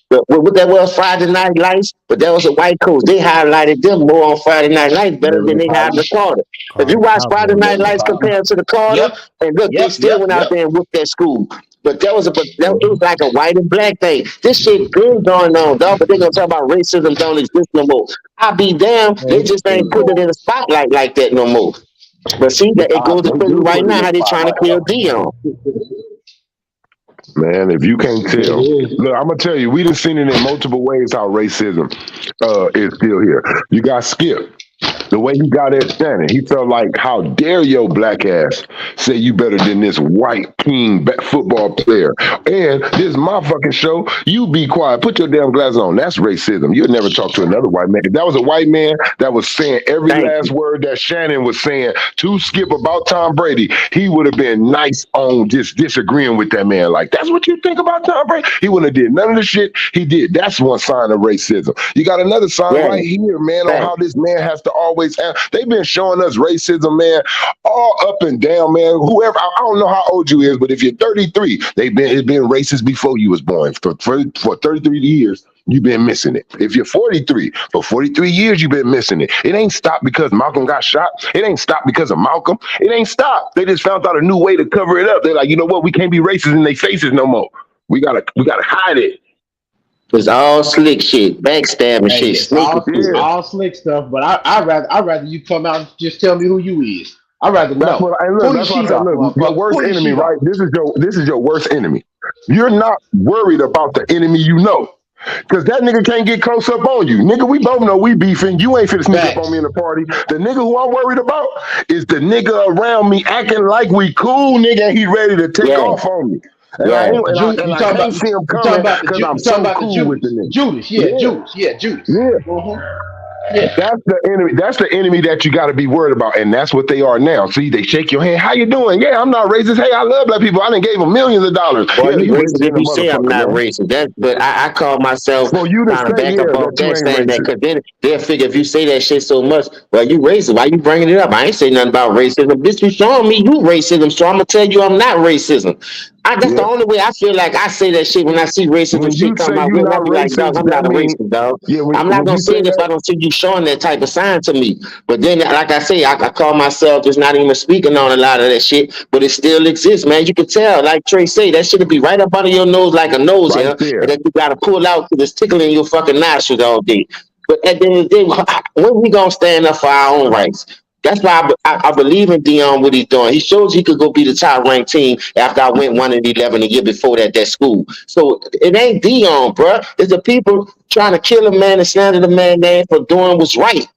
What that was Friday Night Lights, but that was a white coach. They highlighted them more on Friday Night Lights better than Beverly they had Cotton. the Carter. If you Carter. watch I Friday love Night Beverly Lights Cotton. compared to the Carter, Yep, and look, they still went out there and whooped that school. But it was like a white and black thing. This shit been going on, dog. But they gonna talk about racism don't exist no more. I be damned, they And, just ain't and putting it in the spotlight like that no more. But see that it goes to they show you do right put it in now the how they trying to spotlight kill though. Deion. Man, if you can't It tell, is. look, I'm gonna tell you, we done seen it in multiple ways how racism is still here. You got Skip. The way he got at Shannon, he felt like, how dare your black ass say you better than this white king football player? And this is my fucking show. You be quiet. Put your damn glasses on. That's racism. You'll never talk to another white man. If that was a white man that was saying every Thank last you. word that Shannon was saying to Skip about Tom Brady, he would have been nice on just disagreeing with that man. Like, that's what you think about Tom Brady? He wouldn't have did none of the shit he did. That's one sign of racism. You got another sign Yeah, right here, man, on thanks. how this man has to always have. They've been showing us racism, man, all up and down, man. Whoever, I don't know how old you is, but if you're 33, it's been racist before you was born. For 33 years, you've been missing it. If you're 43, for 43 years, you've been missing it. It ain't stopped because Malcolm got shot. It ain't stopped because of Malcolm. It ain't stopped. They just found out a new way to cover it up. They're like, you know what? We can't be racist in their faces no more. We gotta hide it. It's all slick shit, backstabbing hey, shit, sneaky it's shit. Yeah. all slick stuff. But I rather you come out and just tell me who you is. I rather That's know. what I look. Pull your That's why I sheet said, off, look, your motherfucker. worst Pull your enemy, sheet right? off. This is your worst enemy. You're not worried about the enemy you know. Cause that nigga can't get close up on you. Nigga, we both know we beefing. You ain't finna sneak up on me Facts. in the party. The nigga who I'm worried about is the nigga around me acting like we cool, nigga, and he ready to take Yeah, off on me. And I yeah. ain't and I You and I talking can't about see him you talking coming about because I'm you talking so about the cool with the Judas. nigga. Judas, yeah, Yeah, Judas, yeah, Judas. yeah. Mm-hmm. Yeah. That's the enemy. That's the enemy that you got to be worried about, and that's what they are now. See, they shake your hand. How you doing? Yeah, I'm not racist. Hey, I love black people. I done gave them millions of dollars. Well, Yeah, you you racist racist if in a you say I'm motherfucker, not man. racist. But I call myself For you to trying to say, back yeah, up off that you that ain't saying that, racist. because then they'll figure if you say that shit so much, well, you racist. Why you bringing it up? I ain't say nothing about racism. Bitch, you showing me you racism, so I'm gonna tell you I'm not racism. That's the Yeah. only way I feel like I say that shit when I see racism When shit you come say my you way. I not be like, dog, racist, I'm that not a mean, racist, dog. yeah, I'm not when gonna you say say it if that, I don't see you showing that type of sign to me. But then, like I say, I call myself just not even speaking on a lot of that shit, but it still exists, man. You can tell, like Trey say, that shit will be right up under your nose like a nose right hair, and there. that you gotta pull out because it's tickling your fucking nostrils all day. But at the end of the day, when we gonna stand up for our own rights? That's why I believe in Deion what he's doing. He shows he could go be the top ranked team after I went 1-11 the year before that school. So it ain't Deion, bro. It's the people trying to kill a man and slander the man name for doing what's right.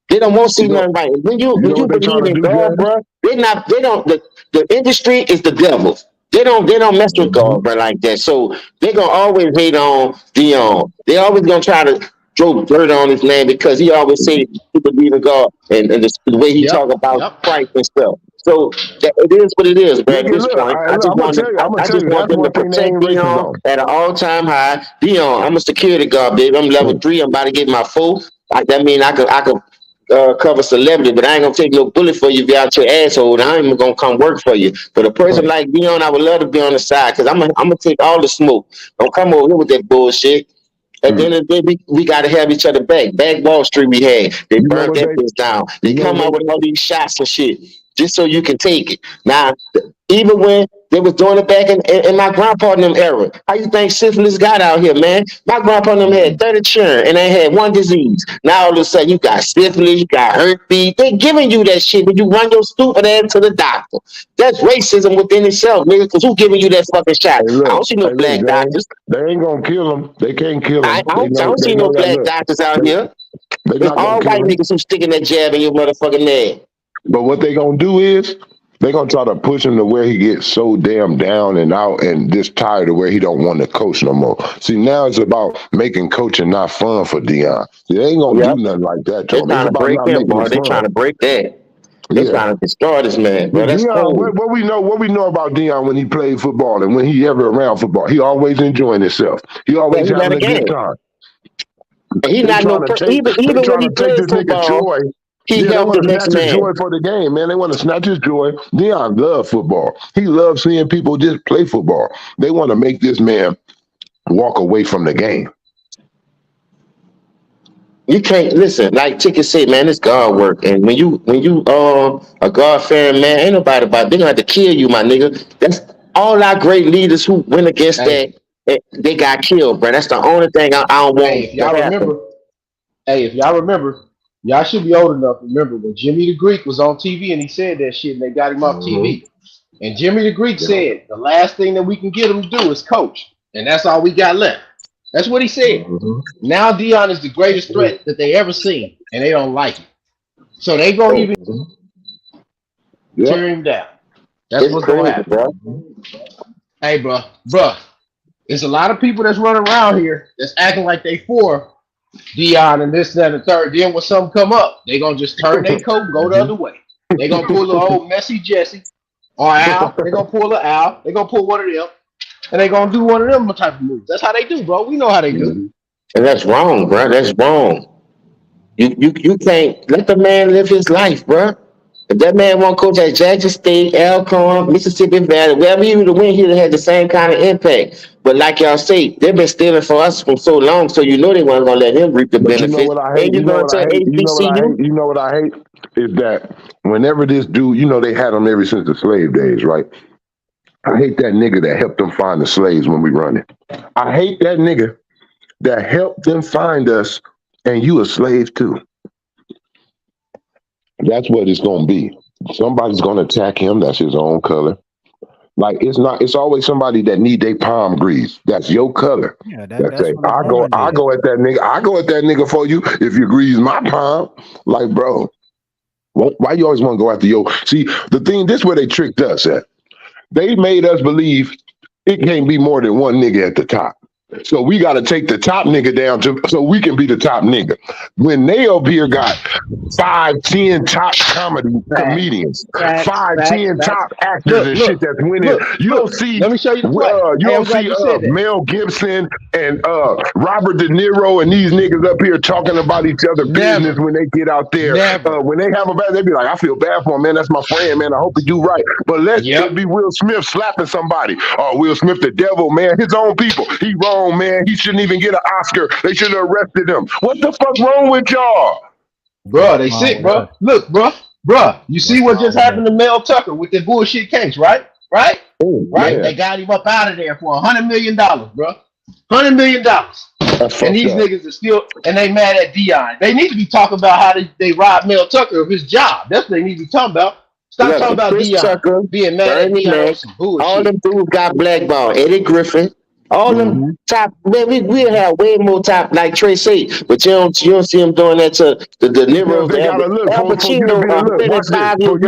They don't want to see You know, nothing right. you When know you what they trying believe to in do, God, James? bro, they don't the industry is the devil. They don't mess with Mhm. God, bro, like that. So they gonna always hate on Dion. They always gonna try to throw dirt on his name because he always say he believe in God and the way he talk Yep. about Yep. Christ and stuff. So that, it is what it is, bro. At this Look, point, I look, just want them. I'm gonna I tell just you, want that's them to one thing they protect ain't racist Dion on. at an all-time high. Dion, I'm a security guard, baby. I'm level 3. I'm about to get my 4. That mean I could cover celebrity, but I ain't gonna take no bullet for you if you out your asshole. I ain't even gonna come work for you. But a person like Dion, I would love to be on the side because I'm gonna take all the smoke. Don't come over here with that bullshit. At the end of the day, we got to have each other back. Back Wall Street, we had. They You know burnt what that bitch down. They you know come what out with all these shots and shit just so you can take it. Now, even when they was doing it back in my grandpa and them era, how you think syphilis got out here, man? My grandpa and them had 30 children and they had one disease. Now all of a sudden you got syphilis, you got herpes. They giving you that shit when you run your stupid ass to the doctor. That's racism within itself, nigga. Because who giving you that fucking shot? I don't see no hey, look, black James. doctors. They ain't gonna kill them. They can't kill I, them. I, don't, I don't They see no know that. black Look, doctors out they here. they It's not gonna all kill white them. niggas who sticking that jab in your motherfucking neck. But what they gonna do is they gonna try to push him to where he gets so damn down and out and just tired of where he don't want to coach no more. See, now it's about making coaching not fun for Deion. They ain't gonna Yep. do nothing like that to They him. It's trying to about break not him, making boy. it They fun. trying to break that. They Yeah. trying to destroy this man, bro. That's Deion, cold. what we know about Deion when he played football and when he ever around football, he always enjoying himself. He Yeah, always he ran having a a good game. time. And he They not no trying to take they even when trying he to take played this nigga football, joy. he Yeah, they helped the want to next snatch his man. joy for the game, man. They want to snatch his joy. Deion love football. He loves seeing people just play football. They want to make this man walk away from the game. You can't listen, like Ticket said, man, it's God work. And when you a God fearing man, ain't nobody about they gonna have to kill you, my nigga. That's all our great leaders who went against Hey, that, they got killed, bro. That's the only thing I don't hey, want if to y'all happen. remember, if y'all remember, y'all should be old enough to remember when Jimmy the Greek was on TV and he said that shit and they got him off Mm-hmm. TV. And Jimmy the Greek Yeah. said the last thing that we can get him to do is coach. And that's all we got left. That's what he said. Mm-hmm. Now Dion is the greatest threat that they ever seen, and they don't like it. So they gonna even Yep. tear him down. That's It's what's gonna crazy, happen. bro. Hey, bro, there's a lot of people that's running around here that's acting like they for Dion and this, that, and the third. Then when something come up, they gonna just turn their coat and go the other way. They gonna pull the old messy Jesse or Al. They gonna pull a Al. They gonna pull one of them, and they gonna do one of them type of moves. That's how they do, bro. We know how they do. Mhm. And that's wrong, bro. That's wrong. You can't let the man live his life, bro. If that man want to coach at Jackson State, Alcorn, Mississippi Valley, wherever he would have went, he'd have had the same kind of impact. But like y'all say, they've been stealing for us for so long, so you know they weren't gonna let him reap the But you know benefits. what I hate? And you're You know gonna what I tell hate? You know what I HBCU, hate? You know what I hate? Is that whenever this dude, they had him ever since the slave days, right? I hate that nigga that helped them find the slaves when we run it. I hate that nigga that helped them find us and you a slave too. That's what it's gonna be. Somebody's gonna attack him, that's his own color. Like it's always somebody that need their palm grease. That's your color. Yeah, That that's say, what LeBron I did. go at that nigga, I go at that nigga for you if you grease my palm. Like, bro, why you always want to go after your see the thing, this where they tricked us at. They made us believe it can't be more than one nigga at the top. So we got to take the top nigga down so we can be the top nigga. When they up here got 5, 10 top comedians, 5, 10 top actors and shit that's winning. You don't see. Let me show you the play. You don't see Mel Gibson and Robert De Niro and these niggas up here talking about each other business when they get out there. When they have a bad, they be like, I feel bad for him, man. That's my friend, man. I hope he do right. But let's be Will Smith slapping somebody. Oh, Will Smith, the devil, man. His own people. He wrong, man. He shouldn't even get an Oscar. They should have arrested him. What the fuck wrong with y'all? Bro, they sick, bro. Look, bro. You see what just happened to Mel Tucker with the bullshit case, right? Right? Man. They got him up out of there for $100 million, bro. $100 million. And these niggas are still, and they mad at Deion. They need to be talking about how they robbed Mel Tucker of his job. That's what they need to be talking about. Stop talking about Deion Tucker, being mad at Deion. All them dudes got blackballed. Eddie Griffin. All them top, man, we have way more top, like Trey say, but you don't see him doing that to the Niro. They gotta look for you to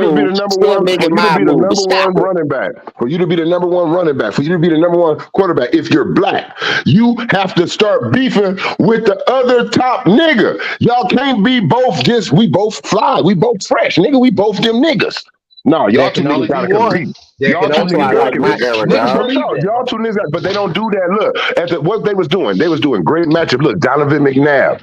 be the number one running back, for you to be the number one running back, for you to be the number one quarterback. If you're black, you have to start beefing with the other top nigga. Y'all can't be both just we both fly, we both fresh, nigga. We both them niggas. No, y'all two niggas gotta compete. Y'all two niggas, but they don't do that. Look, what they was doing great matchup. Look, Donovan McNabb,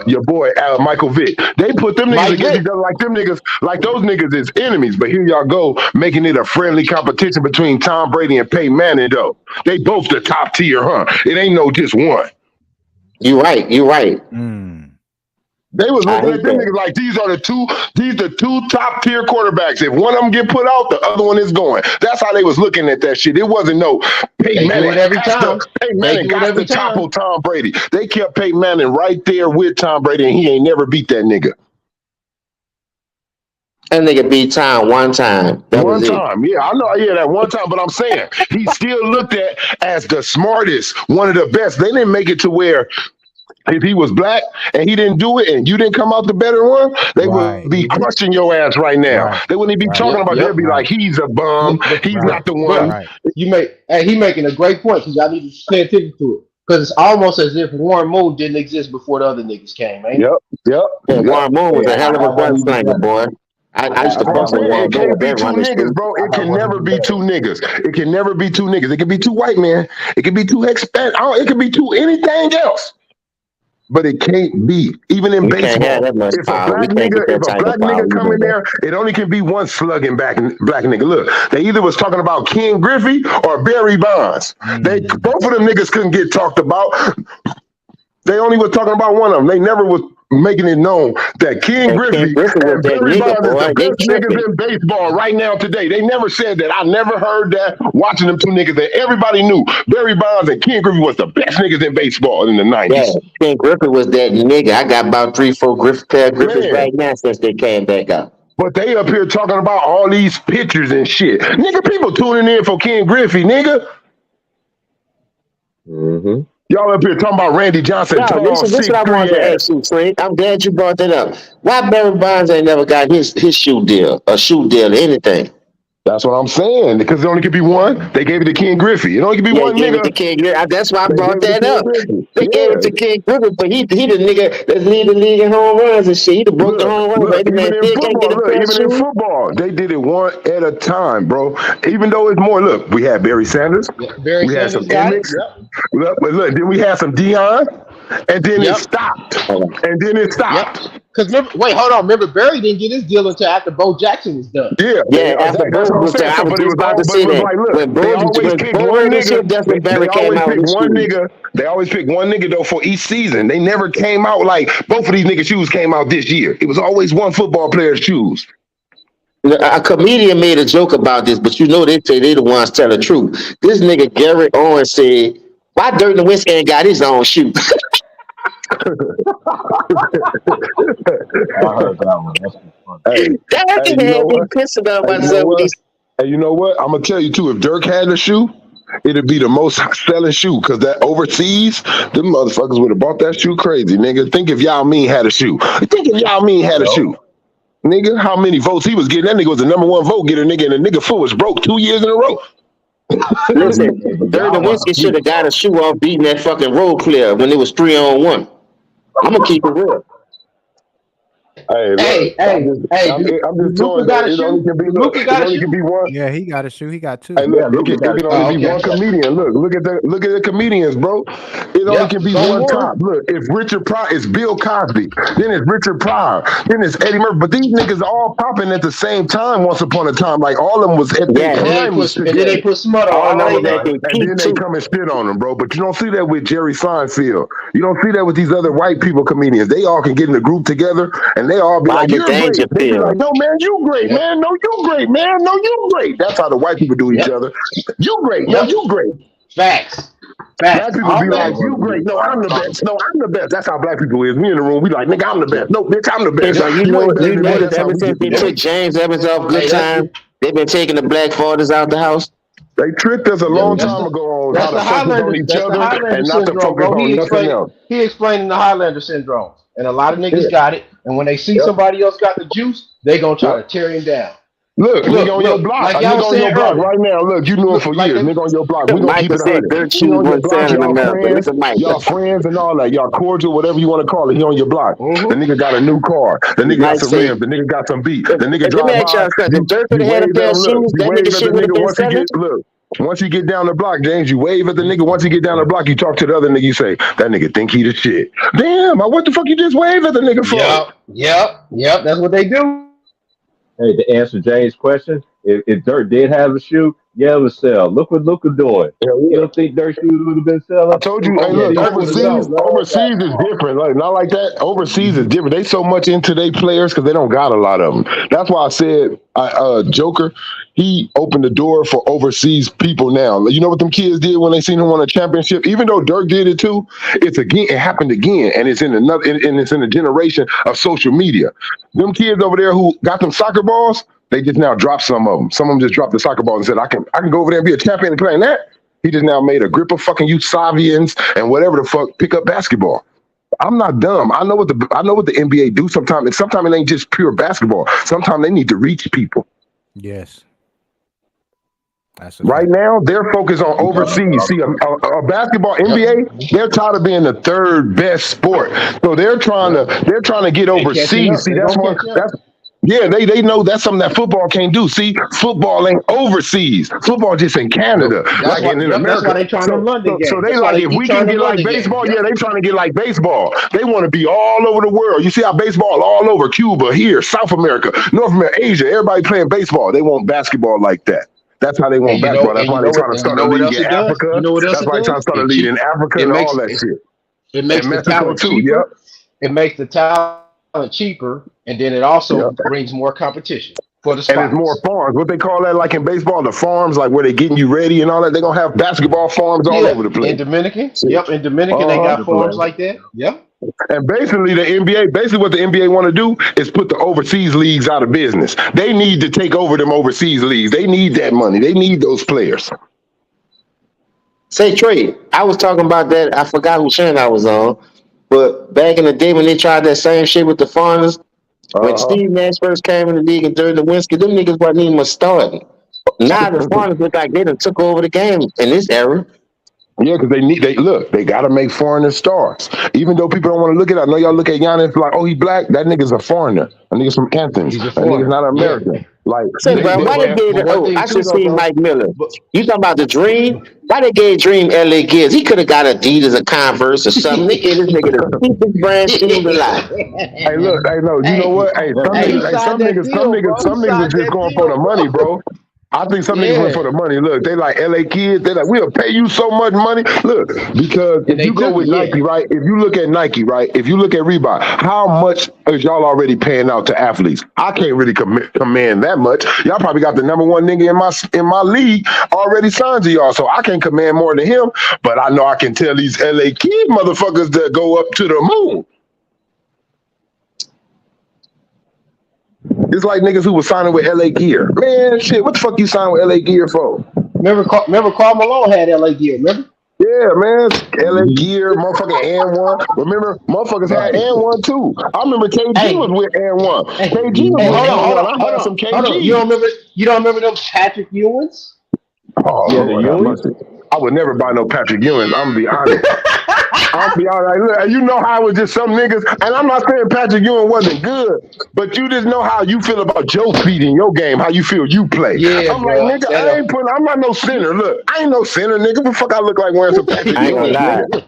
your boy Michael Vick. They put them niggas against each other like them niggas, like those niggas is enemies. But here y'all go, making it a friendly competition between Tom Brady and Peyton Manning. Though they both the top tier, huh? It ain't no just one. You right. They was looking at them niggas like these are the two top tier quarterbacks. If one of them get put out, the other one is going. That's how they was looking at that shit. It wasn't no Peyton Manning every time. Peyton Manning got to topple Tom Brady. They kept Peyton Manning right there with Tom Brady, and he ain't never beat that nigga. That nigga beat Tom one time. One time, yeah, I know, yeah, that one time. But I'm saying he still looked at as the smartest, one of the best. They didn't make it to where. If he was black and he didn't do it and you didn't come out the better one, they would be crushing your ass right now. They wouldn't be talking about they'd be like, he's a bum, he's not the one. He making a great point because y'all need to pay attention to it. Because it's almost as if Warren Moon didn't exist before the other niggas came, man. Yep. Warren Moon was a hell of a gun slinger, boy. I used to fuck with Warren Moon. It can't be two niggas, bro. It can never be two niggas. It can never be two niggas. It can be two white men. It can be two Hispanic. It can be two anything else. But it can't be, even in baseball. If a black nigga come in there, it only can be one slugging black nigga. Look, they either was talking about Ken Griffey or Barry Bonds. Both of them niggas couldn't get talked about. They only was talking about one of them. They never was making it known that Ken Griffey and Barry Bonds is the best niggas in baseball right now today. They never said that. I never heard that watching them two niggas. That everybody knew Barry Bonds and Ken Griffey was the best niggas in baseball in the 90s. Yeah, Ken Griffey was that nigga. I got about 3-4 pair of Griffiths right now since they came back up. But they up here talking about all these pictures and shit. Nigga, people tuning in for Ken Griffey, nigga. Y'all up here talking about Randy Johnson. This is what I wanted to ask you, Frank. I'm glad you brought that up. Why Barry Bonds ain't never got his shoe deal, or anything? That's what I'm saying. Because it only could be one. They gave it to Ken Griffey. It only could be one nigga. That's why I brought that up. They gave it to Ken Griffey, but he the nigga that lead the league in home runs and shit. He broke the home runs. Even in football, they did it one at a time, bro. Even though it's more. Look, we had Barry Sanders. We had some Emmett. Look, then we had some Deion. And then it stopped. Because remember, Barry didn't get his deal until after Bo Jackson was done. After Bo was done. I was just about to say that. When Bo heard this shit, that's when Barry came out with one nigga. They always pick one nigga, though, for each season. They never came out like both of these niggas' shoes came out this year. It was always one football player's shoes. A comedian made a joke about this, but you know they say they the ones tell the truth. This nigga Garrett Owens said, why Dirk Nowitzki ain't got his own shoe? I heard that one. That's funny. Hey, you know what? I'm gonna tell you too. If Dirk had a shoe, it'd be the most selling shoe. Cause that overseas, them motherfuckers would have bought that shoe crazy, nigga. Think if Yao Ming had a shoe. Think if Yao Ming had a shoe. Nigga, how many votes he was getting? That nigga was the number one vote getter, nigga, and the nigga foot was broke 2 years in a row. Listen, Hey, but Dirk y'all are Nowitzki should deep, have got bro. a shoe off beating that fucking role player when it was 3-on-1. I'm gonna keep it real. Hey, look, I'm Do just showing Luca that got a it only shoe? can be Do look, Luca it got a only can shoe? be one. Yeah, he got a shoe. He got Hey, two. look, Yeah, Luca got it a can only Oh, be okay. one comedian. Look at the comedians, bro. It only Yep, can it's be only one one. top. Look, if Richard Pryor, it's Bill Cosby, then it's Richard Pryor, then it's Eddie Murphy. But these niggas all popping at the same time. Once upon a time, like all of them was at their Yeah, prime was And then they together. put smut on all all of they them was at name. their And peak then they too. come and spit on them, bro. But you don't see that with Jerry Seinfeld. You don't see that with these other white people comedians. They all can get in a group together and they all be like, Rodney "You're great." They be like, Dangerfield. "No, man, you great, Yep, man. No, you great, man. No, you great." That's how the white people do each yep, other. You great. No, yep. you great. Facts. Black Facts. people All be yeah, like, facts. "You brother, great." dude. No, I'm the best. No, I'm the best. That's how black people is. We in the room, we like, "Nigga, I'm the best." Yep, No, bitch, I'm the Hey, best. so yep. You ain't better you than me. Hey, notice That's how ever we since get they let together. took me. James Evans off Good Hey, Time, they've been taking the black fathers out the house. They tricked us a yep. long That's time the ago on how that's to the focus on Highlander. each That's the other Highlander and not to syndrome, focus bro. on nothing else. He explaining the Highlander syndrome, and a lot of Yeah. niggas got it. And when they see Yep. somebody else got the juice, they gonna try Yep. to tear him down. Look, nigga on your Look, block. like A y'all nigga was on your saying block earlier. right now. Look, you knew him Look, for like years. they, Nigga on your block. We gonna keep Michael it said 100. dirt He shoes on your wasn't block. selling Y'all enough. friends. Listen, Mike. Y'all friends and all that. Y'all cordial, whatever you want to call it. He on your block. The mm-hmm. nigga got a new car. The nigga got Mike some said, rims. The nigga got some beat. if, The nigga let me drive ask by. y'all something. If You Dirk would you have had a wave pair at of him. Look, shoes, you that nigga wave at the shit would have nigga been once he selling. get look. Once he get down the block, James, you wave at the nigga. Once he get down the block, you talk to the other nigga. You say, "That nigga think he the shit." Damn, what the fuck you just wave at the nigga for? Yep. That's what they do. Hey, to answer James' question, if Dirk did have a shoe, yeah, it would sell. Look what Luca doing. Hell You yeah. don't think Dirk shoes would have been I selling? told you, Them hey, Oh yeah, look, NBAs Dirk would would have have been overseas, sold. blown back overseas is off. different. Like not like that. Overseas is Mm-hmm. different. They so much into their players because they don't got a lot of them. That's why I said, Joker, he opened the door for overseas people now. You know what them kids did when they seen him win a championship? Even though Dirk did it too, it happened again, and it's in and it's in a generation of social media. Them kids over there who got them soccer balls, they just now dropped some of them. Some of them just dropped the soccer ball and said, I can go over there and be a champion and playing that. He just now made a grip of fucking Yugoslavians and whatever the fuck pick up basketball. I'm not dumb. I know what the NBA do sometimes. And sometimes it ain't just pure basketball. Sometimes they need to reach people. Yes, that's a Right fact. now, they're focused on overseas. See, a basketball Yep. NBA, they're tired of being the third best sport. So they're trying Yep. to get They catching overseas. up. See, They that's gonna what catch up. that's yeah, they know that's something that football can't do. See, football ain't overseas. Football just in Nope. Canada, That's like why. in Yep. That's why America. they trying them So, London so games. they That's why like they if keep we can trying them get like London games. baseball, Yep. yeah, they trying to get like baseball. They want to be all over the world. You see how baseball all over Cuba, here, South America, North America, Asia, everybody playing baseball. They want basketball like that. That's how they want basketball. That's why they trying to start a what league else in it does? You Africa. know what else That's it why they trying to does? start a It league cheap. in Africa It and all makes that shit. it And makes the Mexico talent too. Yep. cheaper. It makes the talent cheaper, and then it Yep. also brings more competition for the And it's more spots. farms. What they call that, like in baseball, the farms, like where they getting you ready and all that. They're gonna have basketball farms all Yeah, over the in place. Dominican. See? Yep, in Dominican they Uh-huh. got Triple farms A. like that. Yep. And basically, what the NBA want to do is put the overseas leagues out of business. They need to take over them overseas leagues. They need that money. They need those players. Say Trey, I was talking about that. I forgot who channel I was on, but back in the day when they tried that same shit with the foreigners, when Uh-huh. Steve Nash first came in the league and Dirk Nowitzki, them niggas wasn't even starting. Now the foreigners look like they done took over the game in this era. Yeah, because they gotta make foreigners stars. Even though people don't want to look at it. I know y'all look at Giannis like, oh, he black. That nigga's a foreigner. That nigga's from Athens. He's a That nigga's foreigner. not Yeah. American. Like Say, bro, why they gave But one oh, thing I too should though, see bro. Mike Miller. But You talking about the Dream? Why they gave Dream LA Gears? He could have got Adidas or Converse or something. They gave this nigga the cheapest brand shoes alive. hey, look, hey, no, you know hey, what? Hey, That's he real. signed that deal, bro. He some niggas are signed just that going for the deal, money, bro. bro. I think some niggas went Yeah, for the money. Look, they like LA kids. They like, we'll pay you so much money. Look, because and if they you go took it. with Yeah, Nike, right? If you look at Nike, right? If you look at Reebok, how much is y'all already paying out to athletes? I can't really command that much. Y'all probably got the number one nigga in my league already signed to y'all, so I can't command more than him. But I know I can tell these LA kid motherfuckers to go up to the moon. It's like niggas who was signing with LA Gear. Man, shit, what the fuck you signing with LA Gear for? remember Karl Malone had LA gear. Remember? Yeah, man. LA Gear, motherfucking N1. Remember, motherfuckers had Right. N1 too. I remember KG was Hey, with N1. hey, KG was with hold N1. on, I had some hold on. KG. You don't remember those Patrick Ewins? Oh Yeah, the Lord, have Ewing. mercy. I would never buy no Patrick Ewing. I'm gonna be honest. I'll be all right. Look, you know how it was just some niggas, and I'm not saying Patrick Ewing wasn't good, but you just know how you feel about your feet in your game, how you feel you play. Yeah, I'm like, bro. nigga, I'm not no center. Look, I ain't no center, nigga. What the fuck I look like wearing some Patrick I ain't gonna Ewing, lie. nigga?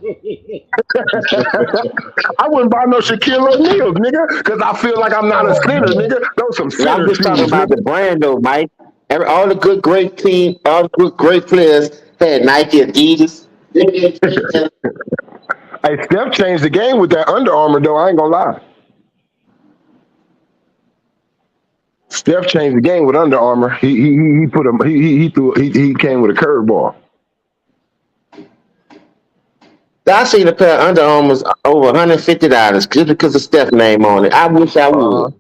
I wouldn't buy no Shaquille O'Neal, nigga, because I feel like I'm not a center, nigga. Those some Yeah, I'm center just talking shoes, about nigga. the brand though, Mike. All the good, great team, all the good, great players had Nike, Adidas. Hey, Steph changed the game with that Under Armour, though. I ain't gonna lie. Steph changed the game with Under Armour. He put him he came with a curveball. I seen a pair of Under Armours over $150 just because of Steph name on it. I wish I would.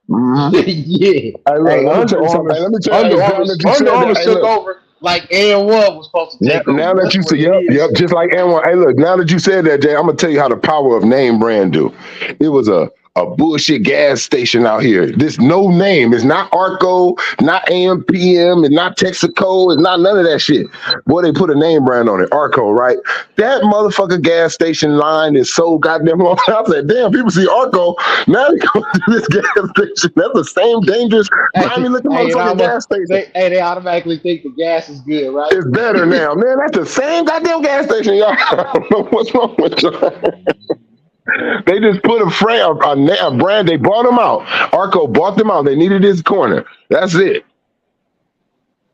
Mm-hmm. Yeah. Hey, look, Hey, let me tell Under you something. Armour, Hey, let me tell you, now that you Under said Armour that, hey, took look, over like Air One was supposed to take over. now that That's you what said, it is. yep, just like N1. Hey, look, now that you said that, Jay, I'm gonna tell you how the power of name brand do. It was a bullshit gas station out here. This no name. It's not Arco, not AMPM, it's not Texaco, it's not none of that shit. Boy, they put a name brand on it, Arco, right? That motherfucker gas station line is so goddamn long. I said, damn, people see Arco, now they go to this gas station. That's the same dangerous, grimy looking motherfucking gas station. They automatically think the gas is good, right? It's better now, man. That's the same goddamn gas station, y'all. I don't know what's wrong with y'all. They just put a brand. They bought them out. Arco bought them out. They needed his corner. That's it.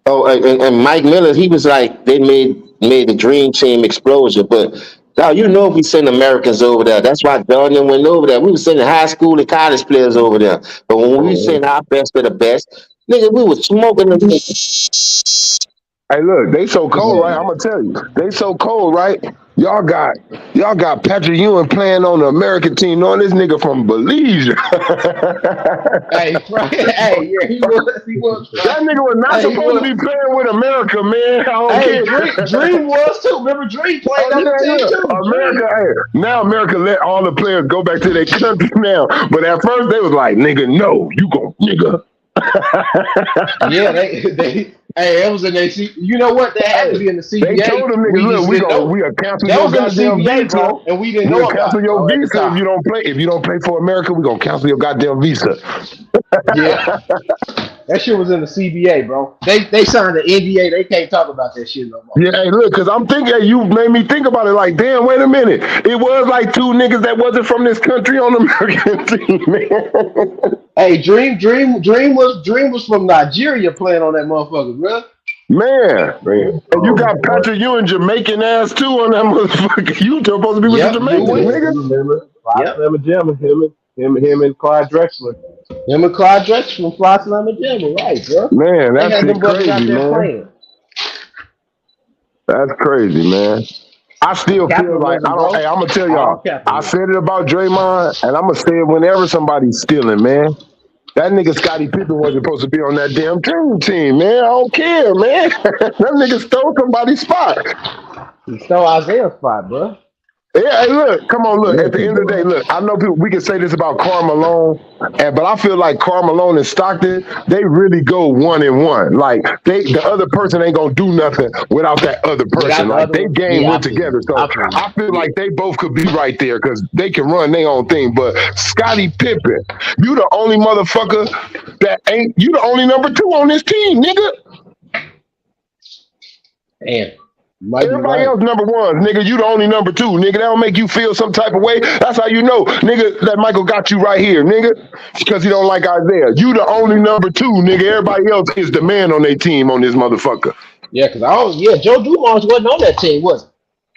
Oh, and Mike Miller, he was like, they made the dream team explosion. But now you know we send Americans over there. That's why Jordan went over there. We were sending high school and college players over there. But when we send our best of the best, nigga, we was smoking them. Hey, look, they so cold, right? I'm gonna tell you, they so cold, right? Y'all got Patrick Ewing playing on the American team, knowing this nigga from Belize. Hey, right? Hey, yeah, he was. That nigga was not supposed to be playing with America, man. I don't care. Dream was too. Remember, Dream played on the team too. America, hey, now America let all the players go back to their country now. But at first they was like, nigga, no, you gon' nigga. Yeah, it was in their you know what? They had to be in the CBA. They told them niggas, look, we are cancel your goddamn visa, bro, and we didn't know we'll about cancel it, your bro, visa if you don't play. If you don't play for America, we're gonna cancel your goddamn visa. Yeah. That shit was in the CBA, bro. They signed the NDA. They can't talk about that shit no more. Yeah, hey, look, because I'm thinking, hey, you made me think about it like, damn, wait a minute. It was like two niggas that wasn't from this country on the American team, man. Hey, Dream was from Nigeria playing on that motherfucker, bro. Man. And you got Patrick Ewing, Jamaican ass too on that motherfucker. You supposed to be with the Jamaicans, nigga. Him and Clyde Drexler. Him and Clyde Drexler from Fly Slam and Jammer, right, bro? Man, They had them that's brothers out crazy, there man. playing. That's crazy, man. I still feel like I'm gonna tell y'all. I said it about Draymond, and I'm gonna say it whenever somebody's stealing, man. That nigga Scottie Pippen wasn't supposed to be on that damn dream team, man. I don't care, man. That nigga stole somebody's spot. He stole Isaiah's spot, bro. Yeah, hey, look, come on, look. At the end of the day, look, I know people, we can say this about Karl Malone, but I feel like Karl Malone and Stockton, they really go 1-1. Like, the other person ain't gonna do nothing without that other person. Like, they game went together. So I feel like they both could be right there because they can run their own thing. But Scottie Pippen, you the only motherfucker you the only number 2 on this team, nigga. Damn. Everybody else number 1, nigga. You the only number 2, nigga. That don't make you feel some type of way. That's how you know, nigga, that Michael got you right here, nigga. Because he don't like Isaiah. You the only number 2, nigga. Everybody else is the man on their team on this motherfucker. Yeah, Joe Dumars wasn't on that team, was he?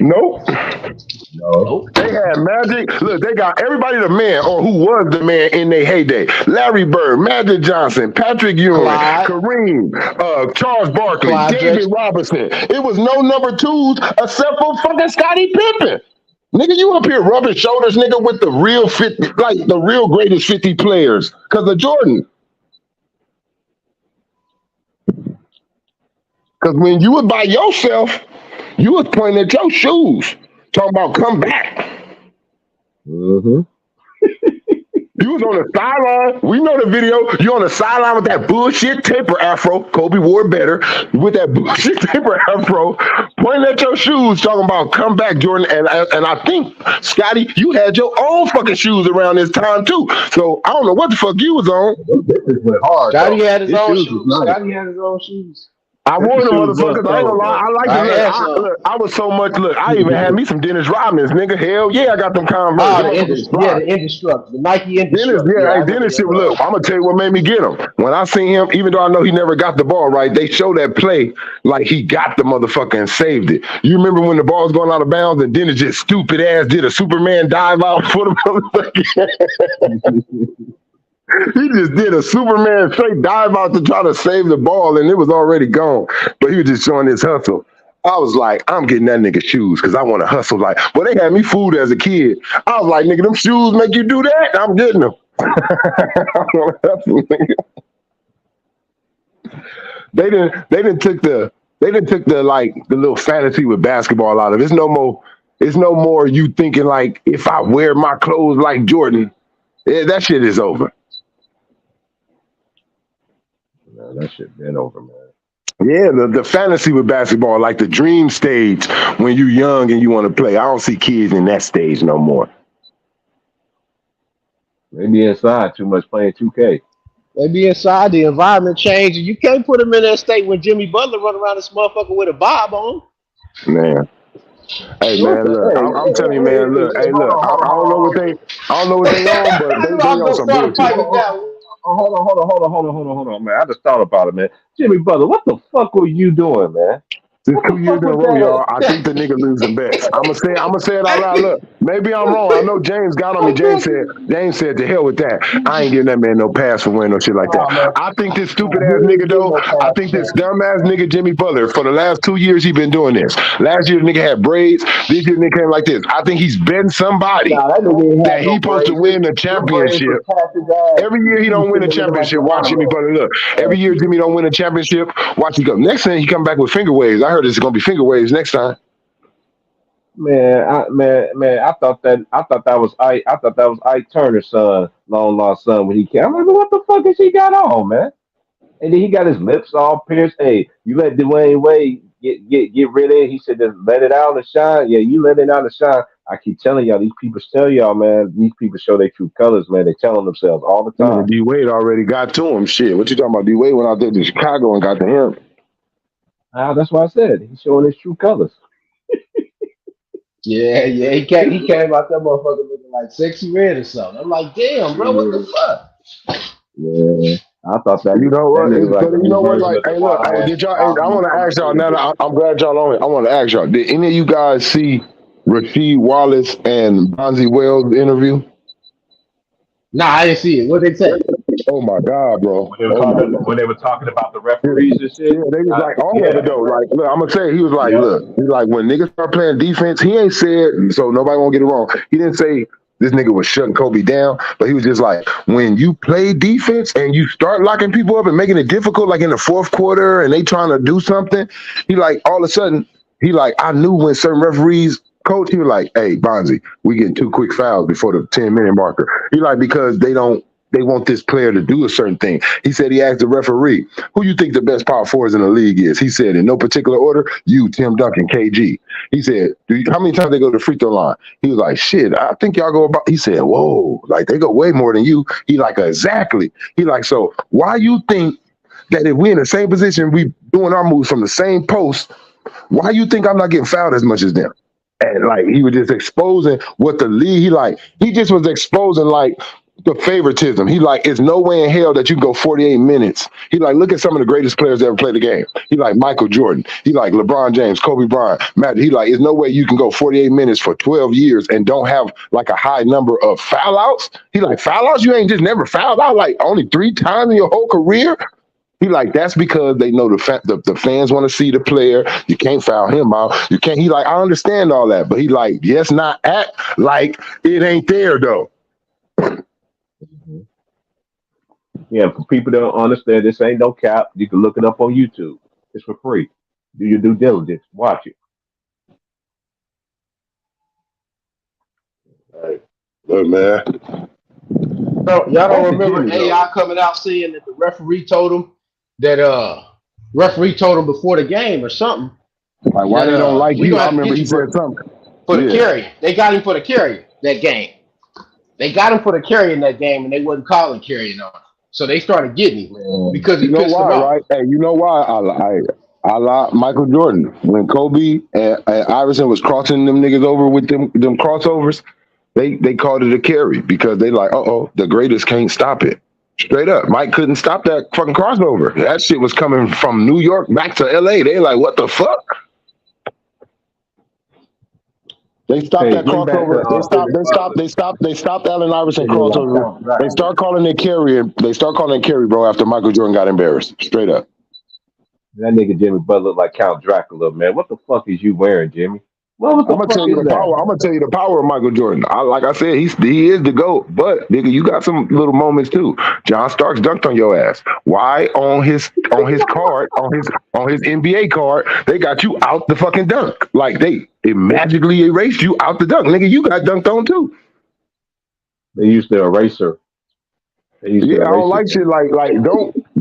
Nope. No. They had Magic. Look, they got everybody the man or who was the man in their heyday. Larry Bird, Magic Johnson, Patrick Ewing, Kareem, Charles Barkley, David Robinson. It was no number 2s except for fucking Scottie Pippen. Nigga, you up here rubbing shoulders, nigga, with the real 50, like the real greatest 50 players because of Jordan. Because when you was by yourself, you was pointing at your shoes, talking about come back. Mm-hmm. You was on the sideline. We know the video. You on the sideline with that bullshit taper afro. Kobe wore better with that bullshit taper afro, pointing at your shoes, talking about come back, Jordan. And I think Scotty, you had your own fucking shoes around this time too. So I don't know what the fuck you was on. This went hard though. Scotty had his His own shoes shoes. was nice. Scotty had his own shoes. I Them wore them shoes was motherfuckers. I ain't gonna cold lie. though. I like I it. had some. I was so much. Look, I even had me some Dennis Rodmans, nigga. Hell yeah, I got them Converse. Oh, Them the motherfuckers Indestruct. fly. Yeah, the Indestruct. The Nike Dennis, Indestruct. yeah, Yeah, I hey, remember Dennis that. shit. Look, I'm gonna tell you what made me get him. When I seen him, even though I know he never got the ball right, they show that play like he got the motherfucker and saved it. You remember when the ball was going out of bounds and Dennis just stupid ass did a Superman dive out for the motherfucker? He just did a Superman straight dive out to try to save the ball, and it was already gone. But he was just showing his hustle. I was like, I'm getting that nigga shoes because I want to hustle. Like, well, they had me fooled as a kid. I was like, nigga, them shoes make you do that? I'm getting them. I wanna hustle, nigga. They didn't took the like the little fantasy with basketball out of it. It's no more you thinking like if I wear my clothes like Jordan, that shit is over. Man, that shit been over, man. Yeah, the fantasy with basketball, like the dream stage when you young and you want to play. I don't see kids in that stage no more. Maybe inside too much playing 2K. Maybe inside the environment changed. You can't put him in that state when Jimmy Butler run around this motherfucker with a bob on. Man. Hey man, look, I'm telling you, man, look, hey, look, I don't know what they on, but they on some bullshit. Hold on, man. I just thought about it, man. Jimmy Butler, what the fuck were you doing, man? This What 2 the years fuck in a was row, that? y'all. I think the nigga losing bets. I'ma say it out loud. Look, maybe I'm wrong. I know James got on me. James said to hell with that. I ain't giving that man no pass for wearing no shit like that. Nah, man. I think this stupid He ass ain't nigga getting though. no I pass, think this man. dumb ass nigga Jimmy Butler for the last 2 years he been doing this. Last year the nigga had braids. This year the nigga came like this. I think he's betting somebody Nah, that nigga ain't that had he no supposed to braids. win the Them braids championship. was past his ass. Every year he He was don't win a sitting there looking like championship. a Watch Jimmy marmalade. Butler. Look, every year Jimmy don't win a championship. Watch him go. Next thing he come back with finger waves. I heard it's gonna be finger waves next time. Man, I thought that was Ike. I thought that was Ike Turner's son, long lost son. When he came, I'm like, what the fuck has he got on, man? And then he got his lips all pierced. Hey, you let Dwayne Wade get rid of it. He said, just let it out and shine. Yeah, you let it out and shine. I keep telling y'all, these people tell y'all, man. These people show their true colors, man. They telling themselves all the time. D Wade already got to him. Shit, what you talking about? D Wade went out there to Chicago and got to him. That's why I said he's showing his true colors. Yeah, he came out that motherfucker looking like sexy red or something. I'm like, damn, bro, what the fuck? Yeah, I thought that. You know what? That nigga like But you know what? version Like, of the hey, look, hey, wild did y'all? wild I want to ask y'all now. That I'm glad y'all on it. I want to ask y'all. Did any of you guys see Rasheed Wallace and Bonzi Wells interview? Nah, I didn't see it. What they say? Oh my God, bro! when they were talking about the referees and shit. Yeah, they was like all of it though. Like, look, I'm gonna say he was like, look, he's like when niggas start playing defense, he ain't said so nobody won't get it wrong. He didn't say this nigga was shutting Kobe down, but he was just like, when you play defense and you start locking people up and making it difficult, like in the fourth quarter, and they trying to do something, he like all of a sudden he like I knew when certain referees. Coach, he was like, hey, Bonzi, we getting 2 quick fouls before the 10-minute marker. He like, because they want this player to do a certain thing. He said he asked the referee, who you think the best power forwards in the league is? He said, in no particular order, you, Tim Duncan, KG. He said, how many times they go to the free throw line? He was like, shit, I think y'all go about, he said, whoa, like they go way more than you. He like, exactly. He like, so why you think that if we in the same position, we doing our moves from the same post, why you think I'm not getting fouled as much as them? And like he was just exposing what the league, he just was exposing like the favoritism. He like, it's no way in hell that you can go 48 minutes. He like, look at some of the greatest players that ever played the game. He like Michael Jordan. He like LeBron James, Kobe Bryant, Matt. He like, there's no way you can go 48 minutes for 12 years and don't have like a high number of foul outs. He like, foul outs? You ain't just never fouled out like only 3 times in your whole career? He like, that's because they know the fans want to see the player. You can't foul him out. You can't. He like, I understand all that, but he like, yes, not act like it ain't there though. Yeah, for people that don't understand, this ain't no cap. You can look it up on YouTube. It's for free. Do your due diligence. Watch it. Hey, look, man. So y'all Back don't to remember Jimmy though. AI coming out saying that the referee told him before the game or something Like why that they don't like we you? gonna I have to remember get he you said something. for the Yeah. carry. They got him for the carry that game. They got him for the carry in that game, and they wasn't calling carrying on him. So they started getting him because he You know pissed them why, off. right? Hey, you know why? I like Michael Jordan. When Kobe and Iverson was crossing them niggas over with them crossovers, they called it a carry because they like, the greatest can't stop it. Straight up. Mike couldn't stop that fucking crossover. That shit was coming from New York back to LA. They like, what the fuck? They stopped Hey, that bring back crossover. the They stopped Allen Iverson nigga like crossover. Count They Dracula. start calling it carry. They start calling it carry, bro, after Michael Jordan got embarrassed. Straight up. That nigga Jimmy Butler look like Count Dracula, man. What the fuck is you wearing, Jimmy? What I'm the gonna fuck tell you is the that? power. I'm gonna tell you the power of Michael Jordan. Like I said, he is the GOAT. But nigga, you got some little moments too. John Starks dunked on your ass. Why on his card, on his NBA card, they got you out the fucking dunk. Like it magically erased you out the dunk. Nigga, you got dunked on too. They used to erase her. They used to Yeah, I don't erase her. like shit like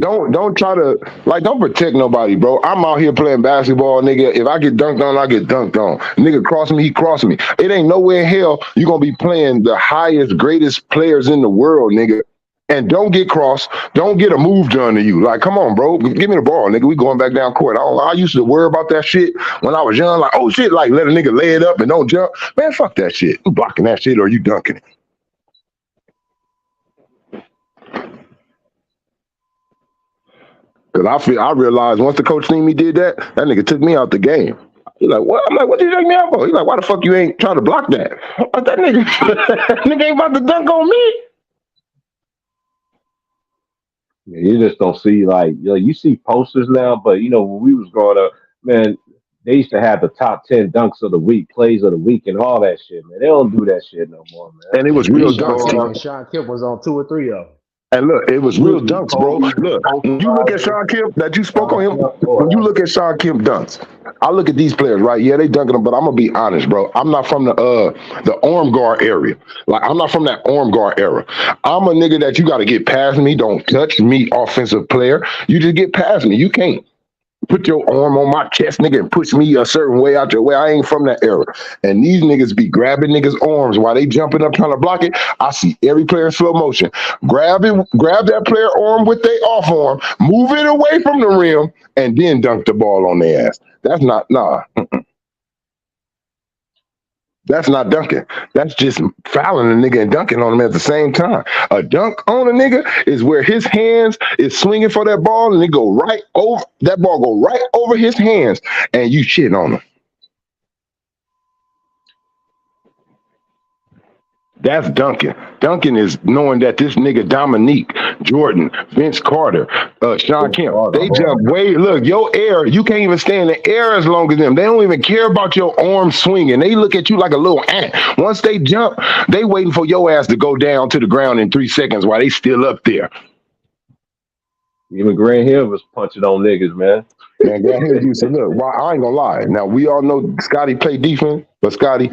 don't try to don't protect nobody, bro. I'm out here playing basketball, nigga. If I get dunked on, I get dunked on. Nigga cross me, he cross me. It ain't nowhere in hell you gonna be playing the highest, greatest players in the world, nigga. And don't get crossed. Don't get a move done to you. Like, come on, bro. Give me the ball, nigga. We going back down court. I used to worry about that shit when I was young. Like, oh shit, like let a nigga lay it up and don't jump. Man, fuck that shit. You blocking that shit or you dunking it. Cause I realized once the coach seen me did that, that nigga took me out the game. He like, what? I'm like, what did you take me out for? He like, why the fuck you ain't trying to block that? That nigga, nigga ain't about to dunk on me. Yeah, you just don't see like you see posters now, but when we was growing up, man, they used to have the top 10 dunks of the week, plays of the week, and all that shit, man. They don't do that shit no more, man. And it was And real These dunks, T. Sean Kemp was on 2 or 3 of them. And look, it was you'll real see dunks, bro. Kobe Look, when you look at posterizing Sean Kemp, that you spoke Sean on him, Kemp, when you or look at Sean Kemp dunks, I look at these players, right? Yeah, they dunking them, but I'm gonna be honest, bro. I'm not from the arm guard area. Like, I'm not from that arm guard era. I'm a nigga that you got to get past me. Don't touch me, offensive player. You just get past me. You can't put your arm on my chest, nigga, and push me a certain way out your way. I ain't from that era. And these niggas be grabbing niggas' arms while they jumping up trying to block it. I see every player in slow motion. Grab that player arm with their off arm, move it away from the rim, and then dunk the ball on their ass. That's not, nah. That's not dunking. That's just fouling a nigga and dunking on him at the same time. A dunk on a nigga is where his hands is swinging for that ball and it go right over, that ball go right over his hands and you shit on him. That's dunking. Dunking is knowing that this nigga Dominique, Jordan, Vince Carter, Sean Kemp, they jump way. Look, your air, you can't even stay in the air as long as them. They don't even care about your arm swinging. They look at you like a little ant. Once they jump, they waiting for your ass to go down to the ground in 3 seconds while they still up there. even Grant Hill was punching on niggas, man. Man, Grant Hill used to look. Well, I ain't gonna lie. Now we all know Scotty played defense, but Scotty,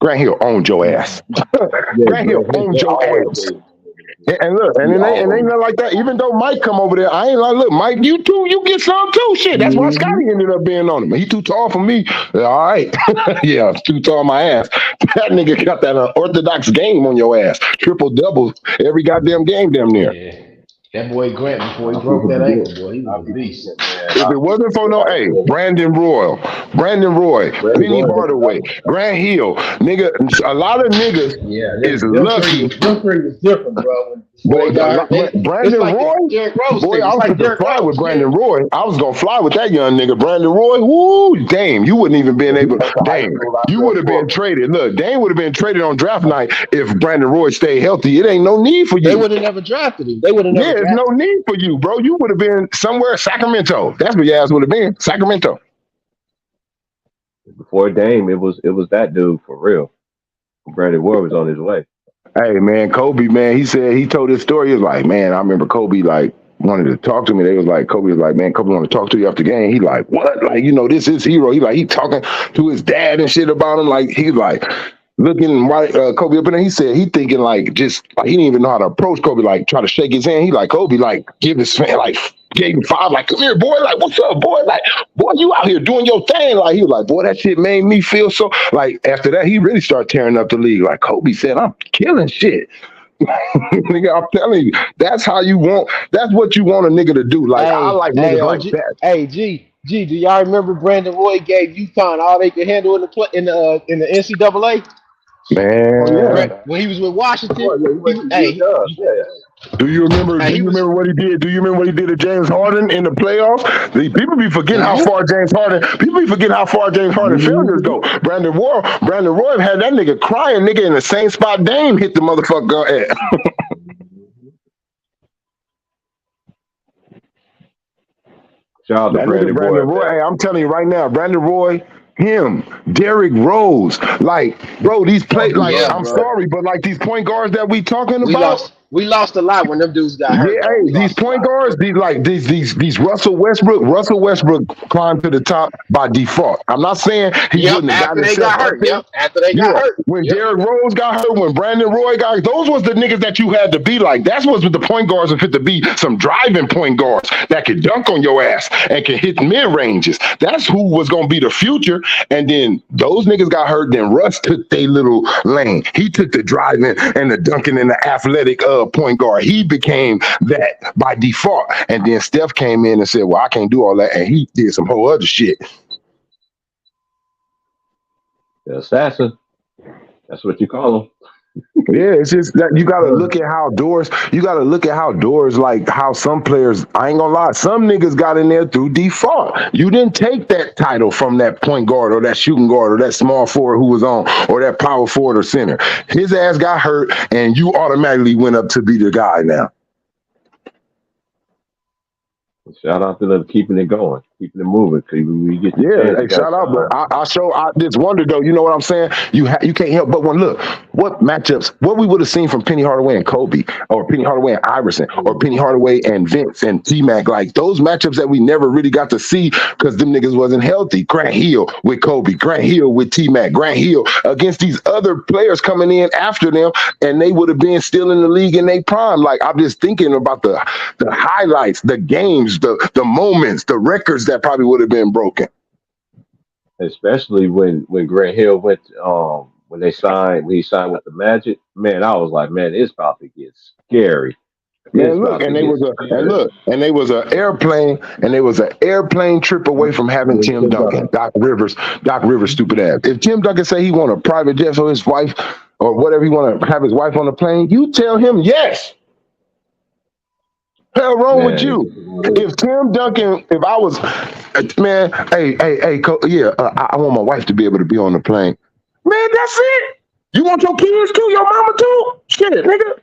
Grant Hill owned your ass. Grant Hill owned your ass. And look, and it ain't nothing like that. Even though Mike come over there, I ain't like, look, Mike, you too, you get some too. Shit, that's why Scotty ended up being on him. He too tall for me. All right, yeah, too tall my ass. That nigga got that orthodox game on your ass. Triple double every goddamn game, damn near. Yeah. That boy Grant, before he broke that ankle, boy, he was a beast. If it wasn't for Brandon Roy, Penny Hardaway, Grant Hill, nigga, a lot of niggas is lucky. Jumper was different, bro. Boy, Brandon Roy, boy, I was gonna fly with Brandon Roy. I was gonna fly with that young nigga, Brandon Roy. Woo, Dame, you wouldn't even been able. Dame, you would have been traded. Look, Dame would have been traded on draft night if Brandon Roy stayed healthy. It ain't no need for you. They would have never drafted him. They would have never. Yeah, there's no need for you, bro. You would have been somewhere Sacramento. That's where your ass would have been, Sacramento. Before Dame, it was that dude for real. Brandon Ward was on his way. Hey man, Kobe, man, he told his story. He was like, man, I remember Kobe like wanted to talk to me. They was like, Kobe was like, man, Kobe want to talk to you after the game. He like, what? Like, this is hero. He talking to his dad and shit about him. Like, he's like, looking right Kobe up in there. He said he thinking like just like he didn't even know how to approach Kobe, like try to shake his hand. He like Kobe like give his fan like gave him 5, like come here boy, like what's up boy, like boy you out here doing your thing. Like he was like boy that shit made me feel so like after that he really started tearing up the league. Like Kobe said I'm killing shit. Nigga, I'm telling you, that's what you want a nigga to do. Like I like niggas like that. Hey, do y'all remember Brandon Roy gave UConn all they could handle in the NCAA? Man, When he was with Washington, do you remember? Do you remember what he did? Do you remember what he did to James Harden in the playoffs? People be forgetting how far James Harden. People be forgetting how far James Harden failures go. Brandon Roy had that nigga crying, nigga, in the same spot Dame hit the motherfucker at. Shout out to Brandon Roy. Hey, I'm telling you right now, Brandon Roy, him, Derrick Rose, like, bro, these play like I'm sorry, but like these point guards that we talking about. We lost a lot when them dudes got hurt. Yeah, hey, these point guards, these Russell Westbrook climbed to the top by default. I'm not saying he wouldn't have after they got hurt. After they got hurt. When Derrick Rose got hurt, when Brandon Roy got hurt, those was the niggas that you had to be like. That's what the point guards are fit to be. Some driving point guards that could dunk on your ass and can hit mid ranges. That's who was gonna be the future. And then those niggas got hurt. Then Russ took their little lane. He took the driving and the dunking and the athletic point guard. He became that by default. And then Steph came in and said, well, I can't do all that. And he did some whole other shit. The assassin. That's what you call him. Yeah, it's just that you gotta look at how doors, like how some players, I ain't gonna lie, some niggas got in there through default. You didn't take that title from that point guard or that shooting guard or that small forward who was on or that power forward or center. His ass got hurt and you automatically went up to be the guy now. Shout out to them keeping it going, keeping it moving. We get shout out. But I just wonder though. You know what I'm saying? You can't help but one look. What matchups? What we would have seen from Penny Hardaway and Kobe, or Penny Hardaway and Iverson, or Penny Hardaway and Vince and T-Mac, like those matchups that we never really got to see because them niggas wasn't healthy. Grant Hill with Kobe, Grant Hill with T-Mac, Grant Hill against these other players coming in after them, and they would have been still in the league in their prime. Like I'm just thinking about the highlights, the games, the moments, the records that probably would have been broken. Especially when Grant Hill went when he signed with the Magic, man, I was like, man, it's about to get scary. Man, look, and they was an airplane trip away from having Tim Duncan, Doc Rivers, stupid ass. If Tim Duncan say he want a private jet for his wife or whatever, he want to have his wife on the plane, you tell him yes. Hell wrong with you? If Tim Duncan, if I was, man, I want my wife to be able to be on the plane. Man, that's it. You want your kids too? Your mama too? Shit, nigga.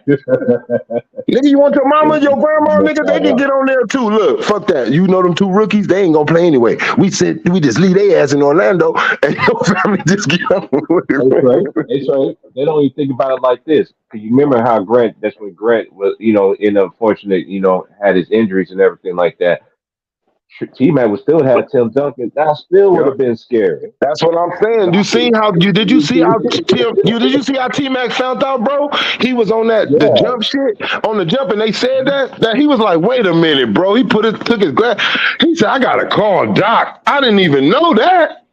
Nigga, you want your mama, your grandma, nigga? They can get on there too. Look, fuck that. You know them two rookies? They ain't gonna play anyway. We just leave their ass in Orlando and your family just get up with it. That's right. They don't even think about it like this. Cause you remember how that's when Grant was, in unfortunate, had his injuries and everything like that. T-Mac would still have Tim Duncan. That still would have been scary. That's what I'm saying. Did you see how T-Mac found out, bro? He was on the jump shit, on the jump, and they said that he was like, wait a minute, bro. He took his glass. He said, I gotta call Doc. I didn't even know that.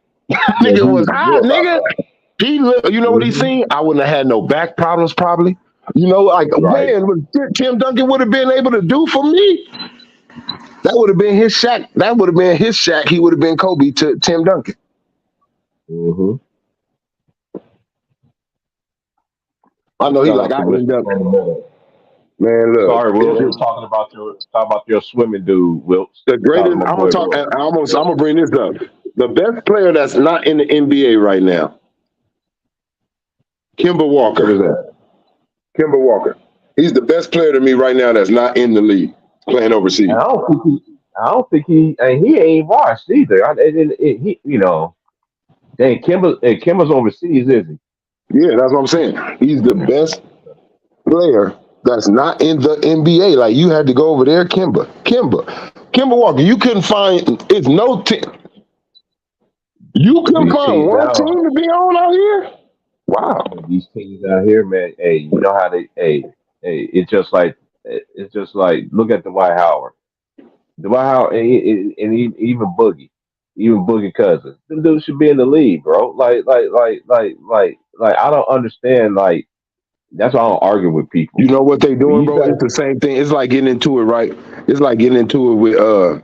Nigga was hot, nigga. You know what he seen? I wouldn't have had no back problems, probably. Man, what Tim Duncan would have been able to do for me. That would have been his Shaq. He would have been Kobe to Tim Duncan. Mm-hmm. I know he like I ended up. Man, look. Sorry, Will. Talking about your swimming dude, Will. The greatest. I'm gonna bring this up. The best player that's not in the NBA right now. Kemba Walker. What is that? Kemba Walker. He's the best player to me right now that's not in the league. Playing overseas. I don't think he ain't washed either. Kimba's overseas, is he? Yeah, that's what I'm saying. He's the best player that's not in the NBA. Like you had to go over there, Kemba Walker. You couldn't find. It's no team. You couldn't find one team to be on out here. Wow. These teams out here, man. Hey, you know how they? Hey. It's just like look at Dwight Howard. Dwight Howard, and even Boogie Cousins. Them dudes should be in the league, bro. Like. I don't understand. Like that's why I don't argue with people. You know what they When doing, you bro? got It's the same thing. It's like getting into it, right? It's like getting into it with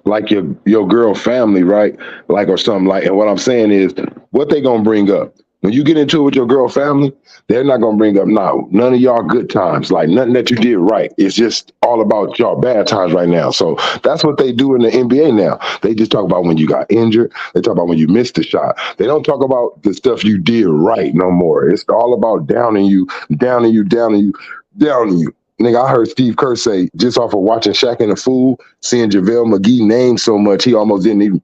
like your girl family, right? Like or something like. And what I'm saying is, what they gonna bring up when you get into it with your girl family? They're not gonna bring up none of y'all good times, like nothing that you did right. It's just all about y'all bad times right now. So that's what they do in the NBA now. They just talk about when you got injured. They talk about when you missed the shot. They don't talk about the stuff you did right no more. It's all about downing you, downing you, downing you, downing you. Nigga, I heard Steve Kerr say just off of watching Shaq and the Fool, seeing JaVale McGee named so much, he almost didn't even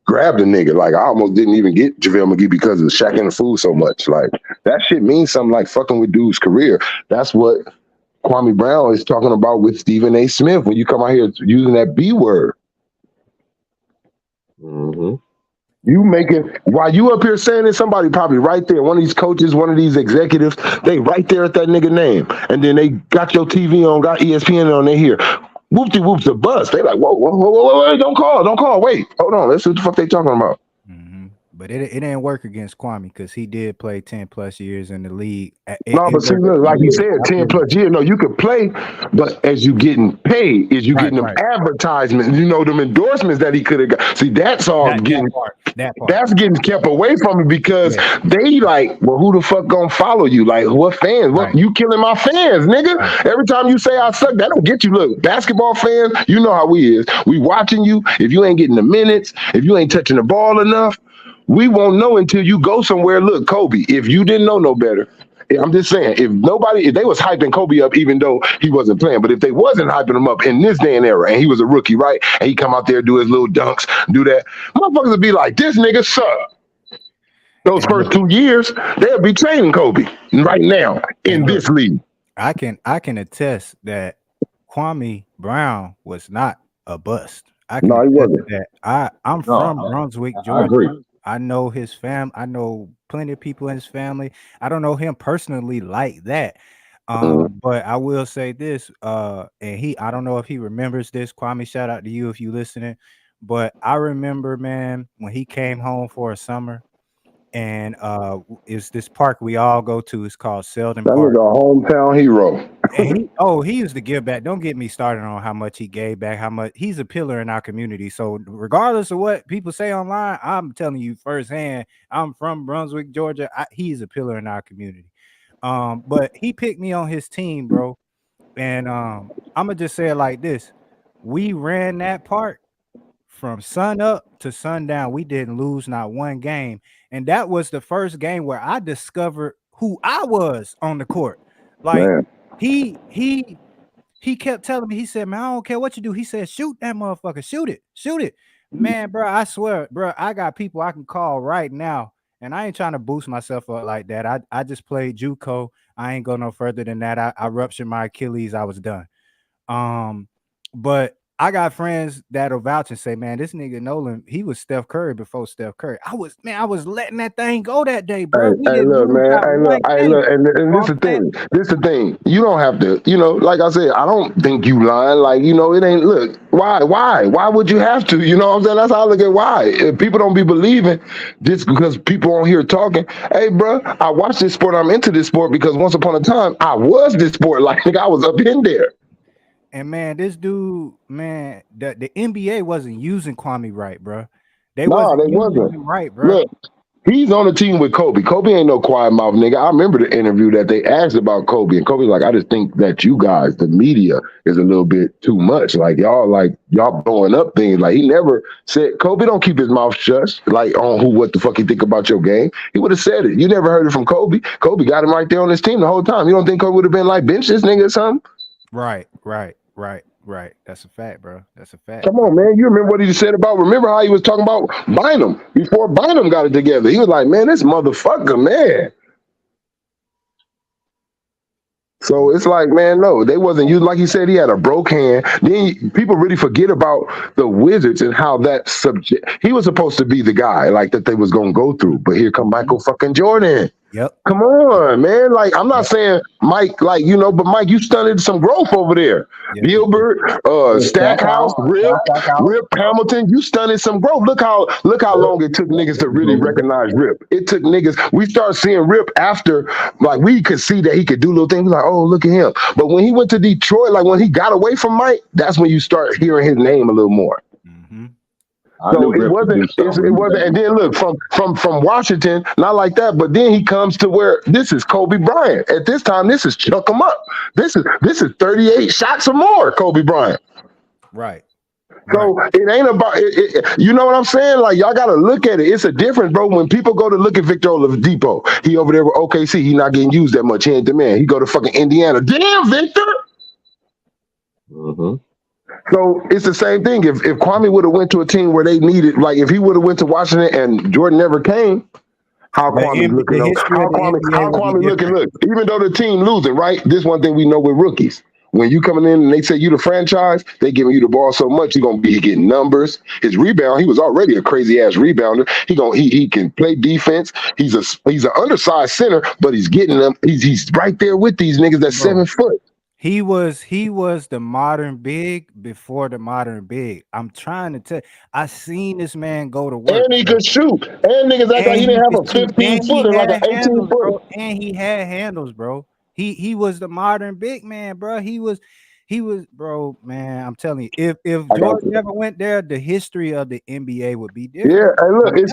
grab the nigga. Like, I almost didn't even get JaVale McGee because of Shaq and the Fool so much. Like, that shit means something like fucking with dude's career. That's what Kwame Brown is talking about with Stephen A. Smith when you come out here using that B word. mm-hmm. You making while you up here saying it, somebody probably right there, one of these coaches, one of these executives, they right there at that nigga name. And then they got your TV on, got ESPN on, they hear whoopty whoops a bus. They like, whoa, don't call, wait, hold on, let's see what the fuck they talking about. But it didn't work against Kwame because he did play 10 plus years in the league. No, but see, look, like you said, 10 plus years. No, you could play, but as you getting paid, is you getting them advertisements, you know, them endorsements that he could have got. See, that's all getting that part. That's getting kept away from me because they like, well, who the fuck gonna follow you? Like, what fans? What you killing my fans, nigga? Every time you say I suck, that don't get you. Look, basketball fans, you know how we is. We watching you. If you ain't getting the minutes, if you ain't touching the ball enough, we won't know until you go somewhere. Look, Kobe, if you didn't know no better, I'm just saying, if they was hyping Kobe up, even though he wasn't playing, but if they wasn't hyping him up in this day and era, and he was a rookie, right, and he come out there, do his little dunks, do that, motherfuckers would be like, this nigga suck. Those first 2 years, they'll be training Kobe right now in this league. I can attest that Kwame Brown was not a bust. No, he wasn't. That I'm from Brunswick, Georgia. I agree. I know his family. I know plenty of people in his family. I don't know him personally like that. But I will say this, and I don't know if he remembers this. Kwame, shout out to you if you listening. But I remember, man, when he came home for a summer, and it's this park we all go to. It's called Selden Park. That was a hometown hero. And he used to give back. Don't get me started on how much he gave back, how much he's a pillar in our community. So regardless of what people say online, I'm telling you firsthand, I'm from Brunswick, Georgia. He's a pillar in our community. But he picked me on his team, bro. And I'm gonna just say it like this: we ran that park from sun up to sundown. We didn't lose not one game, and that was the first game where I discovered who I was on the court. Like. Man. He kept telling me, he said, man, I don't care what you do. He said, shoot that motherfucker, shoot it. Man, bro, I swear, bro, I got people I can call right now. And I ain't trying to boost myself up like that. I just played JUCO. I ain't go no further than that. I ruptured my Achilles. I was done. But I got friends that'll vouch and say, man, this nigga Nolan, he was Steph Curry before Steph Curry. I was letting that thing go that day, bro. Hey, look, man. And this is the thing. You don't have to, like I said, I don't think you lying. Like, it ain't, look, why would you have to? You know what I'm saying? That's how I look at why. If people don't be believing just because people on here talking, hey, bro, I watch this sport. I'm into this sport because once upon a time, I was this sport. Like, I was up in there. And man, this dude, man, the NBA wasn't using Kwame right, bro. They wasn't right, bro. Look, he's on the team with Kobe. Kobe ain't no quiet mouth nigga. I remember the interview that they asked about Kobe, and Kobe's like, I just think that you guys, the media, is a little bit too much. Like y'all blowing up things. Like he never said Kobe don't keep his mouth shut. Like on what the fuck he think about your game. He would have said it. You never heard it from Kobe. Kobe got him right there on his team the whole time. You don't think Kobe would have been like bench this nigga or something? Right. That's a fact, bro. That's a fact. Come on, man. You remember what he said about, remember how he was talking about Bynum before Bynum got it together. He was like, man, this motherfucker, man. So it's like, man, no, they wasn't used. Like he said, he had a broke hand. Then people really forget about the Wizards and how that subject, he was supposed to be the guy like that they was going to go through. But here come Michael fucking Jordan. Yep. Come on, man. Like, I'm not saying Mike, like, but Mike, you stunted some growth over there. Yep, he did. Gilbert, Stackhouse, Rip Hamilton, you stunted some growth. Look how long it took niggas to really recognize Rip. It took niggas. We started seeing Rip after, like, we could see that he could do little things. Like, oh, look at him. But when he went to Detroit, like when he got away from Mike, that's when you start hearing his name a little more. Mm-hmm. So it wasn't, and then look, from Washington, not like that, but then he comes to where this is Kobe Bryant. At this time, this is chuck him up. This is 38 shots or more, Kobe Bryant. Right. So it ain't about you know what I'm saying? Like, y'all gotta look at it. It's a difference, bro. When people go to look at Victor Oladipo, he over there with OKC, he not getting used that much. He ain't the man. He go to fucking Indiana. Damn, Victor. Mm-hmm. So it's the same thing. If Kwame would have went to a team where they needed, like if he would have went to Washington and Jordan never came, how Kwame's looking? How Kwame looking? Look, even though the team losing, right? This one thing we know with rookies. When you coming in and they say you the franchise, they giving you the ball so much, you're gonna be getting numbers. His rebound, he was already a crazy ass rebounder. He can play defense. He's an undersized center, but he's getting them. He's right there with these niggas that's 7 foot. He was the modern big before the modern big. I'm trying to tell. I seen this man go to work, and he could shoot. And niggas act like he didn't have a 15 footer, like an 18 footer. And he had handles, bro. He was the modern big man, bro. He was, bro, man. I'm telling you, if Jordan never went there, the history of the NBA would be different. Yeah, and look, it's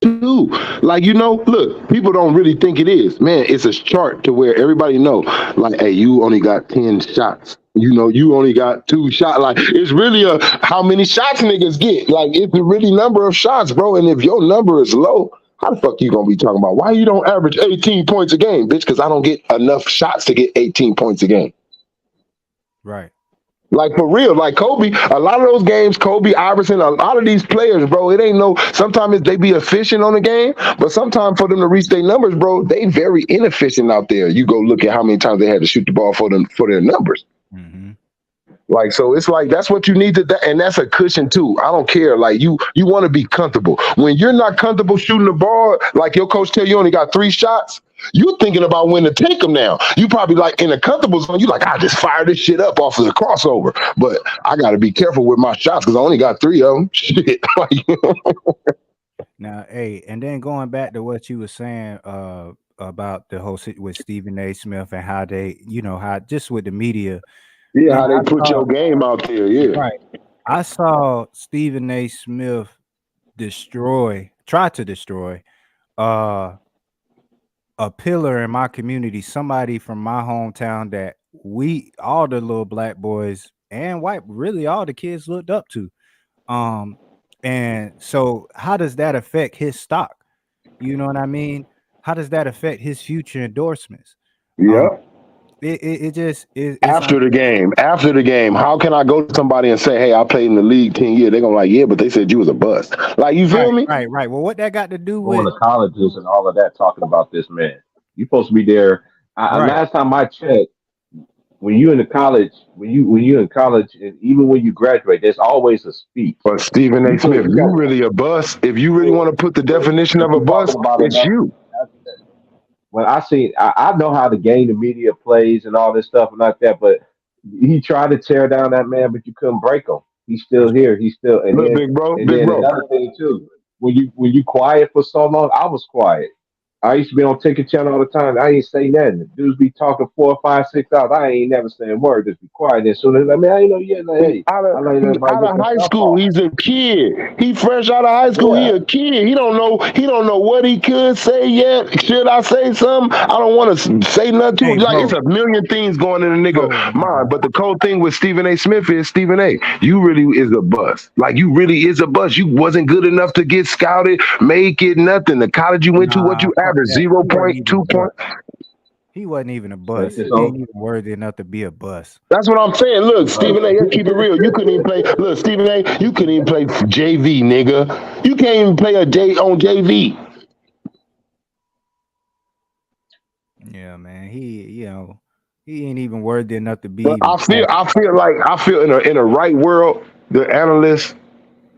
too. Like, look, people don't really think it is. Man, it's a chart to where everybody know, like, hey, you only got 10 shots. You only got 2 shots. Like, it's really how many shots niggas get. Like, it's a really number of shots, bro. And if your number is low, how the fuck you gonna be talking about? Why you don't average 18 points a game, bitch? Because I don't get enough shots to get 18 points a game. Right. Like, for real, like Kobe, a lot of those games, Kobe, Iverson, a lot of these players, bro, it ain't sometimes they be efficient on the game, but sometimes for them to reach their numbers, bro, they very inefficient out there. You go look at how many times they had to shoot the ball for their numbers. Mm-hmm. Like, so it's like, that's what you need and that's a cushion too. I don't care. Like, you want to be comfortable. When you're not comfortable shooting the ball, like your coach tell you only got 3 shots, you thinking about when to take them now. You probably like in a comfortable zone, you like, I just fire this shit up off of the crossover. But I got to be careful with my shots because I only got 3 of them. Shit. Now, hey, and then going back to what you were saying about the whole with Stephen A. Smith and how they, how just with the media. Yeah, how they put your game out there, yeah. Right. I saw Stephen A. Smith try to destroy a pillar in my community, somebody from my hometown that all the little black boys and white, really all the kids looked up to. And so how does that affect his stock? You know what I mean? How does that affect his future endorsements? Yeah. It just is after the game. How can I go to somebody and say, hey, I played in the league 10 years? They're gonna like, yeah, but they said you was a bust. Like, you feel me? Right. Well, what that got to do going with to colleges and all of that, talking about this man? You're supposed to be there. Last time I checked, when you in college, and even when you graduate, there's always a speech. But Stephen A. Smith, you really a bust. If you really want to put the definition of a bust, it's you. When I know how the game, the media plays and all this stuff and like that, but he tried to tear down that man, but you couldn't break him. He's still here. He's still. And then, big bro. Another thing too, when you quiet for so long, I was quiet. I used to be on Ticket Channel all the time. I ain't say nothing. Dudes be talking 4, 5, 6 hours. I ain't never saying a word. Just be quiet. And so I ain't know yet. Like, hey, out of high school, he's a kid. He fresh out of high school. Yeah. He a kid. He don't know what he could say yet. Should I say something? I don't want to say nothing. It's a million things going in a nigga mind. But the cold thing with Stephen A. Smith is, Stephen A., you really is a bust. Like, you really is a bust. You wasn't good enough to get scouted, make it, nothing. The college you went to, what you averaged, 0.2 points. He wasn't even a bust. He ain't even worthy enough to be a bust. That's what I'm saying. Look, Stephen A., let's keep it real. You couldn't even play. Look, Stephen A., you couldn't even play JV, nigga. You can't even play on JV. Yeah, man. He ain't even worthy enough to be. I feel in a right world, the analysts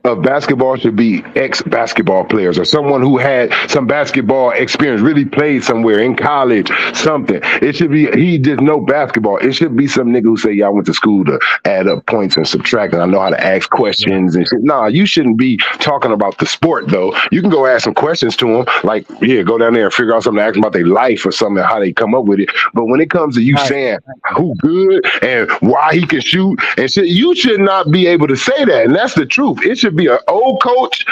of basketball should be ex-basketball players or someone who had some basketball experience, really played somewhere in college, something. It should be, he just know basketball. It should be some nigga who say, yeah, I went to school to add up points and subtract, and I know how to ask questions and shit. Nah, you shouldn't be talking about the sport, though. You can go ask some questions to them, like, yeah, go down there and figure out something to ask them about their life or something, how they come up with it. But when it comes to you saying who good and why he can shoot and shit, you should not be able to say that. And that's the truth. It should be an old coach.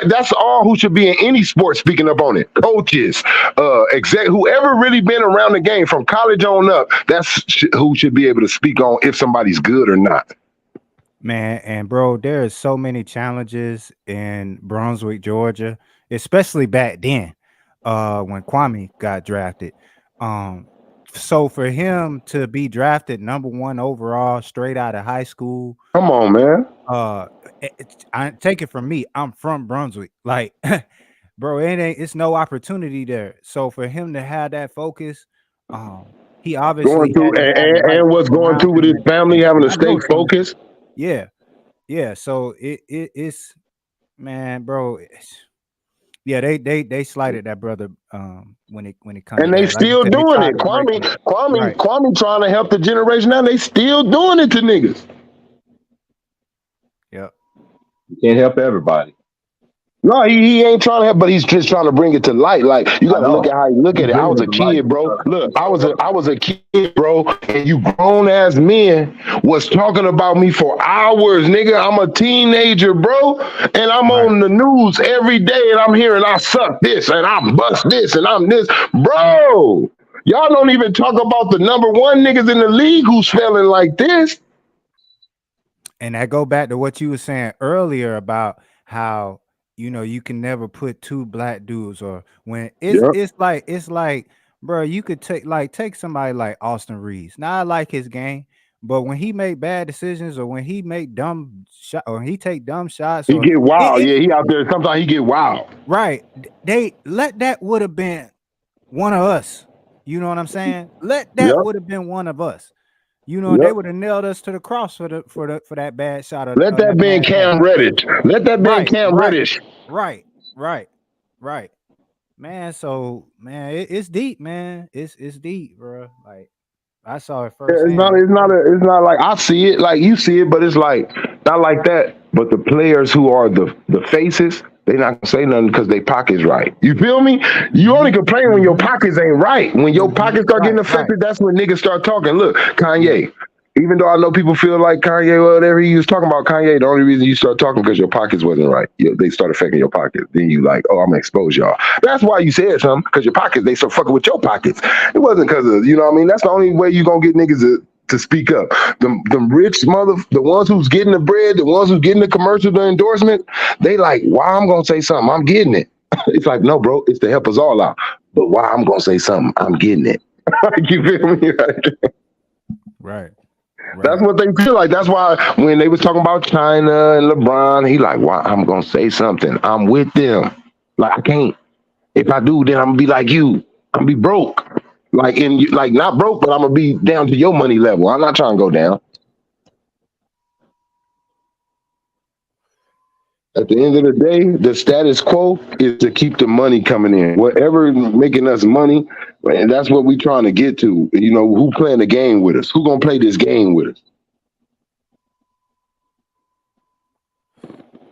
That's all who should be in any sport speaking up on it. Coaches, whoever really been around the game from college on up, that's who should be able to speak on if somebody's good or not. Man, and bro, there is so many challenges in Brunswick, Georgia, especially back then, when Kwame got drafted. So for him to be drafted #1 overall, straight out of high school, come on, man. I take it from me. I'm from Brunswick, like, bro. It's no opportunity there. So for him to have that focus, he obviously going through and what's going through with his family, having to stay focused. Yeah. So it's, man, bro. Yeah, they slighted that brother when it comes. And they still doing it. Kwame trying to help the generation now. They still doing it to niggas. Yeah. You can't help everybody. No, he ain't trying to help, but he's just trying to bring it to light. Like, you got to look at how you look at it. I was a kid, bro. Look, I was a kid, bro, and you grown ass men was talking about me for hours, nigga. I'm a teenager, bro, and I'm on the news every day, and I'm hearing I suck this, and I bust this, and I'm this, bro. Y'all don't even talk about the #1 niggas in the league who's feeling like this. And that go back to what you were saying earlier about how, you know, you can never put two black dudes, or when it's like, bro, you could take somebody like Austin Reeves. Now, I like his game, but when he make bad decisions, or when he make dumb shot, or he take dumb shots, he get wild. He out there. Sometimes he get wild. Right. That would have been one of us. You know what I'm saying? Would have been one of us. You know, they would have nailed us to the cross for that bad shot. Let that be Cam Reddish. Let that be Cam Reddish. Right. Man, so man, it's deep, man. It's deep, bro. Like, I saw it first. It's not like I see it like you see it, but it's like not like that. But the players who are the faces, they not gonna say nothing because their pocket's right. You feel me? You only complain when your pockets ain't right. When your pockets start getting affected, that's when niggas start talking. Look, Kanye. Even though I know people feel like Kanye, whatever he was talking about, Kanye, the only reason you start talking because your pockets wasn't right. They start affecting your pockets. Then you like, oh, I'm gonna expose y'all. That's why you said something, because your pockets, they start fucking with your pockets. It wasn't because of, you know what I mean? That's the only way you gonna get niggas to speak up. The rich the ones who's getting the bread, the ones who's getting the commercial, the endorsement, they like, why I'm gonna say something? I'm getting it. It's like, no, bro, it's to help us all out. But why I'm gonna say something? I'm getting it. You feel me? Right. That's what they feel like. That's why when they was talking about China and LeBron, he like, why I'm gonna say something. I'm with them. Like, I can't. If I do, then I'm gonna be like you. I'm gonna be broke. Like not broke, but I'm gonna be down to your money level. I'm not trying to go down. At the end of the day, the status quo is to keep the money coming in. Whatever making us money, and that's what we're trying to get to. You know, who playing the game with us? Who gonna play this game with us?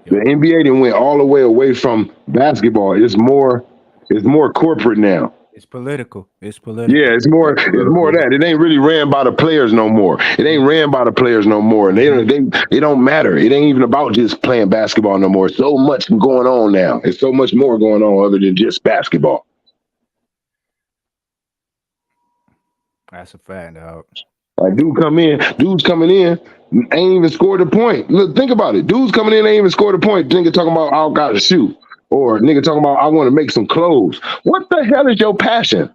The NBA done went all the way away from basketball. It's more corporate now. It's political. Yeah, it's more of that. It ain't really ran by the players no more. And they don't matter. It ain't even about just playing basketball no more. So much going on now. There's so much more going on other than just basketball. That's a fact, dog. Like, dudes coming in, ain't even scored a point. Look, think about it. Dudes coming in ain't even scored a point. Nigga talking about, I got to shoot. Or nigga talking about, I want to make some clothes. What the hell is your passion?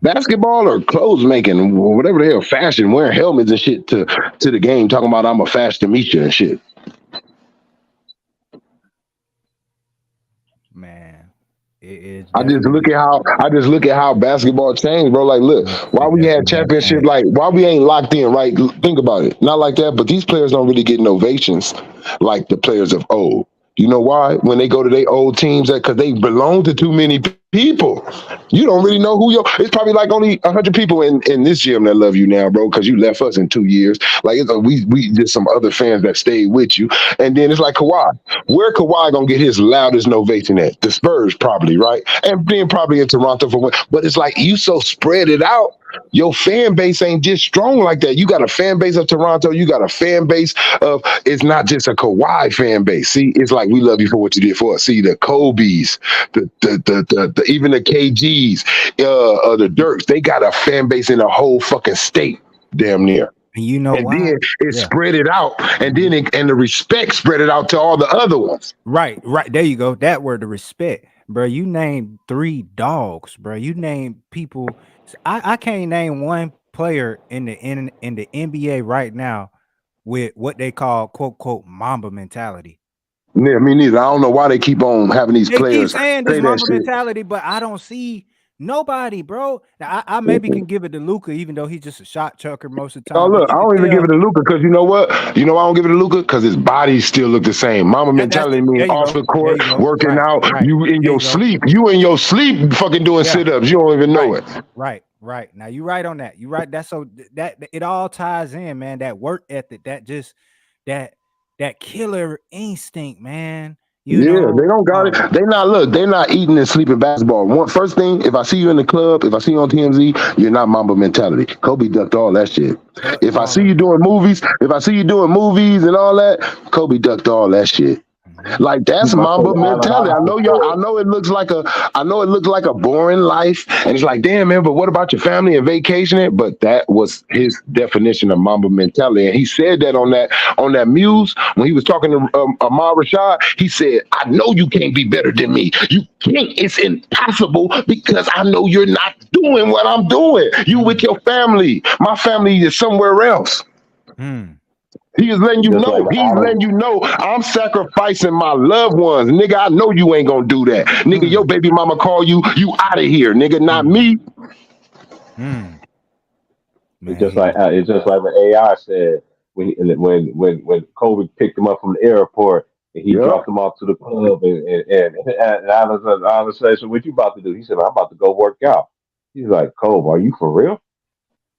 Basketball or clothes making, whatever the hell, fashion, wearing helmets and shit to the game, talking about I'm a fashionista and shit. Man. It's I just look definitely at how basketball changed, bro. Like, look, why it we had definitely has championship, changed. like why we ain't locked in, right? Think about it. Not like that, but these players don't really get ovations like the players of old. You know why? When they go to their old teams, because they belong to too many people. You don't really know who you're. It's probably like only 100 people in this gym that love you now, bro, because you left us in 2 years. Like we just some other fans that stayed with you, and then it's like Kawhi. Where Kawhi gonna get his loudest ovation at? The Spurs probably, right? And then probably in Toronto for one. But it's like you so spread it out. Your fan base ain't just strong like that. You got a fan base of Toronto. You got a fan base of. It's not just a Kawhi fan base. See, it's like we love you for what you did for us. See, the Kobe's, the even the KGs, the Dirks. They got a fan base in a whole fucking state, damn near. And you know And why? then it Yeah. spread it out, and then and the respect spread it out to all the other ones. Right. There you go. That word, the respect, bro. You named 3 dogs, bro. You named people. I can't name one player in the NBA right now with what they call quote quote Mamba mentality. Yeah, me neither. I don't know why they keep on having these They keep players saying say this that Mamba shit. mentality, but I don't see nobody, bro. Now, I maybe can give it to Luka, even though he's just a shot chucker most of the Oh time. look, I don't even give it to Luka because you know what? You know why I don't give it to Luka? Because his body still look the same. Mama mentality means off the court, working out. You in your sleep. You in your sleep fucking doing sit-ups. You don't even know it. Right. Now you right on that. You right. That's so that it all ties in, man. That work ethic, that killer instinct, man. You know, they don't got it. They're not eating and sleeping basketball. First thing, if I see you in the club, if I see you on TMZ, you're not Mamba mentality. Kobe ducked all that shit. If I see you doing movies and all that, Kobe ducked all that shit. Like that's Mamba mentality. I know it looks like a boring life, and it's like, damn man, but what about your family and vacationing? But that was his definition of Mamba mentality, and he said that on that Muse when he was talking to Ahmad Rashad. He said, "I know you can't be better than me. You can't. It's impossible because I know you're not doing what I'm doing. You with your family. My family is somewhere else." He is letting you know. He's letting you know I'm sacrificing my loved ones. Nigga, I know you ain't gonna do that. Nigga, your baby mama call you out of here. Nigga, not me. It's just like when AI said when Kobe picked him up from the airport and he dropped him off to the club and I was saying, so what you about to do? He said, I'm about to go work out. He's like, Kobe, are you for real?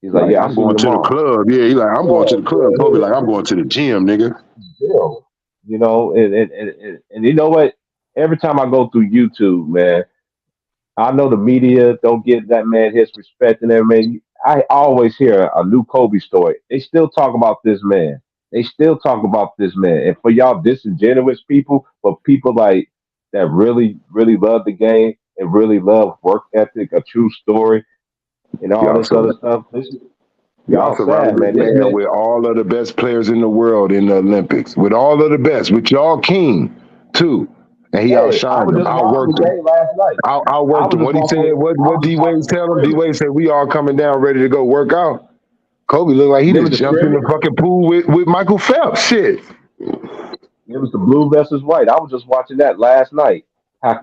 He's like, yeah, I'm going to the club. Yeah, he's like, I'm going to the club. Kobe like, I'm going to the gym, nigga. You know, and you know what? Every time I go through YouTube, man, I know the media don't give that man his respect and everything. I always hear a new Kobe story. They still talk about this man. And for y'all disingenuous people, but people like that really, really love the game and really love work ethic, a true story, and all this other stuff. Y'all surrounded man with all of the best players in the world in the Olympics. With all of the best. With y'all King, too. And he outshined him. Outworked him. Outworked him. What he said, what D Wade tell him? D Wade said, we all coming down ready to go work out. Kobe looked like he just jumped in the fucking pool with Michael Phelps. Shit. It was the blue versus white. I was just watching that last night. How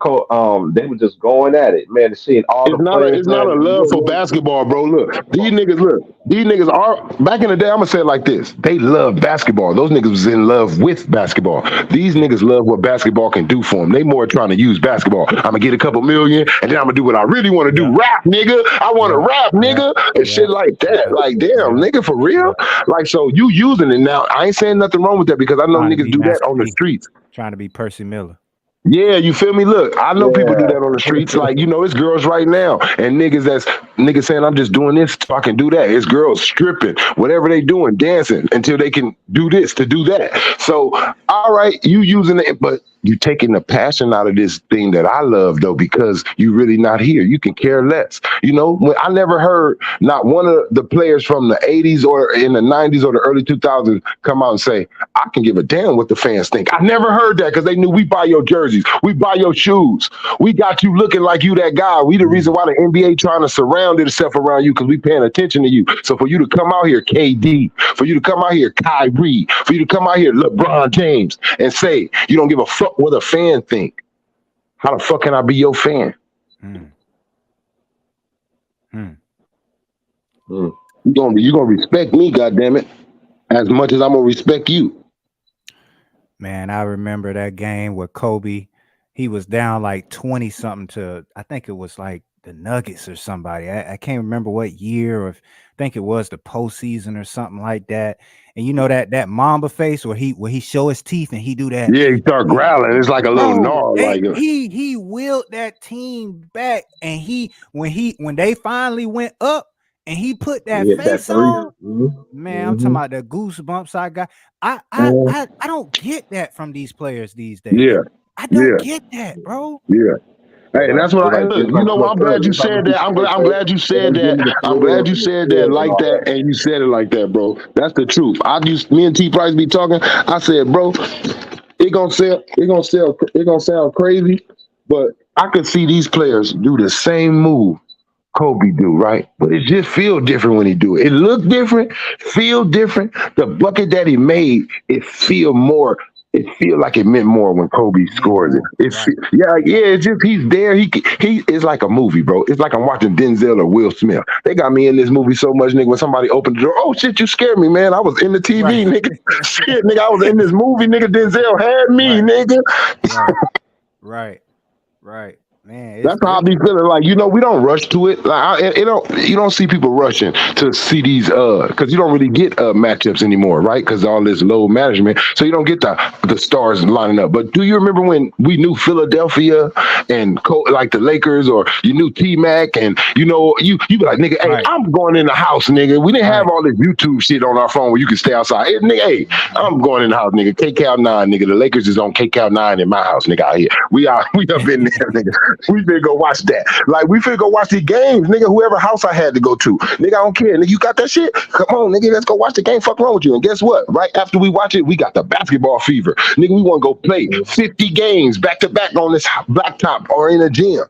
they were just going at it, man. Seeing all the players. It's not a love for basketball, bro. Look, these niggas are back in the day. I'm gonna say it like this: they love basketball. Those niggas was in love with basketball. These niggas love what basketball can do for them. They more trying to use basketball. I'm gonna get a couple million, and then I'm gonna do what I really want to do: rap, nigga. I want to rap, nigga, and shit like that. Like, damn, nigga, for real. Like, so you using it now? I ain't saying nothing wrong with that because I know niggas do that on the streets. Trying to be Percy Miller. Yeah, you feel me? Look, I know people do that on the streets. Like, you know, it's girls right now. And niggas saying, I'm just doing this so I can do that. It's girls stripping, whatever they doing, dancing until they can do this to do that. So, all right, you using it, but you taking the passion out of this thing that I love, though, because you really not here. You can care less. You know, I never heard not one of the players from the 80s or in the 90s or the early 2000s come out and say, I can give a damn what the fans think. I never heard that because they knew we buy your jerseys. We buy your shoes. We got you looking like you that guy. We the reason why the NBA trying to surround itself around you because we paying attention to you. So for you to come out here, KD, for you to come out here, Kyrie, for you to come out here, LeBron James, and say you don't give a fuck what a fan think. How the fuck can I be your fan? Hmm. Hmm. Mm. You gonna respect me, goddammit, as much as I'm gonna respect you. Man, I remember that game with Kobe. He was down like 20 something to, I think it was like the Nuggets or somebody. I can't remember what year, or I think it was the postseason or something like that. And you know that Mamba face where he show his teeth and he do that. Yeah, he start growling. It's like a little Bro, gnaw, like he willed that team back, and when they finally went up and he put He that hit that face 3. on, man, I'm talking Mm-hmm. about the goosebumps I got. mm, I don't get that from these players these days. yeah, I don't yeah, get that, bro. yeah. Hey, and that's what I Like look. just You like know what? I'm glad you just like said when that. people say, I'm glad you hey, said give that. me the I'm glad thrill you and the said that thrills and like all that, that. and you said it like that, bro. That's the truth. Me and T Price be talking. I said, bro, it gonna sound crazy, but I could see these players do the same move Kobe do, right? But it just feel different when he do it. It look different, feel different. The bucket that he made, it feel more. It feel like it meant more when Kobe Meant scores it. more. Right. Yeah, Right. yeah. It's just he's there. He is like a movie, bro. It's like I'm watching Denzel or Will Smith. They got me in this movie so much, nigga. When somebody opened the door, oh shit, you scared me, man. I was in the TV, Right. nigga. Shit, nigga, I was in this movie, nigga. Denzel had me, Right. nigga. Right. Right. Right. Man, it's That's how I be different. feeling. Like we don't rush to it. Like you don't see people rushing to see these because you don't really get matchups anymore, right? Because all this low management, so you don't get the stars lining up. But do you remember when we knew Philadelphia and like the Lakers, or you knew T Mac, and you be like, nigga, hey, Right. I'm going in the house, nigga. We didn't have Right. all this YouTube shit on our phone where you can stay outside. Hey, nigga, hey, I'm going in the house, nigga. KCal 9, nigga. The Lakers is on KCal 9 in my house, nigga. Out here, we up in there, nigga. We finna go watch that. Like, we finna go watch the games, nigga. Whoever house I had to go to, nigga, I don't care. Nigga, you got that shit? Come on, nigga, let's go watch the game. Fuck wrong with you? And guess what? Right after we watch it, we got the basketball fever, nigga. We want to go play 50 games back to back on this blacktop or in a gym.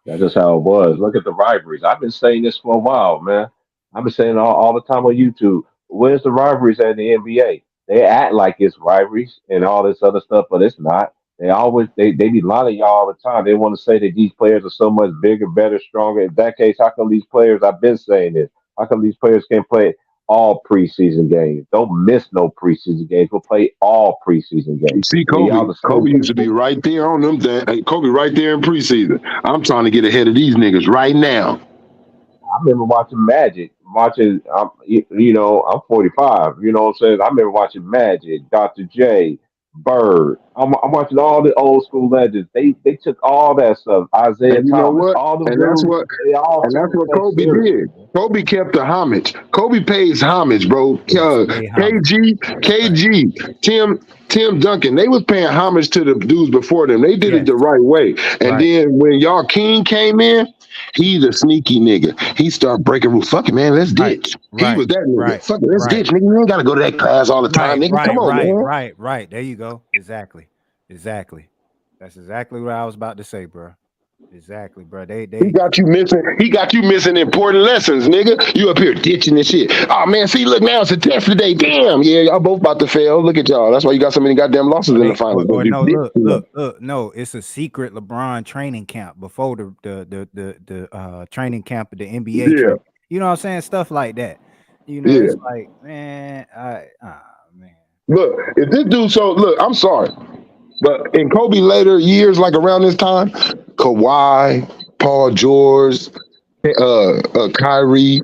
That's just how it was. Look at the rivalries. I've been saying this for a while, man. I've been saying all the time on YouTube. Where's the rivalries at the NBA? They act like it's rivalries and all this other stuff, but it's not. They be lying to y'all all the time. They want to say that these players are so much bigger, better, stronger. In that case, how come these players? I've been saying this. How come these players can't play all preseason games? Don't miss no preseason games. We'll play all preseason You games. see, Yeah, y'all the same Kobe used to be people. right there on them. Hey, Kobe right there in preseason. I'm trying to get ahead of these niggas right now. I remember watching Magic, I'm 45. You know what I'm saying? I remember watching Magic, Dr. J, Bird. I'm watching all the old school legends. They took all that stuff. Isaiah And you know Thomas, what? all them And that's dudes. what They all and took that's the what thing Kobe seriously, did. man. Kobe kept the homage. Kobe pays homage, bro. Yes. Pay homage. Right. Tim Duncan, they was paying homage to the dudes before them. They did it Yes. the right way. And Right. then when y'all King came in, he's a sneaky nigga. He started breaking rules. Fuck it, man. Let's Right. ditch. He Right. was that nigga. Right. Fuck it, let's Right. ditch, nigga. You ain't gotta go to that class all the time, Right. nigga. Come Right. on, Right. man. Right. Right. There you go. Exactly. Exactly. That's exactly what I was about to say, bro. Exactly, bro. He got you missing. He got you missing important lessons, nigga. You up here ditching and shit. Oh man, see, look now it's a test today. Damn, yeah, y'all both about to fail. Look at y'all. That's why you got so many goddamn losses or in the they finals. or You no, ditch look, too much. look, look, no, it's a secret LeBron training camp before the training camp of the NBA Yeah, train. You know what I'm saying? Stuff like that. You know, yeah. it's like, man, man. Look, if this dude, so look, I'm sorry, but in Kobe later years, like around this time, Kawhi, Paul George, Kyrie,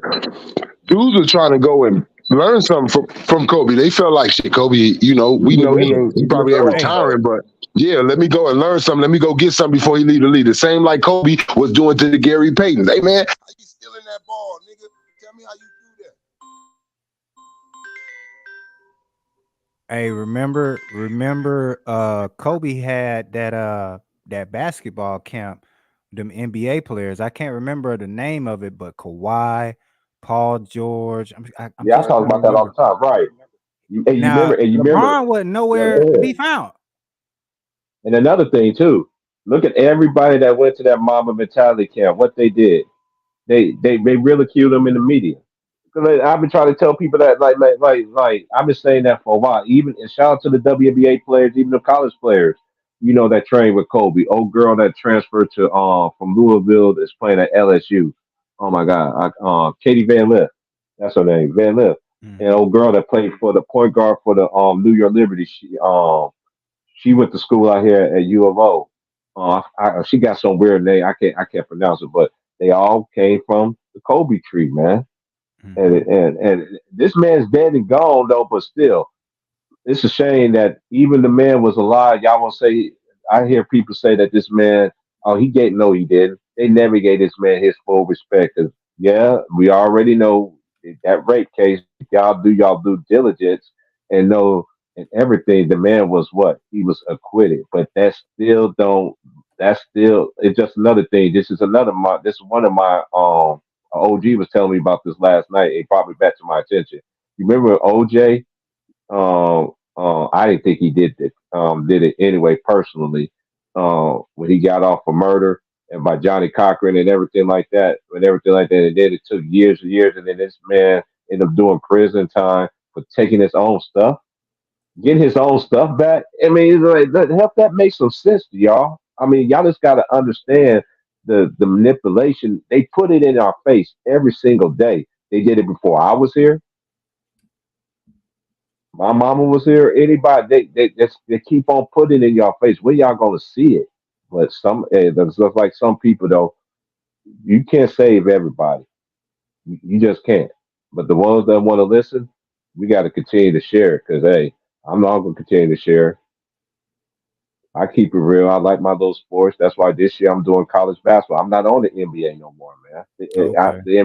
dudes were trying to go and learn something from Kobe. They felt like shit. Kobe, we know he He probably ain't developed Hey, though. retiring, but yeah, let me go and learn something. Let me go get something before he leave the league. The same like Kobe was doing to the Gary Paytons. Hey man, how you stealing that ball, nigga? Tell me how you do that. hey, remember, Kobe had that basketball camp, them NBA players. I can't remember the name of it, but Kawhi, Paul George. I'm Yeah, I just talk trying to about that all remember. the time. Right. And you Now, remember, and you remember, LeBron wasn't yeah, nowhere go to ahead. be found. And another thing too, look at everybody that went to that Mamba mentality camp. What they did, they ridiculed them in the media. 'Cause I've been trying to tell people that, like, I've been saying that for a while. Even and shout out to the WNBA players, even the college players. you know that train with Kobe. Old girl that transferred to from Louisville is playing at LSU. Oh my God, Katie Van Lith. That's her name, Van Lith. And Hmm. old girl that played for the point guard for the New York Liberty. She went to school out here at U of O. She got some weird name. I can't pronounce it, but they all came from the Kobe tree, man. And Hmm. and this man's dead and gone though, but still, it's a shame that even the man was alive. Y'all want to say, I hear people say that this man, oh, he gave, no, he didn't. They never gave this man his full respect. 'Cause, yeah, we already know that rape case, y'all do y'all due diligence and know and everything. The man was what? He was acquitted. But that's still, it's just another thing. This is one of my, OG was telling me about this last night. It brought me back to my attention. You remember OJ? I didn't think he did it anyway personally. When he got off for murder and by Johnny Cochran and everything like that, and then it took years and years, and then this man ended up doing prison time for taking his own stuff, getting his own stuff back. I mean, it's like, help that make some sense to y'all. I mean, y'all just got to understand the manipulation. They put it in our face every single day. They did it before I was here. My mama was here. Anybody, they keep on putting it in your face. When y'all gonna see it? But there's just like some people though. You can't save everybody. You just can't. But the ones that want to listen, we got to continue to share. Cause hey, I'm not gonna continue to share. I keep it real. I like my little sports. That's why this year I'm doing college basketball. I'm not on the NBA no more, man. Okay. The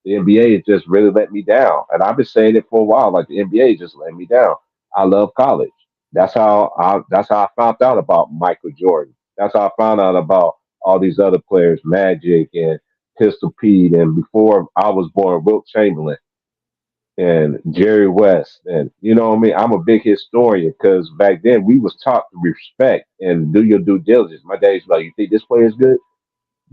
NBA is just really let me down, and I've been saying it for a while. Like the NBA just let me down. I love college. That's how I found out about Michael Jordan. That's how I found out about all these other players, Magic and Pistol Pete, and before I was born, Wilt Chamberlain and Jerry West, and you know what I mean. I'm a big historian because back then we was taught to respect and do your due diligence. My dad's like, "You think this player is good?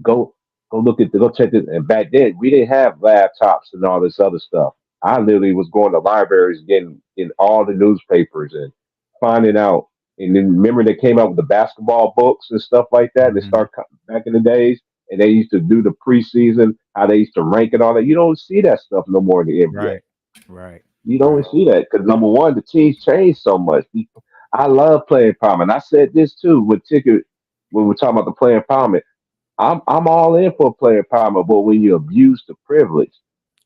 Go, go check it." And back then we didn't have laptops and all this other stuff. I literally was going to libraries, getting in all the newspapers and finding out. And then remember they came out with the basketball books and stuff like that. They Hmm. start back in the days, and they used to do the preseason, how they used to rank and all that. You don't see that stuff no more in the NBA. Right. Right. You don't Right. see that because number one, the teams change so much. I love player empowerment. And I said this too with Ticket when we're talking about the player empowerment. I'm all in for player empowerment, but when you abuse the privilege,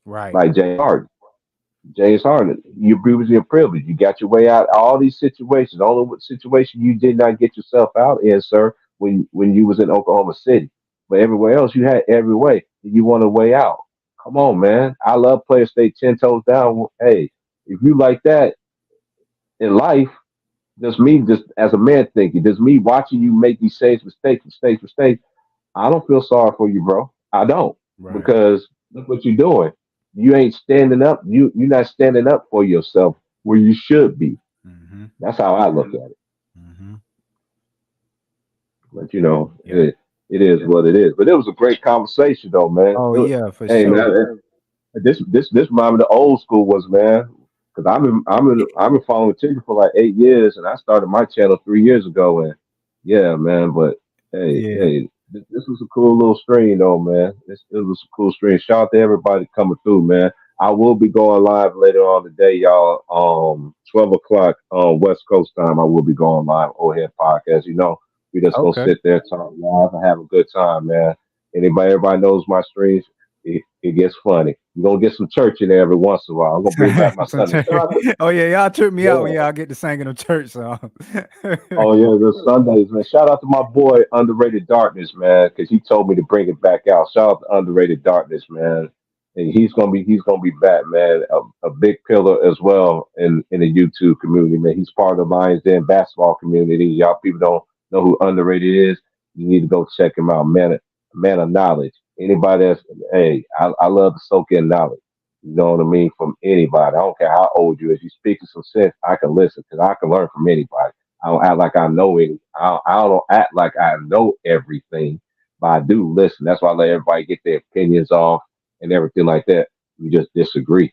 Right. like James Harden, you abuse your privilege. You got your way out all these situations. Only situation you did not get yourself out in, sir, when you was in Oklahoma City. But everywhere else, you had every way. You want a way out. Come on, man. I love players stay 10 toes down. Hey, if you like that in life, just as a man thinking, just me watching you make these same mistakes. I don't feel sorry for you, bro. I don't, Right. because look what you're doing. You ain't standing up. You're not standing up for yourself where you should be. Hmm. That's how I look at it. Hmm. But you know, Yeah. it is what it is. But it was a great conversation, though, man. Oh yeah, for Hey, sure. man, this remind me of the old school was, man. Because I've been following Tinder for like 8 years, and I started my channel 3 years ago. And yeah, man. But Yeah. hey, this was a cool little stream, though, man. This was a cool stream. Shout out to everybody coming through, man. I will be going live later on today, y'all. 12 o'clock West Coast time. I will be going live on Head Podcast. You know, we just gonna Okay. sit there, talk live, and have a good time, man. Everybody knows my streams. It gets funny. You're gonna get some church in there every once in a while. I'm gonna bring back my Some Sunday. church. Oh yeah, y'all trip me out when Yeah. y'all get to singing them church songs. Oh yeah, the Sundays, man. Shout out to my boy Underrated Darkness, man, because he told me to bring it back out. Shout out to Underrated Darkness, man. And he's gonna be back, man. A big pillar as well in the YouTube community, man. He's part of the Lions Den basketball community. Y'all people don't know who Underrated is. You need to go check him out, man. Man of knowledge. Anybody that's hey, I love to soak in knowledge. You know what I mean? From anybody. I don't care how old you is. You speaking some sense, I can listen because I can learn from anybody. I don't act like I know it. I don't act like I know everything, but I do listen. That's why I let everybody get their opinions off and everything like that. We just disagree.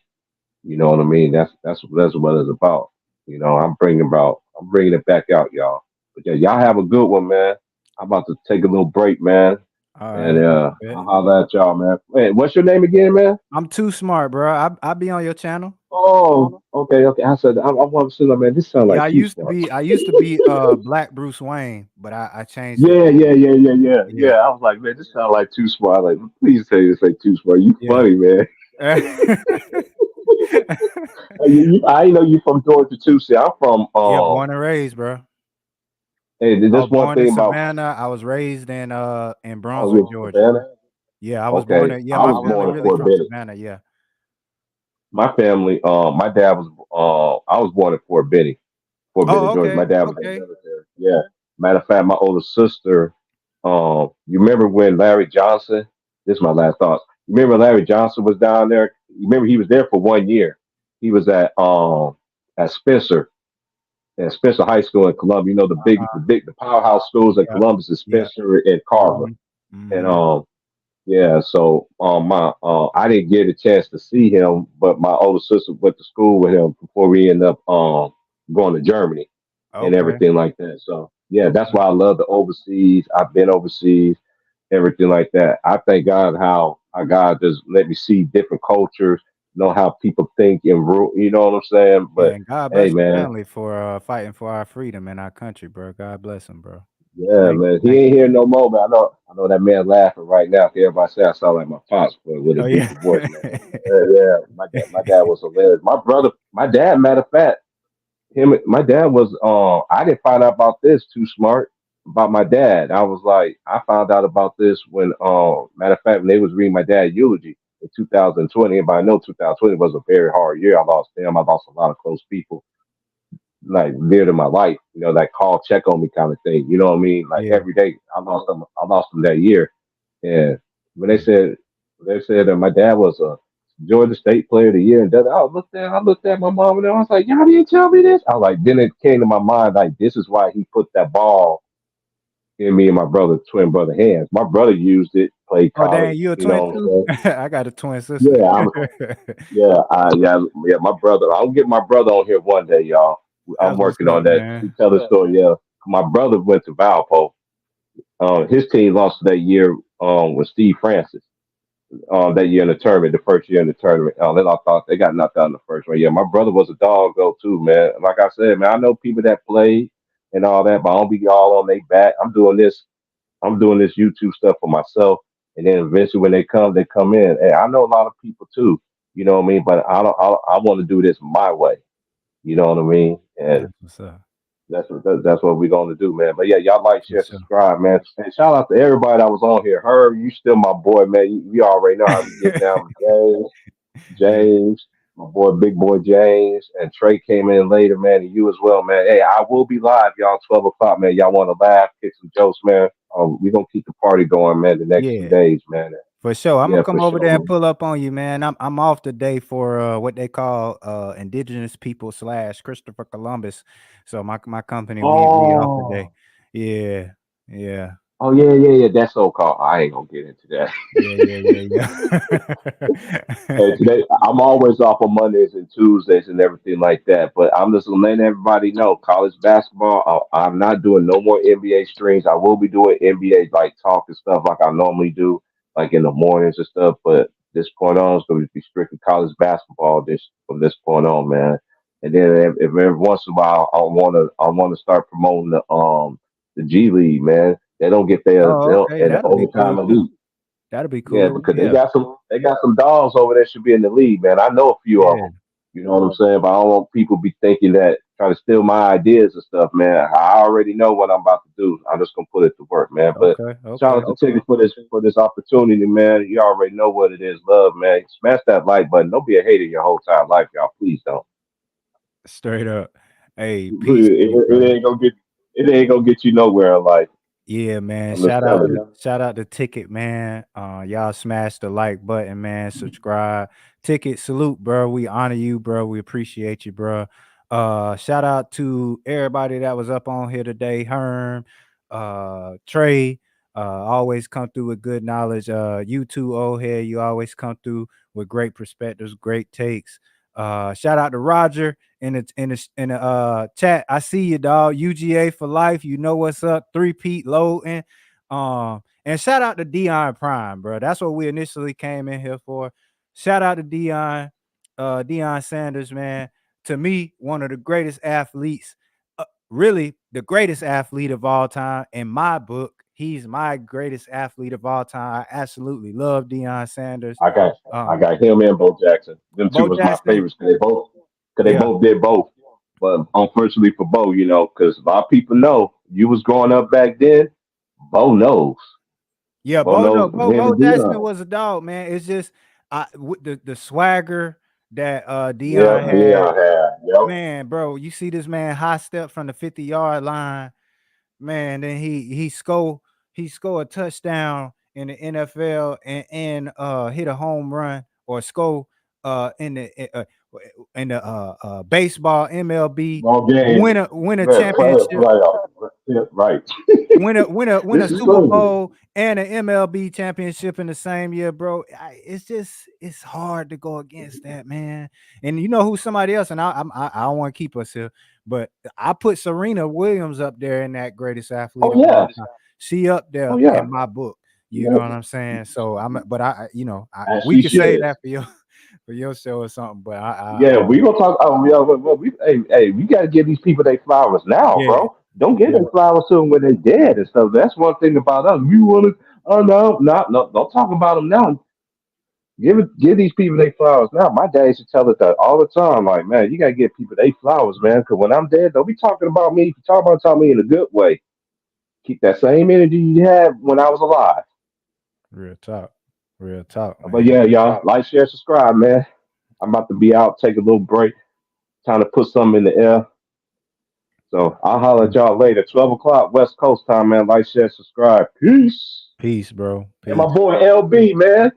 You know what I mean? That's what it's about. I'm bringing it back out, y'all. But yeah, y'all have a good one, man. I'm about to take a little break, man. All And right. I'll holler at y'all, man. Hey, what's your name again, man? I'm too smart, bro. I be on your channel. Oh, okay, okay. I said I want to say, man, this sound Yeah, like too smart. I used to be Black Bruce Wayne, but I changed it. Yeah. Yeah. I was like, man, this sound like too smart. Like, please say this ain't too smart. You Yeah. funny, man. I know you from Georgia too. See, I'm from Yeah, born and raised, bro. Hey, I this was one born in thing about Savannah. I was raised in you Brunswick, in Georgia. Savannah. Yeah, I was born Okay, in yeah, I my was family born in really Fort from Benning. Savannah, yeah. My family, my dad was, I was born in Fort Benning, Fort Oh, Benning, Georgia. My okay. dad was in the Okay. military. Yeah. Matter of fact, my older sister, you remember when Larry Johnson? This is my last thought. You remember Larry Johnson was down there? You remember he was there for 1 year. He was at Spencer, at Spencer High School in Columbia. You know Uh-huh. the powerhouse schools in Yeah. Columbus is Yeah. Spencer and Carver. Mhm. And Mhm. yeah, so my I didn't get a chance to see him, but my older sister went to school with him before we ended up going to Germany and Okay. everything like that. So yeah, that's Okay. why I love the overseas. I've been overseas, everything like that. I thank God how God just let me see different cultures, know how people think and you know what I'm saying. Yeah, But and God hey, bless your man, family for fighting for our freedom in our country, bro. God bless them, bro. yeah, man, he Thank ain't you. here no more. But I know that man laughing right now. Everybody say I sound like my pops, but with a Oh yeah. deeper voice, man. Yeah, my dad was hilarious. My dad, matter of fact, my dad was. I didn't find out about this too smart about my dad. I was like, I found out about this when, matter of fact, when they was reading my dad eulogy in 2020. Everybody know 2020 was a very hard year. I lost him. I lost a lot of close people like dear to my life, that call check on me kind of thing. You know what I mean? Like Yeah. every day I lost them that year. And when Mm. they said that my dad was a Georgia State Player of the Year, and that I looked at my mom and I was like, y'all didn't tell me this. I was like, then it came to my mind like this is why he put that ball in me and my brother, twin brother hands. My brother used it, played Oh dang, college, you a you twin know what I'm too? saying? I got a twin sister. Yeah, yeah, my brother. I'll get my brother on here one day, y'all. I'm That's what's working up, on that. He man. tell the story. Yeah, my brother went to Valpo. His team lost that year with Steve Francis. That year in the tournament, the first year in the tournament. Then I thought they got knocked out in the first one. Yeah, my brother was a dog though too, man. Like I said, man, I know people that play and all that, but I don't be all on their back. I'm doing this YouTube stuff for myself, and then eventually when they come in. And I know a lot of people too, you know what I mean. But I don't. I want to do this my way, you know what I mean. And That's what's up. that's what we're gonna do, man. But yeah, y'all like, For share, sure. subscribe, man. And shout out to everybody that was on here. Herb, you still my boy, man. You already know how we get down with James. Yeah. James, my boy, big boy James, and Trey came in later, man, and you as well, man. Hey, I will be live, y'all, 12 o'clock, man. Y'all want to laugh, kick some jokes, man? We gonna keep the party going, man. The next two Yeah. days, man. For sure. I'm gonna Yeah, for come over sure, there and man. pull up on you, man. I'm off today for what they call indigenous people / Christopher Columbus. So my company, we off today. Oh, Yeah. Yeah. oh yeah. That's so called. I ain't gonna get into that. Yeah. And today, I'm always off on Mondays and Tuesdays and everything like that. But I'm just letting everybody know college basketball. I'm not doing no more NBA streams. I will be doing NBA like talk and stuff like I normally do, like in the mornings and stuff. But this point on, it's going to be strictly college basketball this from this point on, man. And then if every once in a while I want to start promoting the G League, man. They don't get their Oh, they'll okay. and the That'll be cool overtime too. elite. That'll be Yeah, cool. because Yeah. they got some dogs over there should be in the league, man. I know a few of Yeah. them. You know what I'm saying? But I don't want people be thinking that trying to steal my ideas and stuff, man. I already know what I'm about to do. I'm just gonna put it to work, man. But Okay. shout Okay. out to Ticket for this opportunity, man. You already know what it is, love, man. Smash that like button. Don't be a hater your whole time life, y'all. Please don't. Straight up. Hey, peace to you, It brother. ain't gonna get you nowhere in life. Yeah, man. I'm just telling you. Shout out to Ticket, man. Y'all smash the like button, man. Subscribe. Ticket, salute, bro. We honor you, bro. We appreciate you, bro. Shout out to everybody that was up on here today. Herm, Trey, always come through with good knowledge. You too, old head. You always come through with great perspectives, great takes. Shout out to Roger in the chat. I see you, dog. UGA for life. You know what's up. 3-peat loading. And shout out to Deion Prime, bro. That's what we initially came in here for. Shout out to Deion Sanders, man. To me, one of the greatest athletes, really the greatest athlete of all time in my book. He's my greatest athlete of all time. I absolutely love Deion Sanders. I got him and Bo Jackson. Them two Bo was my Jackson, favorites because they yeah, both did both. But unfortunately for Bo, because a lot of people know you was growing up back then. Bo knows. yeah. Bo knows him Bo and Jackson Dion. was a dog, man. It's just with the swagger that Yeah, Deion had, Dion had. Yep. man, bro. You see this man high step from the 50-yard line, man. Then he score a touchdown in the NFL and hit a home run or score in the baseball MLB, All game. win a Yeah, championship, playoff. Yeah, right. win a This is Super crazy. Bowl and an MLB championship in the same year, bro. It's hard to go against that, man. And you know who somebody else, and I don't want to keep us here, but I put Serena Williams up there in that greatest athlete Oh of all yeah. time. She up Oh there yeah. in my book. You Yeah. know what I'm saying? So but As we she could say should. that for your show or something, but Yeah, we gonna talk. Oh, yeah, hey, we gotta give these people their flowers now, yeah, bro. Don't give yeah. their flowers to them when they dead and stuff. That's one thing about us. We want to. Oh no, no, don't talk about them now. Give these people their flowers now. My dad used to tell us that all the time. Like, man, you gotta give people their flowers, man. Because when I'm dead, don't be talking about me. If you talk about me in a good way, keep that same energy you had when I was alive. Real talk, But man. yeah, y'all, like, share, subscribe, man. I'm about to be out, take a little break, time to put something in the air. So I'll holler at y'all later. 12 o'clock West Coast time, man. Like, share, subscribe. Peace. Peace, bro. And my Peace. boy LB, man.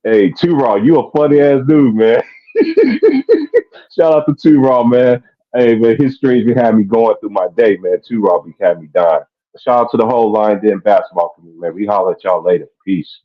Hey, Two Raw, you a funny ass dude, man. Shout out to Two Raw, man. Hey, man, his streams be having me going through my day, man. Two Raw be having me dying. Shout out to the whole Line Den basketball community, man. We holler at y'all later. Peace.